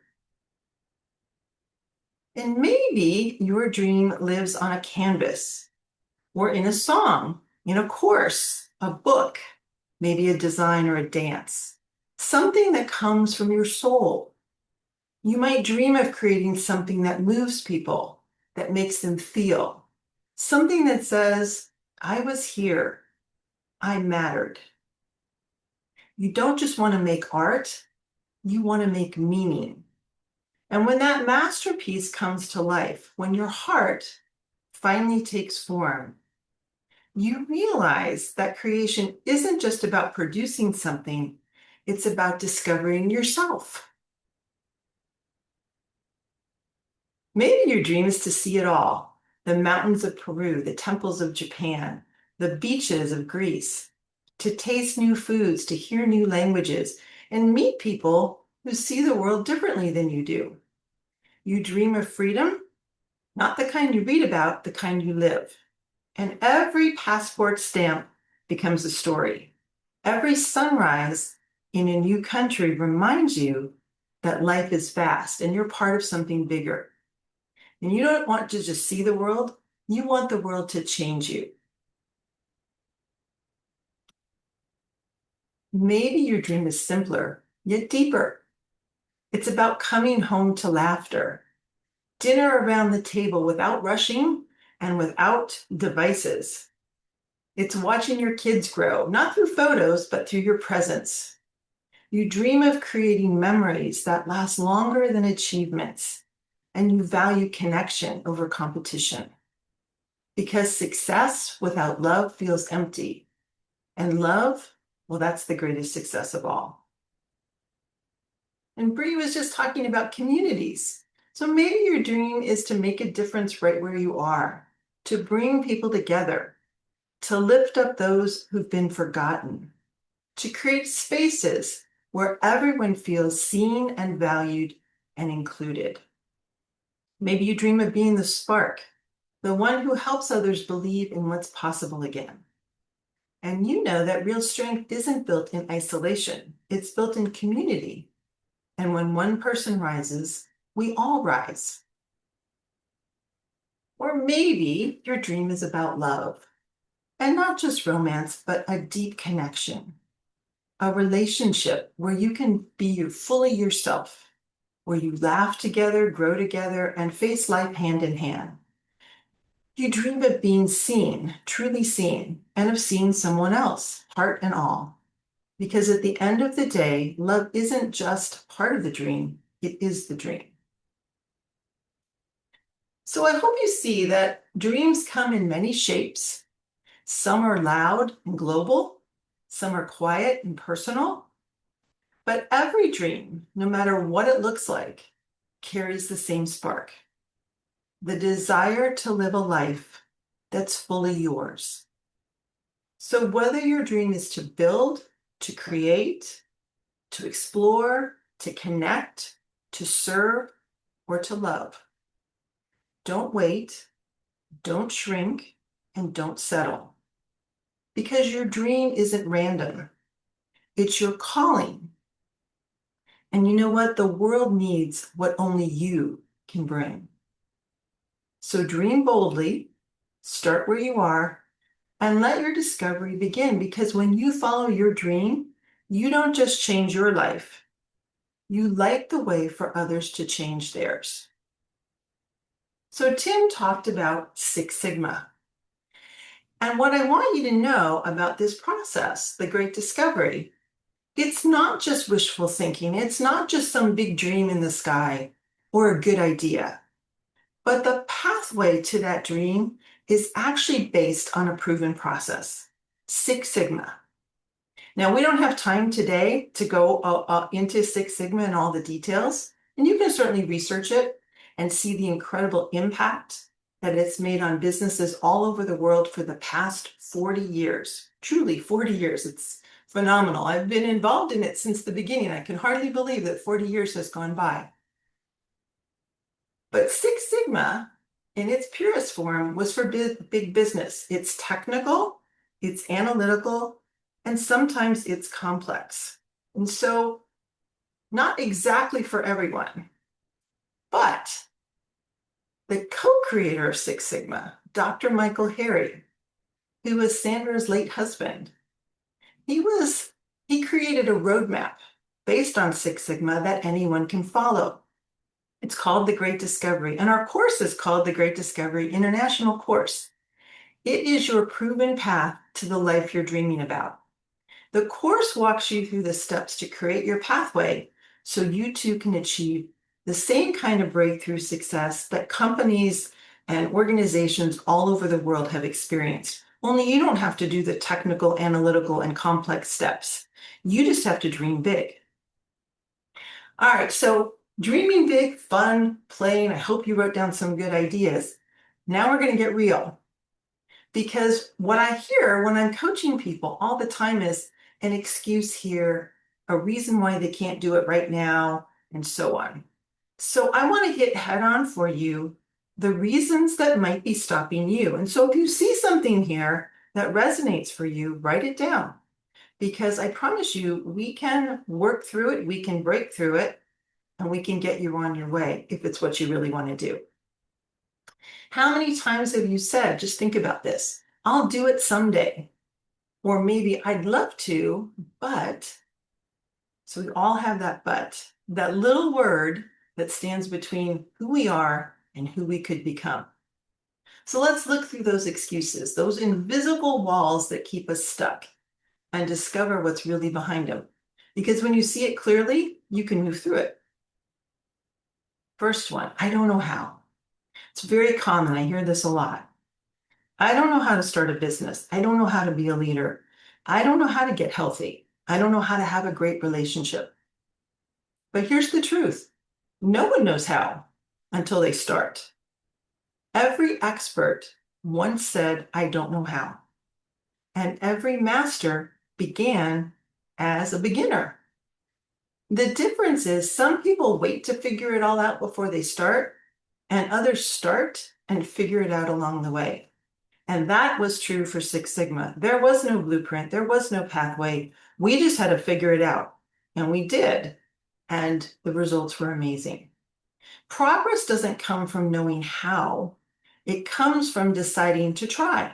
And maybe your dream lives on a canvas, or in a song, in a course, a book, maybe a design or a dance, something that comes from your soul. You might dream of creating something that moves people, that makes them feel, something that says, I was here, I mattered. You don't just want to make art, you want to make meaning. And when that masterpiece comes to life, when your heart finally takes form, you realize that creation isn't just about producing something, it's about discovering yourself. Maybe your dream is to see it all: the mountains of Peru, the temples of Japan, the beaches of Greece, to taste new foods, to hear new languages, and meet people who see the world differently than you do. You dream of freedom, not the kind you read about, the kind you live. And every passport stamp becomes a story. Every sunrise in a new country reminds you that life is vast and you're part of something bigger. And you don't want to just see the world, you want the world to change you. Maybe your dream is simpler, yet deeper. It's about coming home to laughter, dinner around the table without rushing and without devices. It's watching your kids grow, not through photos, but through your presence. You dream of creating memories that last longer than achievements, and you value connection over competition. Because success without love feels empty, and love, well, that's the greatest success of all. And Bree was just talking about communities. So maybe your dream is to make a difference right where you are, to bring people together, to lift up those who've been forgotten, to create spaces where everyone feels seen and valued and included. Maybe you dream of being the spark, the one who helps others believe in what's possible again. And you know that real strength isn't built in isolation, it's built in community. And when one person rises, we all rise. Or maybe your dream is about love, and not just romance, but a deep connection, a relationship where you can be fully yourself, where you laugh together, grow together, and face life hand in hand. You dream of being seen, truly seen, and of seeing someone else, heart and all. Because at the end of the day, love isn't just part of the dream, it is the dream. So I hope you see that dreams come in many shapes. Some are loud and global, some are quiet and personal. But every dream, no matter what it looks like, carries the same spark: the desire to live a life that's fully yours. So whether your dream is to build, to create, to explore, to connect, to serve, or to love, don't wait, don't shrink, and don't settle. Because your dream isn't random. It's your calling. And you know what? The world needs what only you can bring. So dream boldly, start where you are, and let your discovery begin. Because when you follow your dream, you don't just change your life, you light the way for others to change theirs. So Tim talked about Six Sigma. And what I want you to know about this process, the Great Discovery, it's not just wishful thinking. It's not just some big dream in the sky or a good idea. But the pathway to that dream is actually based on a proven process, Six Sigma. Now, we don't have time today to go into Six Sigma and all the details, and you can certainly research it and see the incredible impact that it's made on businesses all over the world for the past 40 years. Truly 40 years. It's phenomenal. I've been involved in it since the beginning. I can hardly believe that 40 years has gone by. But Six Sigma, in its purest form, was for big business. It's technical, it's analytical, and sometimes it's complex. And so, not exactly for everyone. But the co-creator of Six Sigma, Dr. Michael Harry, who was Sandra's late husband, he created a roadmap based on Six Sigma that anyone can follow. It's called The Great Discovery, and our course is called The Great Discovery International Course. It is your proven path to the life you're dreaming about. The course walks you through the steps to create your pathway so you too can achieve the same kind of breakthrough success that companies and organizations all over the world have experienced. Only you don't have to do the technical, analytical, and complex steps. You just have to dream big. All right, so Dreaming big, fun, playing. I hope you wrote down some good ideas. Now we're going to get real. Because what I hear when I'm coaching people all the time is an excuse here, a reason why they can't do it right now, and so on. So I want to hit head on for you the reasons that might be stopping you. And so if you see something here that resonates for you, write it down. Because I promise you, we can work through it, we can break through it, and we can get you on your way if it's what you really want to do. How many times have you said, just think about this, I'll do it someday, or maybe I'd love to, but, so we all have that but, that little word that stands between who we are and who we could become. So let's look through those excuses, those invisible walls that keep us stuck, and discover what's really behind them. Because when you see it clearly, you can move through it. First one, I don't know how. It's very common. I hear this a lot. I don't know how to start a business. I don't know how to be a leader. I don't know how to get healthy. I don't know how to have a great relationship. But here's the truth. No one knows how until they start. Every expert once said, I don't know how. And every master began as a beginner. The difference is some people wait to figure it all out before they start, and others start and figure it out along the way. And that was true for Six Sigma. There was no blueprint. There was no pathway. We just had to figure it out. And we did. And the results were amazing. Progress doesn't come from knowing how. It comes from deciding to try.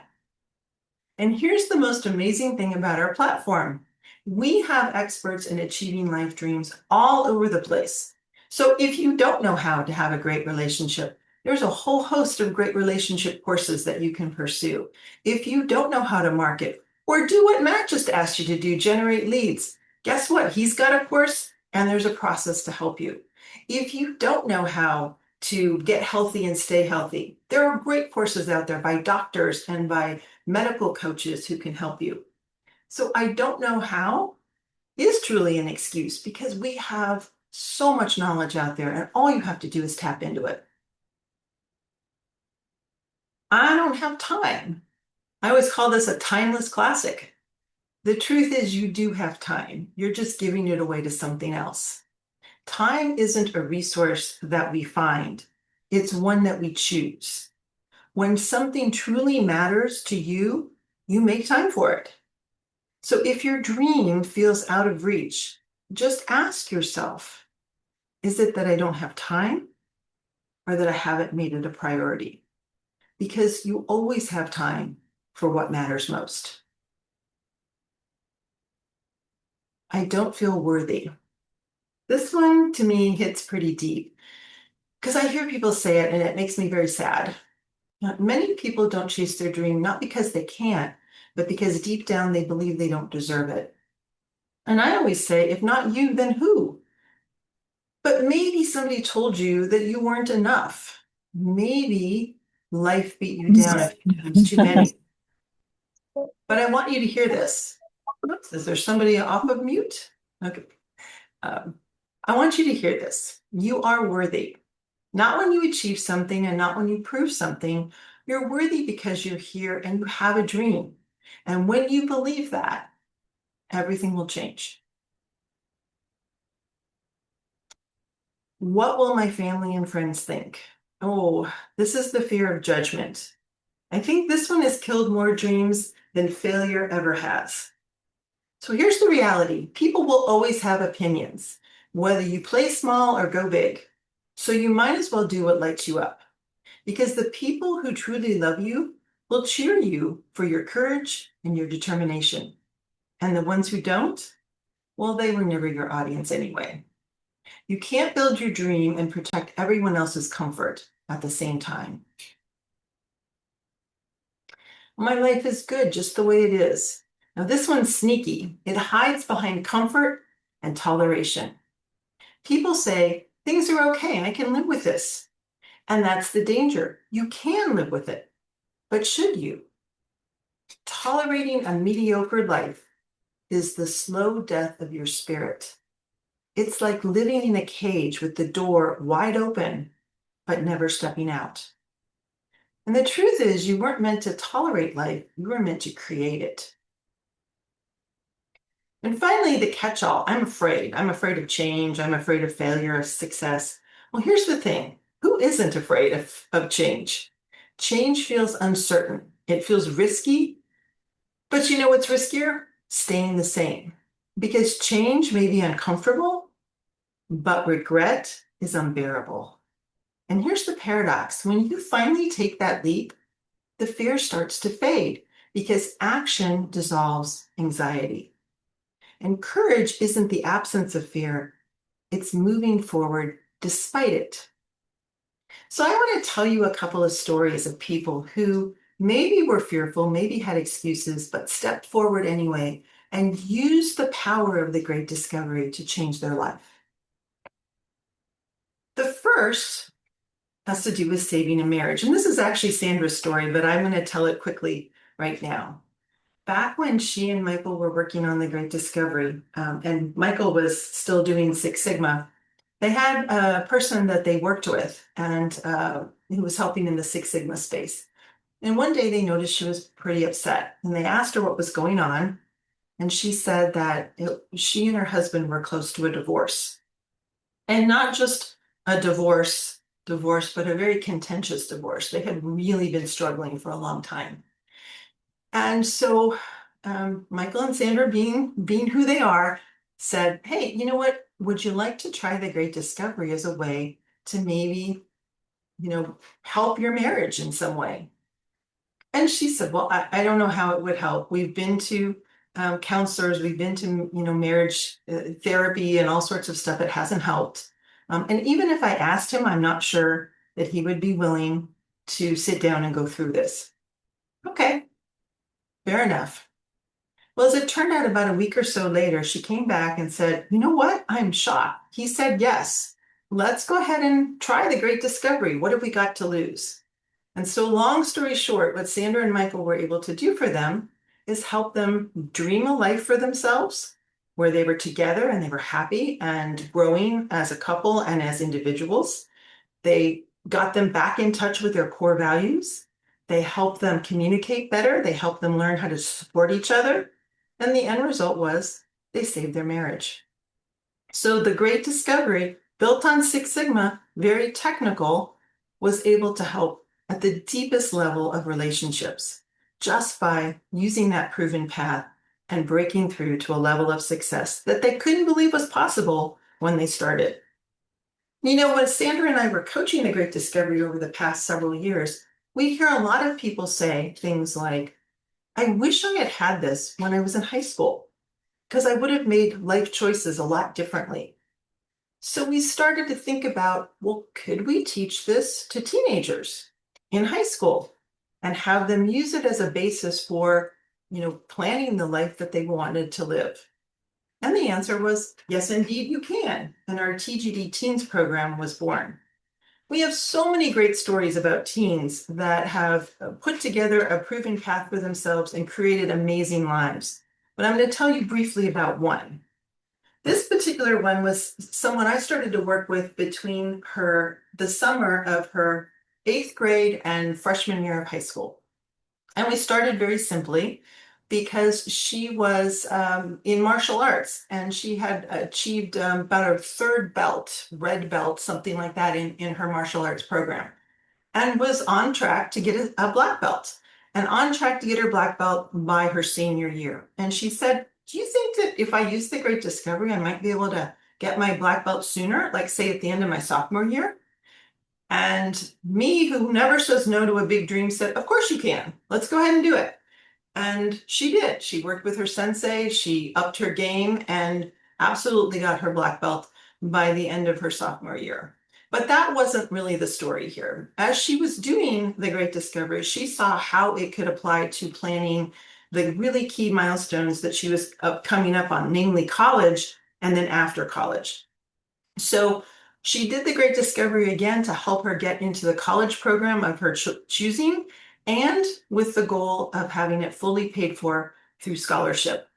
And here's the most amazing thing about our platform. We have experts in achieving life dreams all over the place. So if you don't know how to have a great relationship, there's a whole host of great relationship courses that you can pursue. If you don't know how to market or do what Matt just asked you to do, generate leads, guess what? He's got a course and there's a process to help you. If you don't know how to get healthy and stay healthy, there are great courses out there by doctors and by medical coaches who can help you. So I don't know how is truly an excuse because we have so much knowledge out there and all you have to do is tap into it. I don't have time. I always call this a timeless classic. The truth is you do have time. You're just giving it away to something else. Time isn't a resource that we find. It's one that we choose. When something truly matters to you, you make time for it. So if your dream feels out of reach, just ask yourself, is it that I don't have time or that I haven't made it a priority? Because you always have time for what matters most. I don't feel worthy. This one to me hits pretty deep because I hear people say it and it makes me very sad. Now, many people don't chase their dream, not because they can't, but because deep down they believe they don't deserve it. And I always say, if not you, then who? But maybe somebody told you that you weren't enough. Maybe life beat you down a few times too many. But I want you to hear this. Oops, is there somebody off of mute? Okay. I want you to hear this. You are worthy. Not when you achieve something and not when you prove something. You're worthy because you're here and you have a dream. And when you believe that, everything will change. What will my family and friends think? Oh, this is the fear of judgment. I think this one has killed more dreams than failure ever has. So here's the reality. People will always have opinions, whether you play small or go big. So you might as well do what lights you up. Because the people who truly love you will cheer you for your courage and your determination. And the ones who don't, well, they were never your audience anyway. You can't build your dream and protect everyone else's comfort at the same time. My life is good just the way it is. Now this one's sneaky. It hides behind comfort and toleration. People say, things are okay, I can live with this. And that's the danger. You can live with it. But should you? Tolerating a mediocre life is the slow death of your spirit. It's like living in a cage with the door wide open, but never stepping out. And the truth is, you weren't meant to tolerate life, you were meant to create it. And finally, the catch-all. I'm afraid. I'm afraid of change. I'm afraid of failure, of success. Well, here's the thing. Who isn't afraid of change? Change feels uncertain. It feels risky. But you know what's riskier? Staying the same. Because change may be uncomfortable, but regret is unbearable. And here's the paradox. When you finally take that leap, the fear starts to fade because action dissolves anxiety. And courage isn't the absence of fear, it's moving forward despite it. So I want to tell you a couple of stories of people who maybe were fearful, maybe had excuses, but stepped forward anyway and used the power of the great discovery to change their life. The first has to do with saving a marriage. And this is actually Sandra's story, but I'm going to tell it quickly right now. Back when she and Michael were working on the Great Discovery, and Michael was still doing Six Sigma, they had a person that they worked with and who was helping in the Six Sigma space. And one day they noticed she was pretty upset and they asked her what was going on. And she said that she and her husband were close to a divorce. And not just a divorce, but a very contentious divorce. They had really been struggling for a long time. And so Michael and Sandra, being who they are, said, hey, you know what? Would you like to try the Great Discovery as a way to maybe, help your marriage in some way? And she said, well, I don't know how it would help. We've been to counselors, we've been to, marriage therapy and all sorts of stuff. It hasn't helped. And even if I asked him, I'm not sure that he would be willing to sit down and go through this. Okay. Fair enough. Well, as it turned out, about a week or so later, she came back and said, you know what? I'm shocked. He said, yes, let's go ahead and try the Great Discovery. What have we got to lose? And so long story short, what Sandra and Michael were able to do for them is help them dream a life for themselves where they were together and they were happy and growing as a couple and as individuals. They got them back in touch with their core values. They helped them communicate better. They helped them learn how to support each other. And the end result was they saved their marriage. So the Great Discovery, built on Six Sigma, very technical, was able to help at the deepest level of relationships just by using that proven path and breaking through to a level of success that they couldn't believe was possible when they started. When Sandra and I were coaching the Great Discovery over the past several years, we hear a lot of people say things like, I wish I had had this when I was in high school, because I would have made life choices a lot differently. So we started to think about, well, could we teach this to teenagers in high school and have them use it as a basis for, planning the life that they wanted to live? And the answer was, yes, indeed, you can. And our TGD Teens program was born. We have so many great stories about teens that have put together a proven path for themselves and created amazing lives. But I'm going to tell you briefly about one. This particular one was someone I started to work with between the summer of her 8th grade and freshman year of high school. And we started very simply because she was in martial arts and she had achieved about a 3rd belt, red belt, something like that in her martial arts program, and was on track to get a black belt and on track to get her black belt by her senior year. And she said, do you think that if I use the Great Discovery, I might be able to get my black belt sooner, like say at the end of my sophomore year? And me, who never says no to a big dream, said, of course you can. Let's go ahead and do it. And she did. She worked with her sensei, she upped her game and absolutely got her black belt by the end of her sophomore year. But that wasn't really the story here. As she was doing the Great Discovery, she saw how it could apply to planning the really key milestones that she was coming up on, namely college and then after college. So she did the Great Discovery again to help her get into the college program of her choosing, and with the goal of having it fully paid for through scholarship.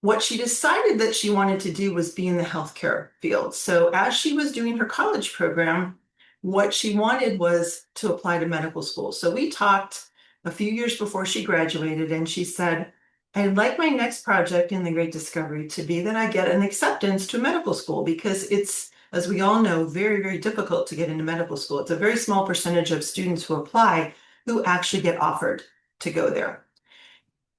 what she decided that she wanted to do was be in the healthcare field. So as she was doing her college program, what she wanted was to apply to medical school. So we talked a few years before she graduated, and she said, I'd like my next project in the Great Discovery to be that I get an acceptance to medical school, because it's, as we all know, very, very difficult to get into medical school. It's a very small percentage of students who apply who actually get offered to go there.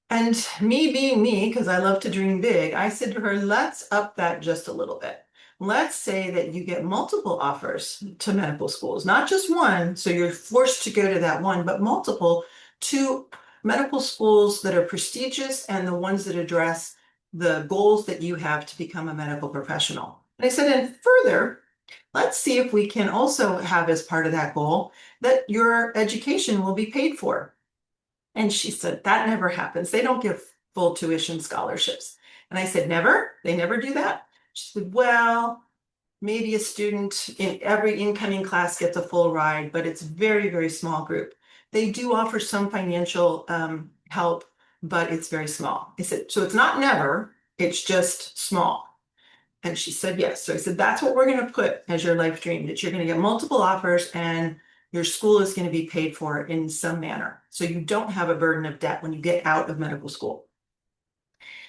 And me being me, because I love to dream big, I said to her, let's up that just a little bit. Let's say that you get multiple offers to medical schools, not just one, so you're forced to go to that one, but multiple, to medical schools that are prestigious and the ones that address the goals that you have to become a medical professional. And I said, and further, let's see if we can also have as part of that goal that your education will be paid for. And she said, that never happens. They don't give full tuition scholarships. And I said, never? They never do that? She said, well, maybe a student in every incoming class gets a full ride, but it's very, very small group. They do offer some financial help, but it's very small. I said, so it's not never, it's just small. And she said, yes. So I said, that's what we're going to put as your life dream, that you're going to get multiple offers and your school is going to be paid for in some manner. So you don't have a burden of debt when you get out of medical school.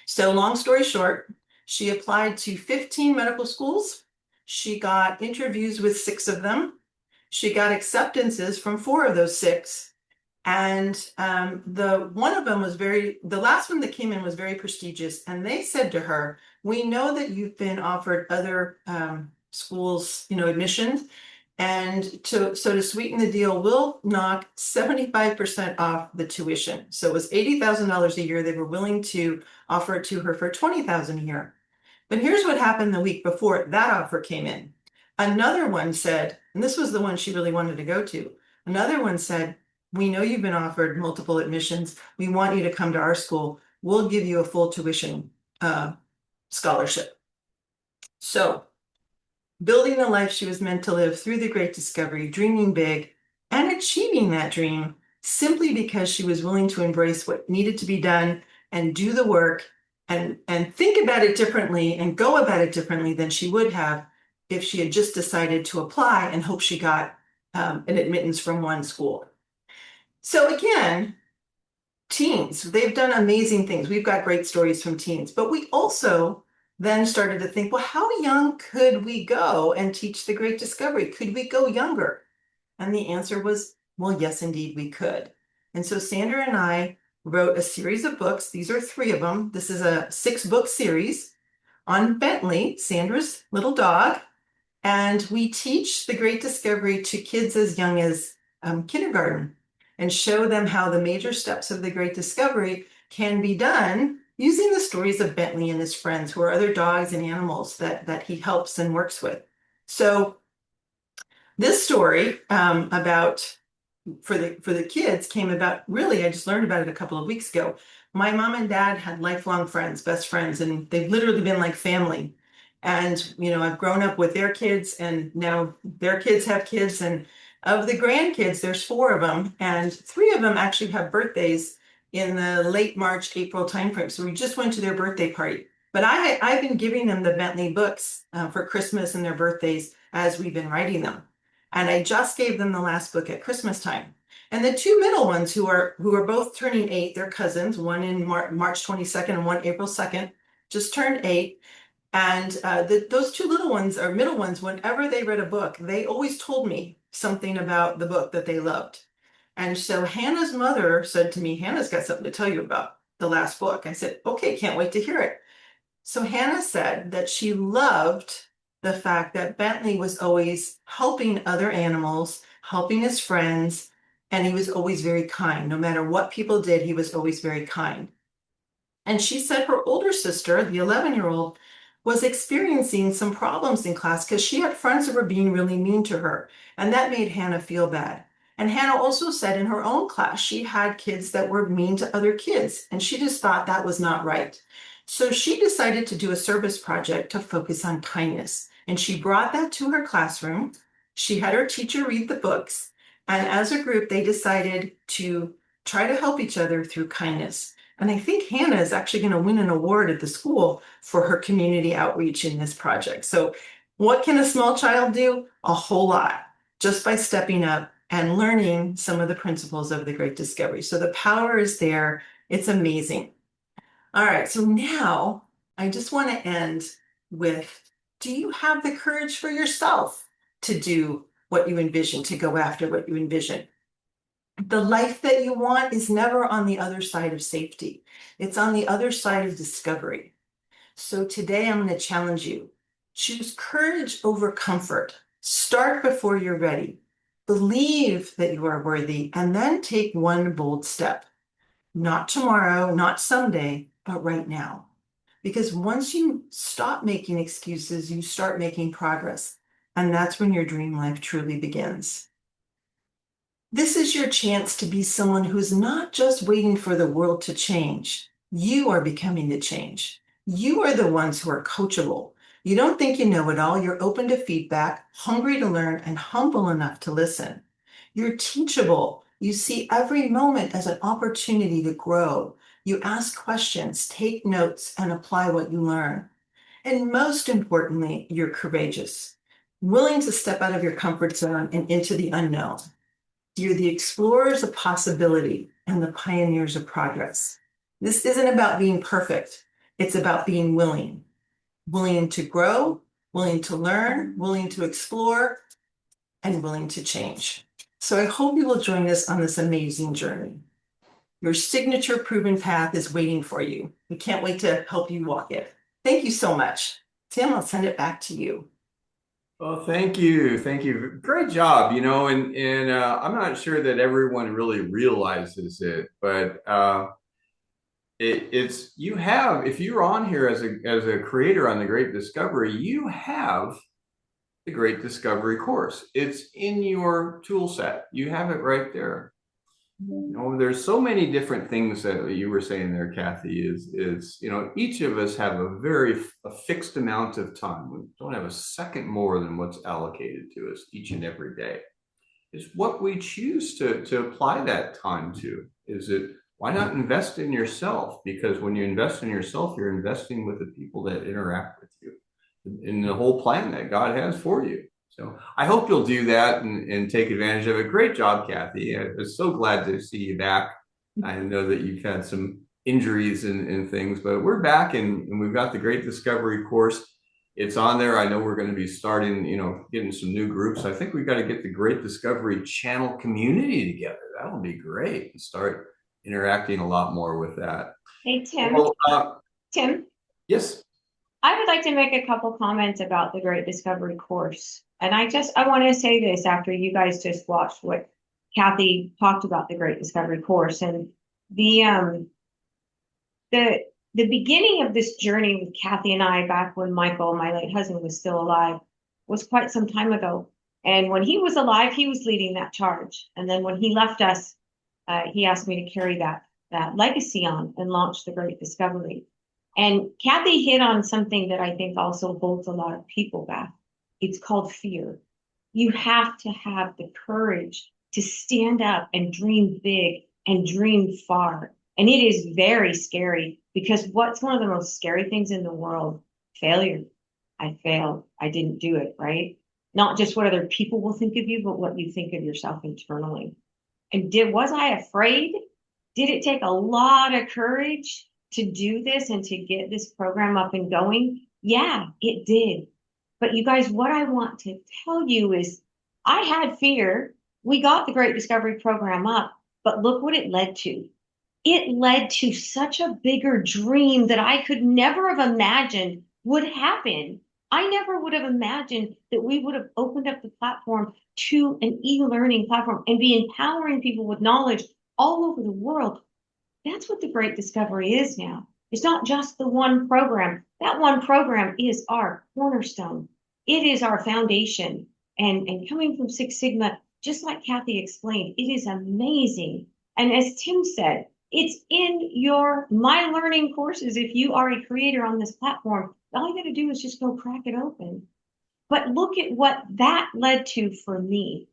So long story short, she applied to 15 medical schools. She got interviews with 6 of them. She got acceptances from 4 of those 6. And the last one that came in was very prestigious. And they said to her, we know that you've been offered other schools, admissions. And to sweeten the deal, we'll knock 75% off the tuition. So it was $80,000 a year. They were willing to offer it to her for $20,000 a year. But here's what happened the week before that offer came in. Another one said, and this was the one she really wanted to go to. Another one said, we know you've been offered multiple admissions. We want you to come to our school. We'll give you a full tuition scholarship. So building the life she was meant to live through the Great Discovery, dreaming big, and achieving that dream simply because she was willing to embrace what needed to be done and do the work and think about it differently and go about it differently than she would have if she had just decided to apply and hope she got an admittance from one school. So again, teens, they've done amazing things. We've got great stories from teens, but we also then started to think, well, how young could we go and teach the Great Discovery? Could we go younger? And the answer was, well, yes, indeed, we could. And so Sandra and I wrote a series of books. These are 3 of them. This is a 6-book series on Bentley, Sandra's little dog. And we teach the Great Discovery to kids as young as kindergarten and show them how the major steps of the Great Discovery can be done using the stories of Bentley and his friends, who are other dogs and animals that he helps and works with. So this story for the kids came about, really, I just learned about it a couple of weeks ago. My mom and dad had lifelong friends, best friends, and they've literally been like family. And, I've grown up with their kids, and now their kids have kids. And of the grandkids, there's 4 of them, and 3 of them actually have birthdays in the late March, April timeframe. So we just went to their birthday party. But I've been giving them the Bentley books for Christmas and their birthdays as we've been writing them. And I just gave them the last book at Christmas time. And the 2 middle ones who are both turning 8, they're cousins, one in March 22nd and one April 2nd, just turned 8. And those 2 little ones or middle ones, whenever they read a book, they always told me something about the book that they loved. And so Hannah's mother said to me, Hannah's got something to tell you about the last book. I said, okay, can't wait to hear it. So Hannah said that she loved the fact that Bentley was always helping other animals, helping his friends, and he was always very kind. No matter what people did, he was always very kind. And she said her older sister, the 11-year-old, was experiencing some problems in class because she had friends that were being really mean to her. And that made Hannah feel bad. And Hannah also said in her own class, she had kids that were mean to other kids, and she just thought that was not right. So she decided to do a service project to focus on kindness. And she brought that to her classroom. She had her teacher read the books. And as a group, they decided to try to help each other through kindness. And I think Hannah is actually going to win an award at the school for her community outreach in this project. So what can a small child do? A whole lot, just by stepping up and learning some of the principles of the Great Discovery. So the power is there. It's amazing. All right, so now I just want to end with, do you have the courage for yourself to do what you envision, to go after what you envision? The life that you want is never on the other side of safety. It's on the other side of discovery. So today I'm going to challenge you. Choose courage over comfort. Start before you're ready. Believe that you are worthy, and then take one bold step. Not tomorrow, not someday, but right now. Because once you stop making excuses, you start making progress. And that's when your dream life truly begins. This is your chance to be someone who's not just waiting for the world to change. You are becoming the change. You are the ones who are coachable. You don't think you know it all. You're open to feedback, hungry to learn, and humble enough to listen. You're teachable. You see every moment as an opportunity to grow. You ask questions, take notes, and apply what you learn. And most importantly, you're courageous, willing to step out of your comfort zone and into the unknown. You're the explorers of possibility and the pioneers of progress. This isn't about being perfect. It's about being willing. Willing to grow, willing to learn, willing to explore, and willing to change. So I hope you will join us on this amazing journey. Your signature proven path is waiting for you. We can't wait to help you walk it. Thank you so much. Tim, I'll send it back to you. Well, thank you. Thank you. Great job. And I'm not sure that everyone really realizes it, but it's you have, if you're on here as a creator on the Great Discovery, you have the Great Discovery course. It's in your tool set. You have it right there. There's so many different things that you were saying there, Kathy, is each of us have a fixed amount of time. We don't have a second more than what's allocated to us each and every day. It's what we choose to apply that time to. Why not invest in yourself? Because when you invest in yourself, you're investing with the people that interact with you in the whole plan that God has for you. So I hope you'll do that and take advantage of it. Great job, Kathy. I was so glad to see you back. I know that you've had some injuries and things, but we're back and we've got the Great Discovery course. It's on there. I know we're going to be starting, getting some new groups. I think we've got to get the Great Discovery channel community together. That'll be great and start interacting a lot more with that. Hey, Tim. Tim? Yes. I would like to make a couple comments about the Great Discovery course. And I want to say this after you guys just watched what Kathy talked about the Great Discovery course. And the beginning of this journey with Kathy and I, back when Michael, my late husband, was still alive, was quite some time ago. And when he was alive, he was leading that charge. And then when he left us, he asked me to carry that legacy on and launch the Great Discovery. And Kathy hit on something that I think also holds a lot of people back. It's called fear. You have to have the courage to stand up and dream big and dream far. And it is very scary, because what's one of the most scary things in the world? Failure. I failed. I didn't do it, right? Not just what other people will think of you, but what you think of yourself internally. And was I afraid? Did it take a lot of courage to do this and to get this program up and going? Yeah, it did. But you guys, what I want to tell you is I had fear. We got the Great Discovery program up, but look what it led to. It led to such a bigger dream that I could never have imagined would happen. I never would have imagined that we would have opened up the platform to an e-learning platform and be empowering people with knowledge all over the world. That's what the Great Discovery is now. It's not just the one program. That one program is our cornerstone. It is our foundation. And coming from Six Sigma, just like Kathy explained, it is amazing. And as Tim said, it's in your My Learning courses. If you are a creator on this platform, all you got to do is just go crack it open. But look at what that led to for me.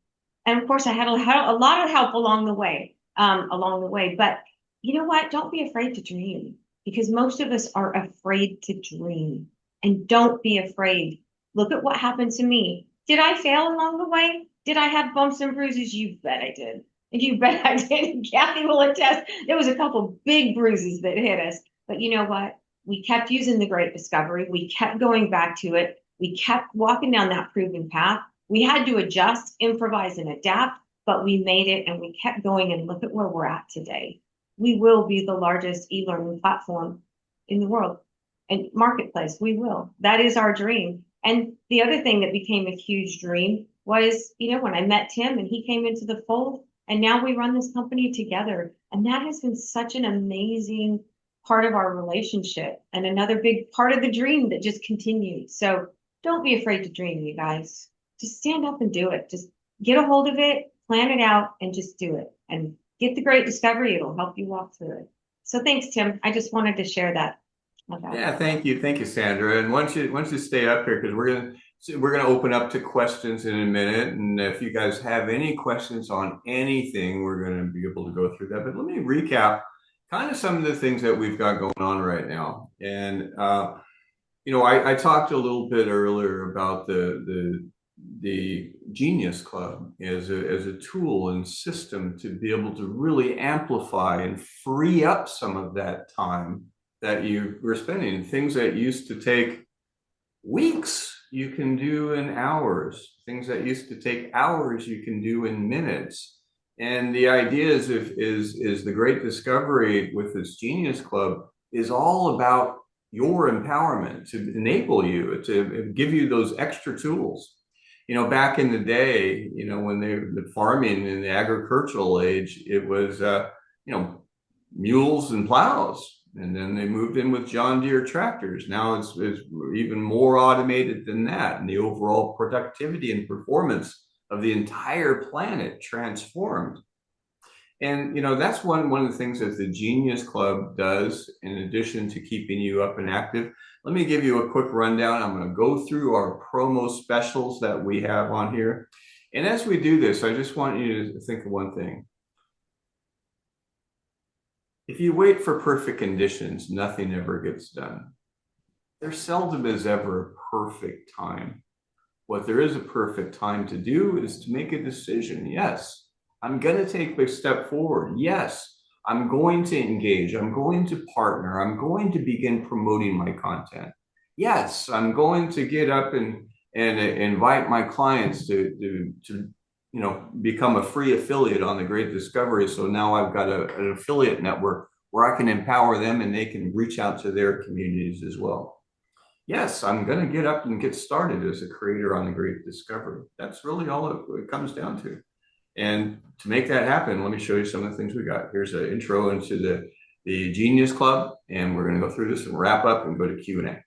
And of course, I had a lot of help along the way. But you know what? Don't be afraid to dream, because most of us are afraid to dream. And don't be afraid. Look at what happened to me. Did I fail along the way? Did I have bumps and bruises? You bet I did. And you bet I did. Kathy will attest. There was a couple big bruises that hit us. But you know what? We kept using the great discovery. We kept going back to it. We kept walking down that proven path. We had to adjust, improvise, and adapt, but we made it and we kept going, and look at where we're at today. We will be the largest e-learning platform in the world and marketplace. We will. That is our dream. And the other thing that became a huge dream was, when I met Tim and he came into the fold, and now we run this company together. And that has been such an amazing part of our relationship and another big part of the dream that just continued. So don't be afraid to dream, you guys. Just stand up and do it. Just get a hold of it, plan it out, and just do it. And get the great discovery. It'll help you walk through it. So thanks, Tim. I just wanted to share that. Yeah, thank you, Sandra. And once you stay up here, because we're gonna open up to questions in a minute. And if you guys have any questions on anything, we're gonna be able to go through that. But let me recap kind of some of the things that we've got going on right now. And I talked a little bit earlier about the Genius Club as a tool and system to be able to really amplify and free up some of that time that you were spending. Things that used to take weeks, you can do in hours. Things that used to take hours, you can do in minutes. And the idea is the great discovery with this Genius Club is all about your empowerment, to enable you, to give you those extra tools. Back in the day, when the farming in the agricultural age, it was, mules and plows. And then they moved in with John Deere tractors. Now it's even more automated than that. And the overall productivity and performance of the entire planet transformed. And, that's one of the things that the Genius Club does, in addition to keeping you up and active. Let me give you a quick rundown. I'm going to go through our promo specials that we have on here. And as we do this, I just want you to think of one thing. If you wait for perfect conditions, nothing ever gets done. There seldom is ever a perfect time. What there is a perfect time to do is to make a decision. Yes, I'm going to take a step forward. Yes, I'm going to engage. I'm going to partner. I'm going to begin promoting my content. Yes, I'm going to get up and invite my clients to become a free affiliate on the Great Discovery. So now I've got an affiliate network where I can empower them and they can reach out to their communities as well. Yes, I'm going to get up and get started as a creator on the Great Discovery. That's really all it comes down to. And to make that happen, let me show you some of the things we got. Here's an intro into the Genius Club, and we're going to go through this and wrap up and go to Q&A.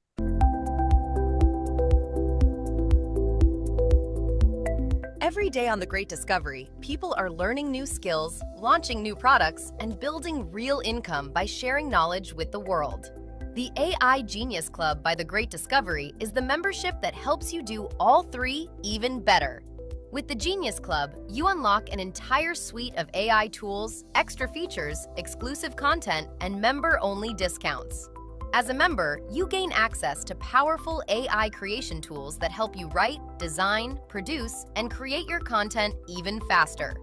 Every day on The Great Discovery, people are learning new skills, launching new products, and building real income by sharing knowledge with the world. The AI Genius Club by The Great Discovery is the membership that helps you do all three even better. With the Genius Club, you unlock an entire suite of AI tools, extra features, exclusive content, and member-only discounts. As a member, you gain access to powerful AI creation tools that help you write, design, produce, and create your content even faster.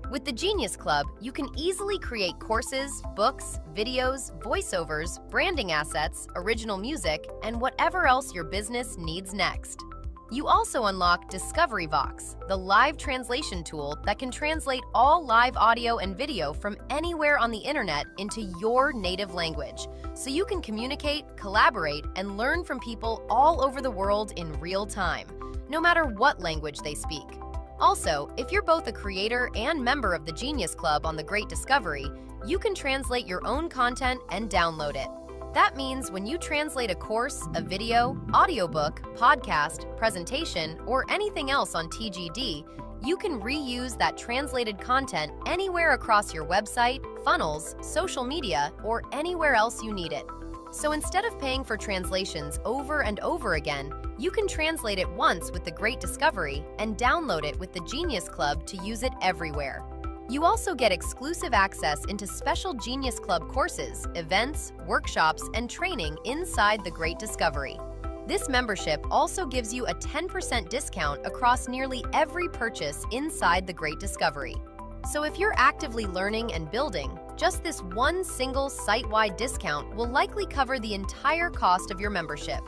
With the Genius Club, you can easily create courses, books, videos, voiceovers, branding assets, original music, and whatever else your business needs next. You also unlock Discovery Vox, the live translation tool that can translate all live audio and video from anywhere on the internet into your native language, so you can communicate, collaborate, and learn from people all over the world in real time, no matter what language they speak. Also, if you're both a creator and member of the Genius Club on The Great Discovery, you can translate your own content and download it. That means when you translate a course, a video, audiobook, podcast, presentation, or anything else on TGD, you can reuse that translated content anywhere across your website, funnels, social media, or anywhere else you need it. So instead of paying for translations over and over again, you can translate it once with The Great Discovery and download it with the Genius Club to use it everywhere. You also get exclusive access into special Genius Club courses, events, workshops, and training inside the Great Discovery. This membership also gives you a 10% discount across nearly every purchase inside the Great Discovery. So if you're actively learning and building, just this one single site-wide discount will likely cover the entire cost of your membership.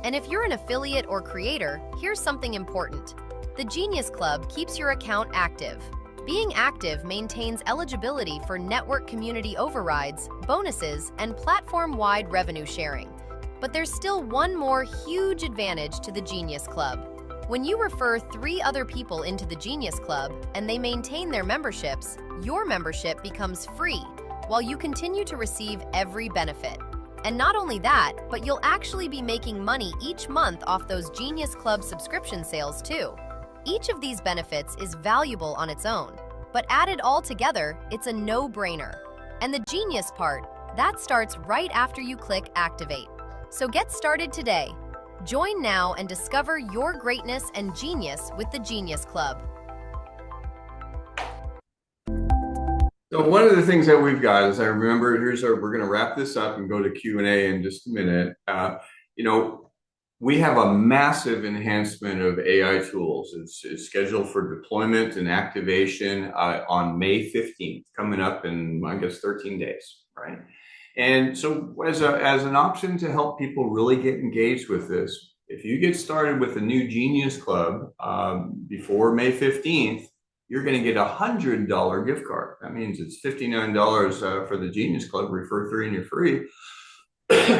And if you're an affiliate or creator, here's something important. The Genius Club keeps your account active. Being active maintains eligibility for network community overrides, bonuses, and platform-wide revenue sharing. But there's still one more huge advantage to the Genius Club. When you refer 3 other people into the Genius Club and they maintain their memberships, your membership becomes free while you continue to receive every benefit. And not only that, but you'll actually be making money each month off those Genius Club subscription sales too. Each of these benefits is valuable on its own, but added all together, it's a no-brainer. And the genius part, that starts right after you click Activate. So get started today. Join now and discover your greatness and genius with the Genius Club. So one of the things that we've got, as I remember, we're going to wrap this up and go to Q&A in just a minute. We have a massive enhancement of AI tools. It's scheduled for deployment and activation on May 15th, coming up in, I guess, 13 days, right? And so as an option to help people really get engaged with this, if you get started with the new Genius Club before May 15th, you're going to get a $100 gift card. That means it's $59 for the Genius Club, refer 3 and you're free.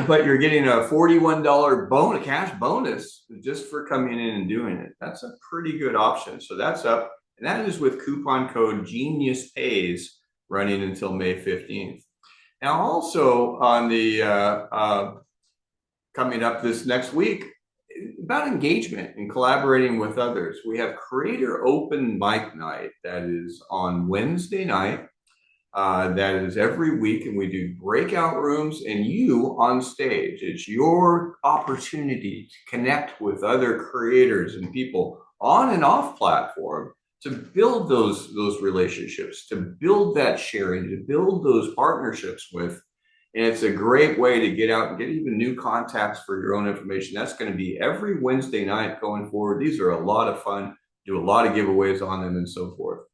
But you're getting a $41 cash bonus just for coming in and doing it. That's a pretty good option. So that's up, and that is with coupon code GeniusPays running until May 15th. Now, also on the coming up this next week, about engagement and collaborating with others. We have Creator Open Mic Night that is on Wednesday night. That is every week, and we do breakout rooms and you on stage. It's your opportunity to connect with other creators and people on and off platform to build those relationships, to build that sharing, to build those partnerships with. And it's a great way to get out and get even new contacts for your own information. That's going to be every Wednesday night going forward. These are a lot of fun, do a lot of giveaways on them and so forth.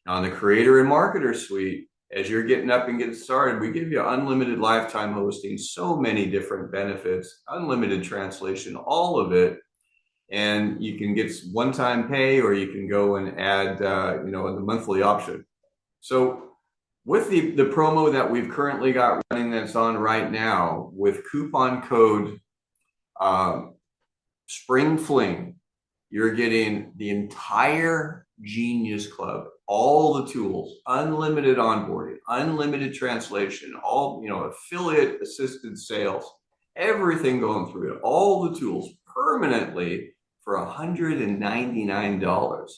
Now, on the Creator and Marketer Suite, as you're getting up and getting started, we give you unlimited lifetime hosting, so many different benefits, unlimited translation, all of it. And you can get one-time pay, or you can go and add, the monthly option. So with the promo that we've currently got running that's on right now with coupon code Spring Fling, you're getting the entire Genius Club, all the tools, unlimited onboarding, unlimited translation, all, affiliate assisted sales, everything going through it, all the tools permanently for $199.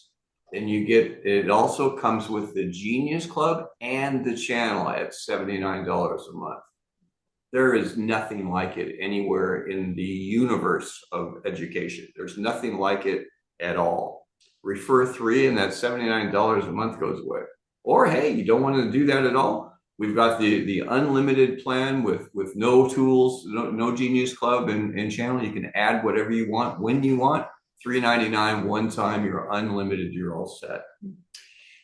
And it also comes with the Genius Club and the channel at $79 a month. There is nothing like it anywhere in the universe of education. There's nothing like it at all. Refer 3 and that $79 a month goes away. Or hey, you don't want to do that at all? We've got the unlimited plan with no tools, no Genius Club and channel. You can add whatever you want when you want. $3.99 one time, you're unlimited, you're all set.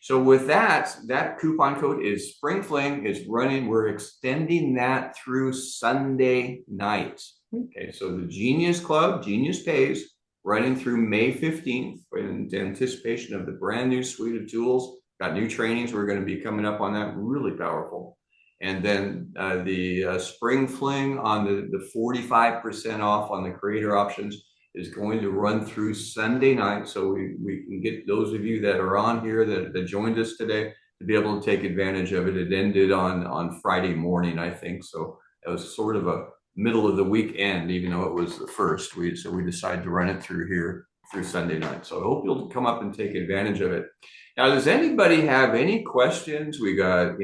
So with that coupon code is Spring Fling. It's running. We're extending that through Sunday night. Okay, so the Genius Club, Genius Pays, running through May 15th in anticipation of the brand new suite of tools. Got new trainings. We're going to be coming up on that. Really powerful. And then the Spring Fling on the 45% off on the creator options is going to run through Sunday night. So we can get those of you that are on here that joined us today to be able to take advantage of it. It ended on Friday morning, I think. So it was sort of a middle of the weekend, even though it was the first. So we decided to run it through Sunday night. So I hope you'll come up and take advantage of it. Now, does anybody have any questions? We got,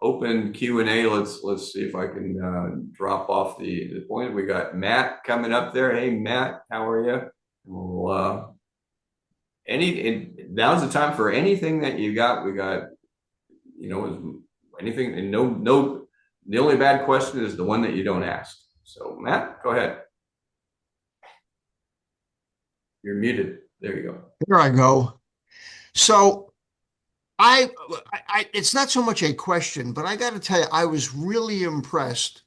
open Q&A. Let's see if I can drop off the point. We got Matt coming up there. Hey, Matt, how are you? now's the time for anything that you got. We got, anything, and no, the only bad question is the one that you don't ask. So Matt, go ahead. You're muted. There you go. Here I go. So it's not so much a question, but I got to tell you, I was really impressed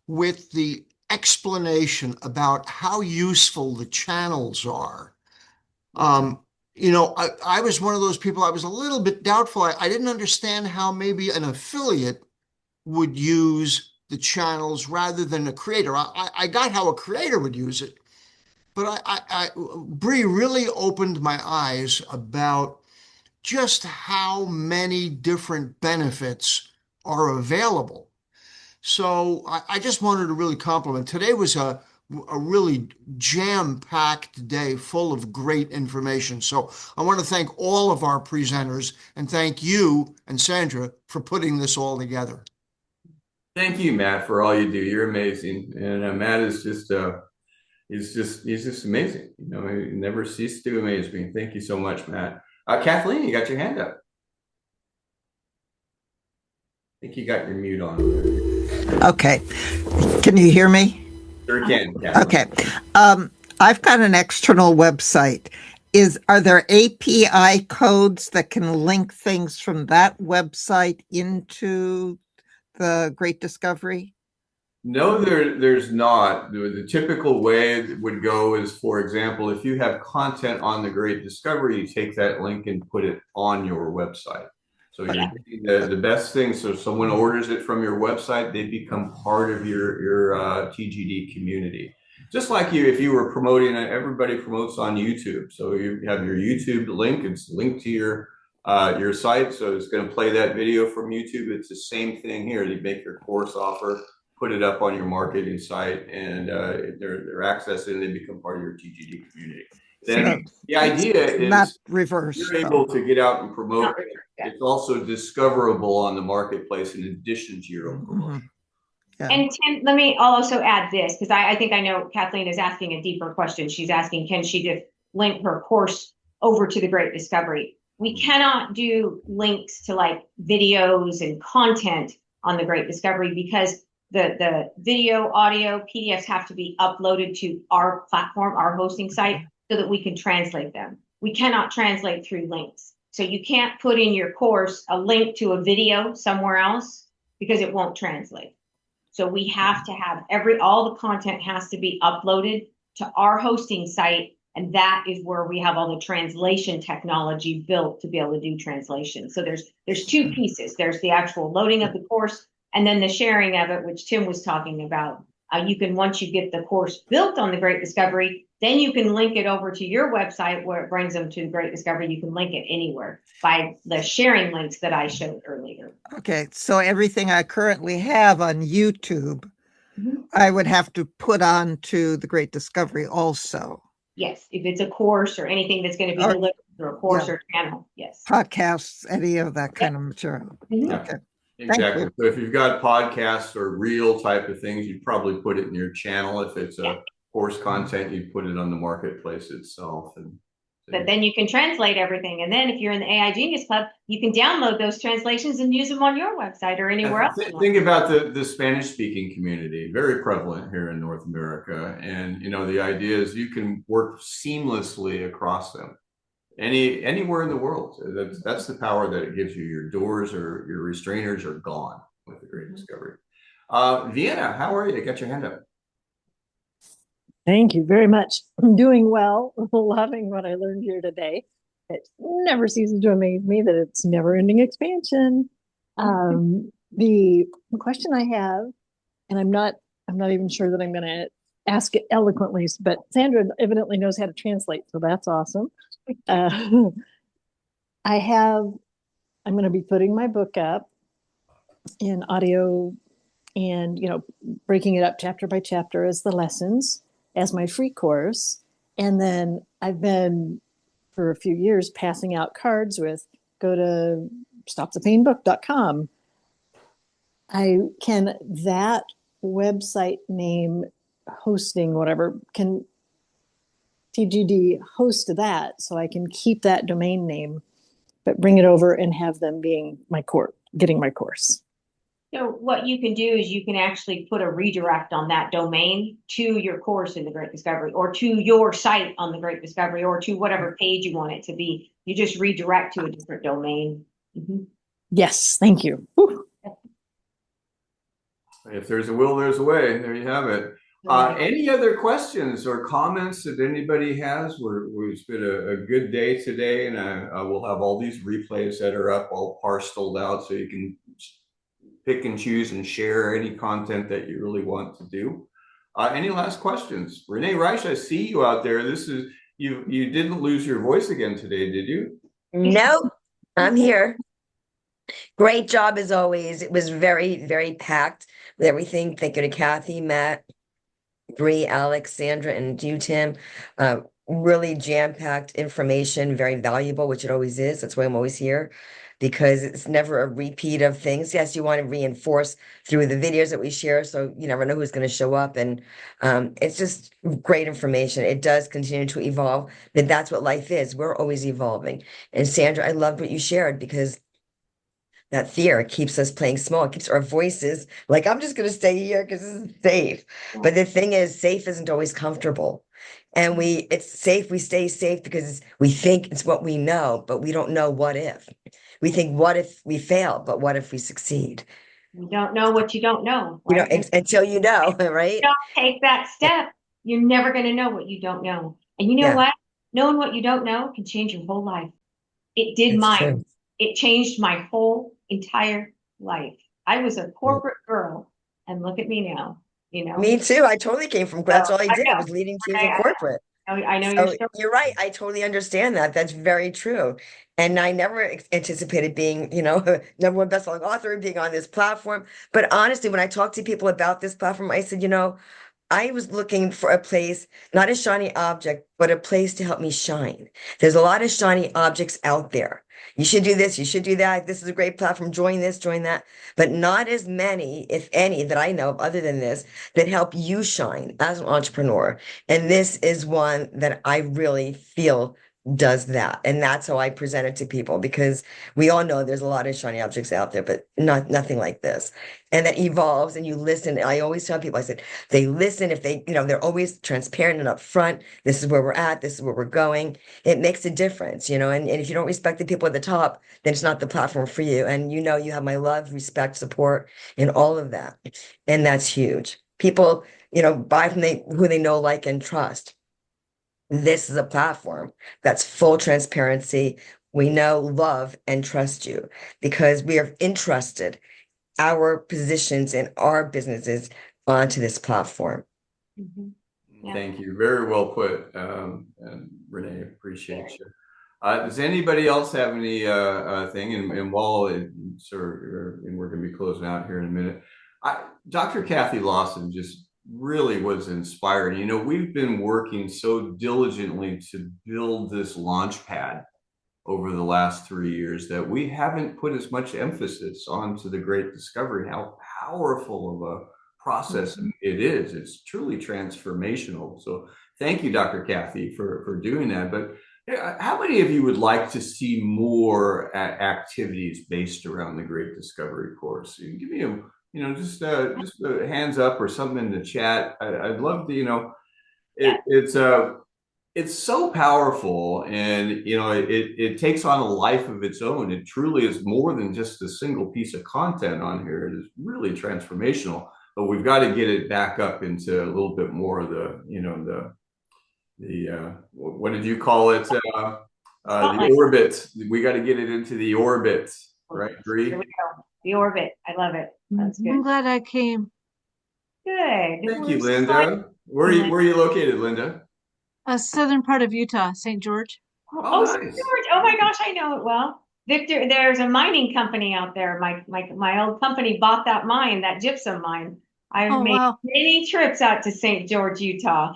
with the explanation about how useful the channels are. I was one of those people, I was a little bit doubtful. I didn't understand how maybe an affiliate would use the channels rather than a creator. I got how a creator would use it, but Bree really opened my eyes about just how many different benefits are available. So I just wanted to really compliment. Today was a really jam-packed day full of great information. So I want to thank all of our presenters and thank you and Sandra for putting this all together. Thank you, Matt, for all you do. You're amazing. And Matt is just he's just amazing. He never ceased to amaze me. Thank you so much, Matt. Kathleen, you got your hand up. I think you got your mute on. Okay. Can you hear me? Sure can. Kathleen. Okay. I've got an external website. Are there API codes that can link things from that website into the Great Discovery? No, there's not. The typical way it would go is, for example, if you have content on the Great Discovery, you take that link and put it on your website. So the best thing, so if someone orders it from your website, they become part of your TGD community. Just like if you were promoting, everybody promotes on YouTube. So you have your YouTube link, it's linked to your site. So it's going to play that video from YouTube. It's the same thing here. You make your course offer, put it up on your marketing site, and they're accessing and they become part of your TGD community. Then the idea is not reverse. You're able to get out and promote. It's also discoverable on the marketplace in addition to your own promotion. Yeah. And Tim, let me also add this, because I think I know Kathleen is asking a deeper question. She's asking, can she just link her course over to the Great Discovery? We cannot do links to like videos and content on the Great Discovery because the video, audio, PDFs have to be uploaded to our platform, our hosting site, so that we can translate them. We cannot translate through links. So you can't put in your course a link to a video somewhere else because it won't translate. So we have to have all the content has to be uploaded to our hosting site. And that is where we have all the translation technology built to be able to do translation. So there's two pieces. There's the actual loading of the course and then the sharing of it, which Tim was talking about. You can, once you get the course built on the Great Discovery, then you can link it over to your website where it brings them to the Great Discovery. You can link it anywhere by the sharing links that I showed earlier. Okay, so everything I currently have on YouTube, I would have to put on to the Great Discovery also. Yes, if it's a course or anything that's going to be delivered through a course or channel, yes. Podcasts, any of that kind of material. Okay. Exactly. So if you've got podcasts or reel type of things, you'd probably put it in your channel. If it's a course content, you'd put it on the marketplace itself. But then you can translate everything. And then if you're in the AI Genius Club, you can download those translations and use them on your website or anywhere else. Think about the Spanish speaking community, very prevalent here in North America. And, the idea is you can work seamlessly across them. Anywhere in the world. That's the power that it gives you. Your doors or your restrainers are gone with the Great Discovery. Vienna, how are you? Got your hand up. Thank you very much. I'm doing well. Loving what I learned here today. It never ceases to amaze me that it's never-ending expansion. The question I have, and I'm not even sure that I'm going to ask it eloquently, but Sandra evidently knows how to translate, so that's awesome. I'm going to be putting my book up in audio and, breaking it up chapter by chapter as the lessons, as my free course. And then I've been, for a few years, passing out cards with, go to stopthepainbook.com. Can that website name, hosting, whatever, can TGD host that, so I can keep that domain name, but bring it over and have them being my getting my course. So what you can do is you can actually put a redirect on that domain to your course in the Great Discovery, or to your site on the Great Discovery, or to whatever page you want it to be. You just redirect to a different domain. Mm-hmm. Yes, thank you. Whew. If there's a will, there's a way. There you have it. Any other questions or comments that anybody has? It's been a good day today, and I will have all these replays that are up all parceled out, so you can pick and choose and share any content that you really want to do. Any last questions? Renee Reich, I see you out there. You didn't lose your voice again today, did you? No, I'm here. Great job as always. It was very, very packed with everything. Thank you to Kathy, Matt, Bree, Alex, Sandra, and you, Tim. Really jam-packed information, very valuable, which it always is. That's why I'm always here, because it's never a repeat of things. Yes, you want to reinforce through the videos that we share, so you never know who's going to show up. And it's just great information. It does continue to evolve, but that's what life is. We're always evolving. And Sandra, I loved what you shared, because that fear keeps us playing small. It keeps our voices like, I'm just going to stay here because this is safe. But the thing is, safe isn't always comfortable. And it's safe. We stay safe because we think it's what we know, but we don't know what if. We think, what if we fail? But what if we succeed? You don't know what you don't know. Right? You know, until you know, right? You don't take that step, you're never going to know what you don't know. And you know what? Knowing what you don't know can change your whole life. It did mine. True. It changed my whole entire life. I was a corporate girl, and look at me now. You know, me too. I totally came from that's all I did. I was leading teams in corporate. I know you're right. I totally understand that. That's very true. And I never anticipated being, number one best-selling author, being on this platform. But honestly, when I talk to people about this platform, I said, I was looking for a place, not a shiny object, but a place to help me shine. There's a lot of shiny objects out there. You should do this, you should do that. This is a great platform. Join this, join that. But not as many, if any, that I know of other than this, that help you shine as an entrepreneur. And this is one that I really feel does that. And that's how I present it to people, because we all know there's a lot of shiny objects out there, but nothing like this. And that evolves, and you listen. I always tell people, I said, they listen if they, they're always transparent and upfront. This is where we're at. This is where we're going. It makes a difference, and if you don't respect the people at the top, then it's not the platform for you. And you have my love, respect, support, and all of that. And that's huge. People, buy from who they know, like, and trust. This is a platform that's full transparency. We know, love, and trust you, because we have entrusted our positions and our businesses onto this platform. Mm-hmm. Yeah. Thank you. Very well put, and Renee, appreciate you. Does anybody else have any thing? And while and we're going to be closing out here in a minute. Dr. Kathy Lawson just really was inspiring. We've been working so diligently to build this launch pad over the last 3 years that we haven't put as much emphasis onto the Great Discovery, how powerful of a process it is. It's truly transformational. So thank you, Dr. Kathy, for doing that. But how many of you would like to see more activities based around the Great Discovery course? You can give me just a hands up or something in the chat. I'd love to, it's so powerful, and it takes on a life of its own. It truly is more than just a single piece of content on here. It is really transformational, but we've got to get it back up into a little bit more of the what did you call it? The orbit. We got to get it into the orbit, right, Bree? Here we go. The orbit. I love it. That's good. I'm glad I came. Good. Thank you, Linda. Where are you located, Linda? A southern part of Utah, St. George. Oh, St. George. Oh my gosh, I know it well. Victor, there's a mining company out there. My old company bought that mine, that gypsum mine. I've made many trips out to St. George, Utah.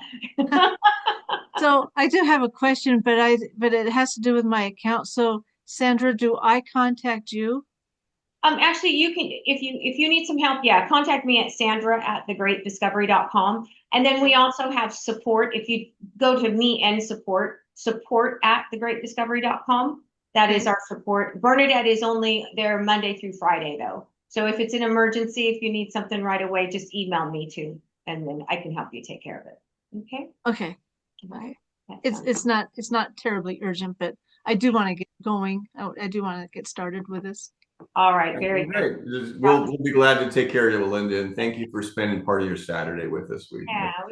So I do have a question, but it has to do with my account. So Sandra, do I contact you? Actually, you can, if you need some help, yeah, contact me at sandra@thegreatdiscovery.com. And then we also have support. If you go to me and support@thegreatdiscovery.com, that is our support. Bernadette is only there Monday through Friday though. So if it's an emergency, if you need something right away, just email me too, and then I can help you take care of it. Okay. Okay. Right. It's not terribly urgent, but I do want to get going. I do want to get started with this. All right, very good. We'll be glad to take care of you, Linda, and thank you for spending part of your Saturday with us. We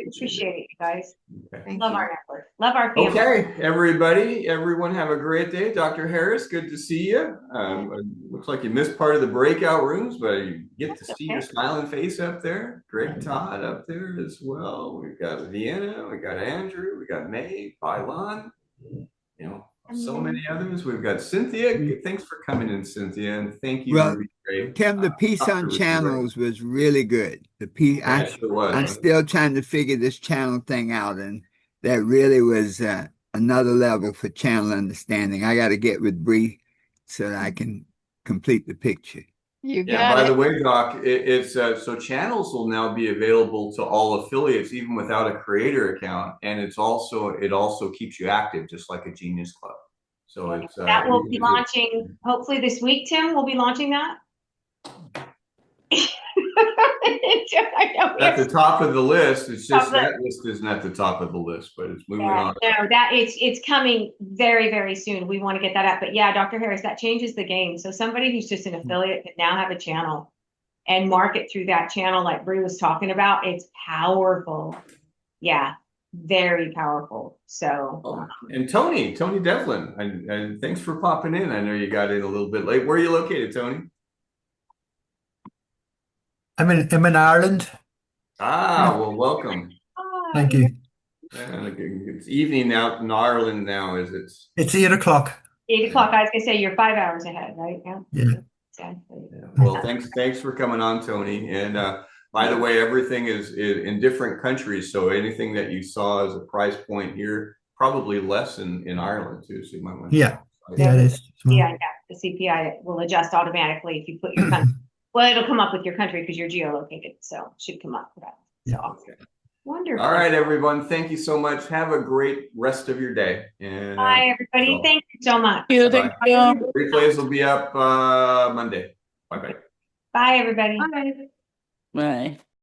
appreciate it, you guys. Okay. Love our network. Love our family. Okay, everyone have a great day. Dr. Harris, good to see you. Looks like you missed part of the breakout rooms, but you get to see your smiling face up there. Greg Todd up there as well. We've got Vienna, we got Andrew, we got May, Bailon, so many others. We've got Cynthia. Thanks for coming in, Cynthia, and thank you. Well, Ruby. Tim, the piece on channels was really good. The piece, I'm still trying to figure this channel thing out, and that really was another level for channel understanding. I got to get with Bree so that I can complete the picture. You got Yeah, by it. the way, Doc, it's so channels will now be available to all affiliates, even without a creator account, and it also keeps you active, just like a Genius Club. So it's that will be launching hopefully this week. Tim, we'll be launching that. At the top of the list. It's just that list isn't at the top of the list, but it's moving on. No, that it's coming very, very soon. We want to get that up. But yeah, Dr. Harris, that changes the game. So somebody who's just an affiliate can now have a channel and market through that channel like Bree was talking about. It's powerful. Yeah, very powerful. So and Tony Devlin, and thanks for popping in. I know you got in a little bit late. Where are you located, Tony? I'm in Ireland. Well, welcome. Thank you. It's evening out in Ireland now, is it? It's 8 o'clock. 8 o'clock. I was gonna say you're 5 hours ahead, right? Yeah. Well, thanks for coming on, Tony. And by the way, everything is in different countries, so anything that you saw as a price point here, probably less in Ireland too. So you might want to Yeah, it is. Yeah, the CPI will adjust automatically if you put your country. Well, it'll come up with your country because you're geolocated, so it should come up for that. So awesome. Wonderful. All right, everyone. Thank you so much. Have a great rest of your day. And bye, everybody. Thank you so much. Thank you. Replays will be up Monday. Bye-bye. Bye, everybody. Bye. Bye.